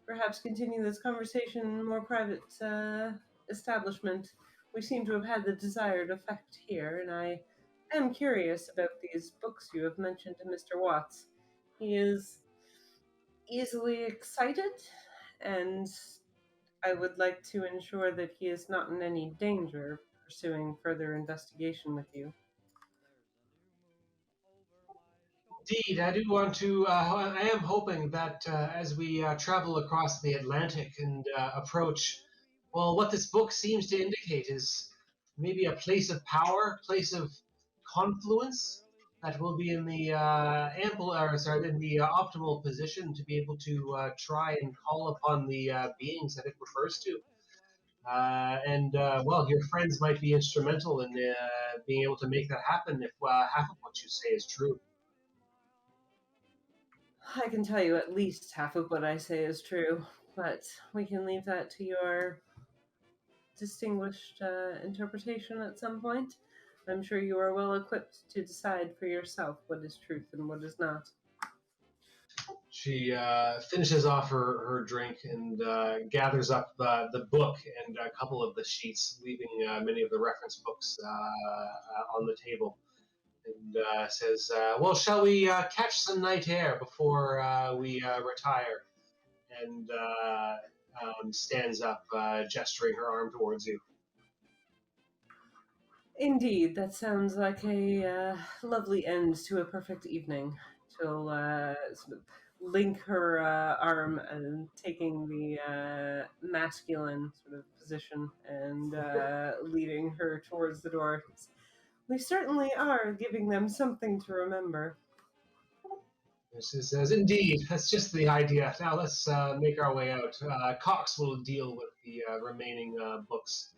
perhaps continue this conversation in more private establishment? We seem to have had the desired effect here, and I am curious about these books you have mentioned to Mr. Watts. He is easily excited, and I would like to ensure that he is not in any danger pursuing further investigation with you. Indeed, I do want to. I am hoping that as we travel across the Atlantic and approach, well, what this book seems to indicate is maybe a place of power, place of confluence that will be in the in the optimal position to be able to try and call upon the beings that it refers to. Well, your friends might be instrumental in being able to make that happen if half of what you say is true. I can tell you at least half of what I say is true, but we can leave that to your distinguished interpretation at some point. I'm sure you are well equipped to decide for yourself what is truth and what is not. She finishes off her drink and gathers up the book and a couple of the sheets, leaving many of the reference books on the table. And says, well, shall we catch some night air before we retire? And stands up, gesturing her arm towards you. Indeed, that sounds like a lovely end to a perfect evening. She'll sort of link her arm and taking the masculine sort of position and leading her towards the door. We certainly are giving them something to remember. She says, indeed, that's just the idea. Now let's make our way out. Cox will deal with the remaining books.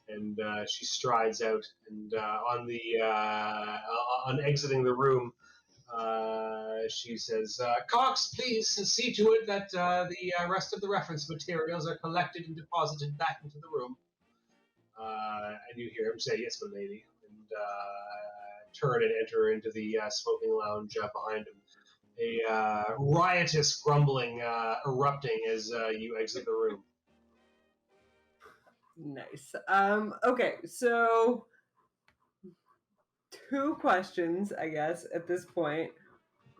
And she strides out, and on exiting the room, she says, Cox, please see to it that the rest of the reference materials are collected and deposited back into the room. And you hear him say, yes, my lady, and turn and enter into the smoking lounge behind him. A riotous grumbling erupting as you exit the room. Nice. Okay, so 2 questions, I guess, at this point.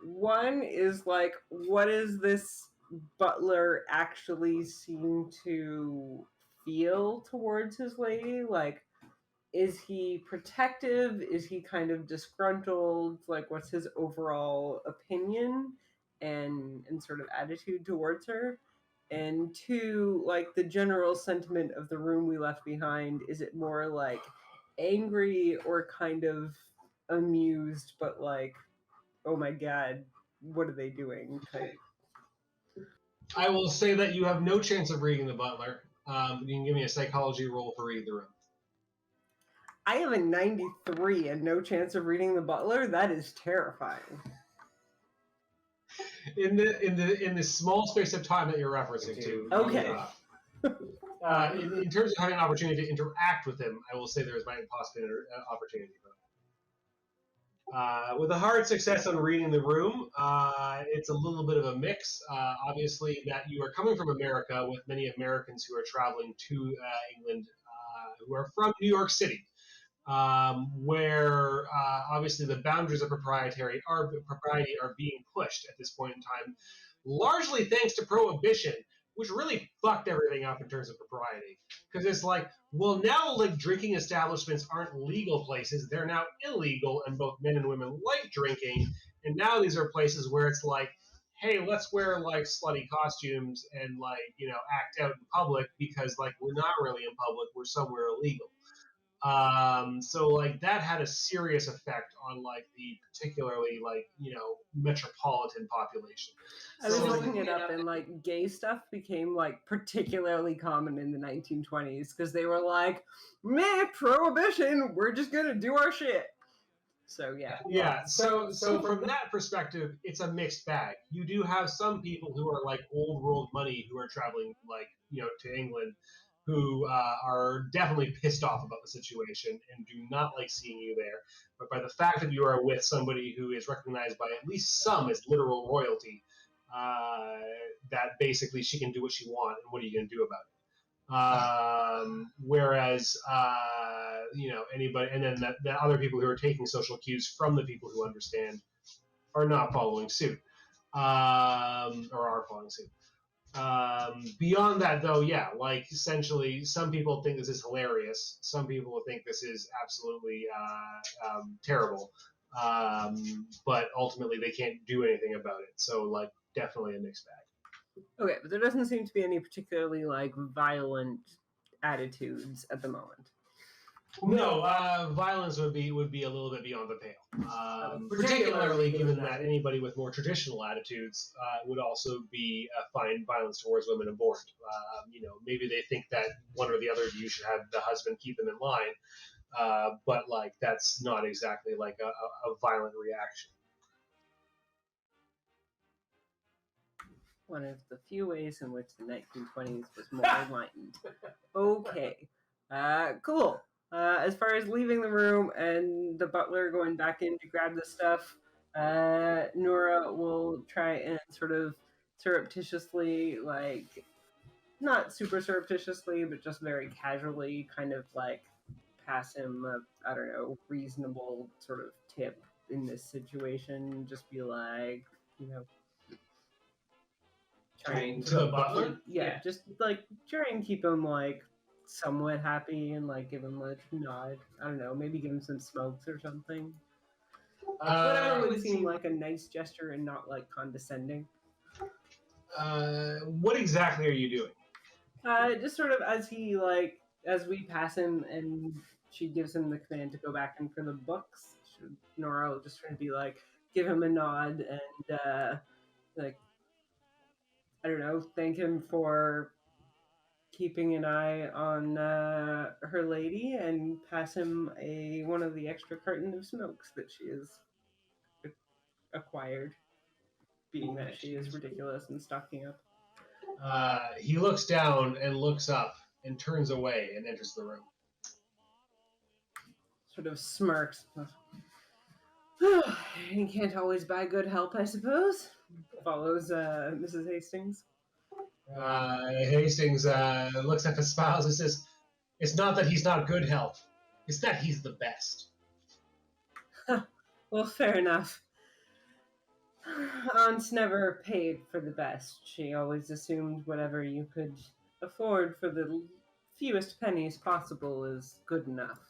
One is like, what does this butler actually seem to feel towards his lady? Like, is he protective? Is he kind of disgruntled? Like, what's his overall opinion and sort of attitude towards her? And 2, like the general sentiment of the room we left behind, is it more like angry or kind of amused, but like, oh my god, what are they doing? Type. I will say that you have no chance of reading the butler. You can give me a psychology roll for reading the room. I have a 93 and no chance of reading the butler. That is terrifying. In the small space of time that you're referencing to. Okay. In terms of having an opportunity to interact with him, I will say there is might possibly an opportunity for that. With a hard success on reading the room, it's a little bit of a mix. Obviously, that you are coming from America with many Americans who are traveling to England who are from New York City. Where obviously the boundaries of propriety are being pushed at this point in time, largely thanks to prohibition, which really fucked everything up in terms of propriety. Because it's like, well, now like drinking establishments aren't legal places; they're now illegal, and both men and women like drinking. And now these are places where it's like, hey, let's wear like slutty costumes and like act out in public because like we're not really in public; we're somewhere illegal. So like that had a serious effect on like the particularly like metropolitan population. I was looking it up, and like gay stuff became like particularly common in the 1920s because they were like, meh, prohibition, we're just gonna do our shit. So yeah. So from that perspective, it's a mixed bag. You do have some people who are like old world money who are traveling like to England, who are definitely pissed off about the situation and do not like seeing you there. But by the fact that you are with somebody who is recognized by at least some as literal royalty, that basically she can do what she wants, and what are you going to do about it? Whereas, anybody, and then the other people who are taking social cues from the people who understand are not following suit, or are following suit. Beyond that, though, yeah, like essentially, some people think this is hilarious. Some people think this is absolutely terrible. But ultimately, they can't do anything about it. So, like, definitely a mixed bag. Okay, but there doesn't seem to be any particularly like violent attitudes at the moment. No, violence would be a little bit beyond the pale. Particularly given that anybody with more traditional attitudes would also be find violence towards women abhorrent. Maybe they think that one or the other of you should have the husband keep them in line, but like that's not exactly like a violent reaction. One of the few ways in which the 1920s was more enlightened. Okay, cool. As far as leaving the room and the butler going back in to grab the stuff, Nora will try and sort of surreptitiously, like, not super surreptitiously, but just very casually kind of like pass him a, I don't know, reasonable sort of tip in this situation. Just be like, trying to the butler? Yeah, just like try and keep him like somewhat happy and like give him a nod. I don't know, maybe give him some smokes or something. Whatever would seem like a nice gesture and not like condescending. What exactly are you doing? Just sort of as we pass him and she gives him the command to go back in for the books, Nora will just try to be like, give him a nod and like, I don't know, thank him for keeping an eye on her lady and pass him one of the extra carton of smokes that she has acquired, being that she is ridiculous and stocking up. He looks down and looks up and turns away and enters the room. Sort of smirks. You can't always buy good help, I suppose. Follows Mrs. Hastings. Hastings looks up and smiles and says, "It's not that he's not good help. It's that he's the best." Well, fair enough. Aunt's never paid for the best. She always assumed whatever you could afford for the fewest pennies possible is good enough.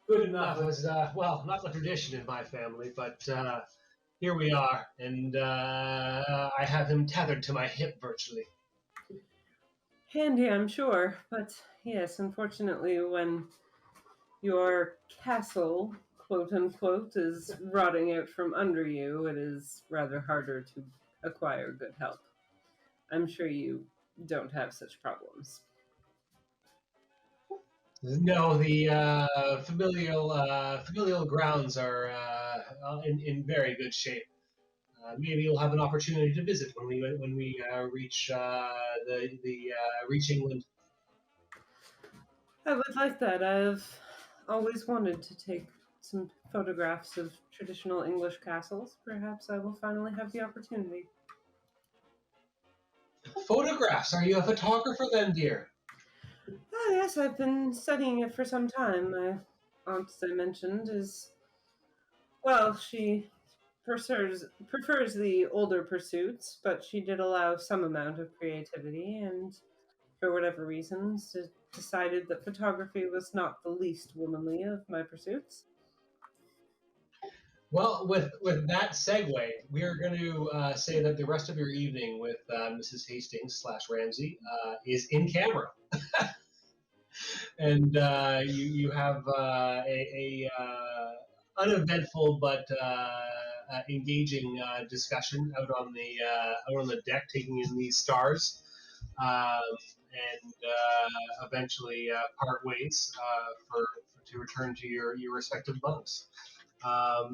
Good enough was, not the tradition in my family, but here we are, and I have him tethered to my hip virtually. handy, I'm sure. But yes, unfortunately, when your castle, quote unquote, is rotting out from under you, it is rather harder to acquire good help. I'm sure you don't have such problems. No, the familial grounds are in very good shape. Maybe you'll have an opportunity to visit when we reach reach England. I would like that. I've always wanted to take some photographs of traditional English castles. Perhaps I will finally have the opportunity. Photographs? Are you a photographer then, dear? Ah, yes, I've been studying it for some time. My aunt, as I mentioned, is, well, she prefers the older pursuits, but she did allow some amount of creativity, and for whatever reasons, decided that photography was not the least womanly of my pursuits. Well, with that segue, we are going to say that the rest of your evening with Mrs. Hastings slash Ramsey is in camera, and you have uneventful but engaging discussion out on the deck, taking in these stars, and eventually part ways to return to your respective bunks.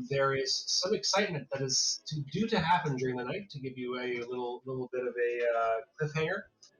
There is some excitement that is due to happen during the night to give you a little bit of a cliffhanger.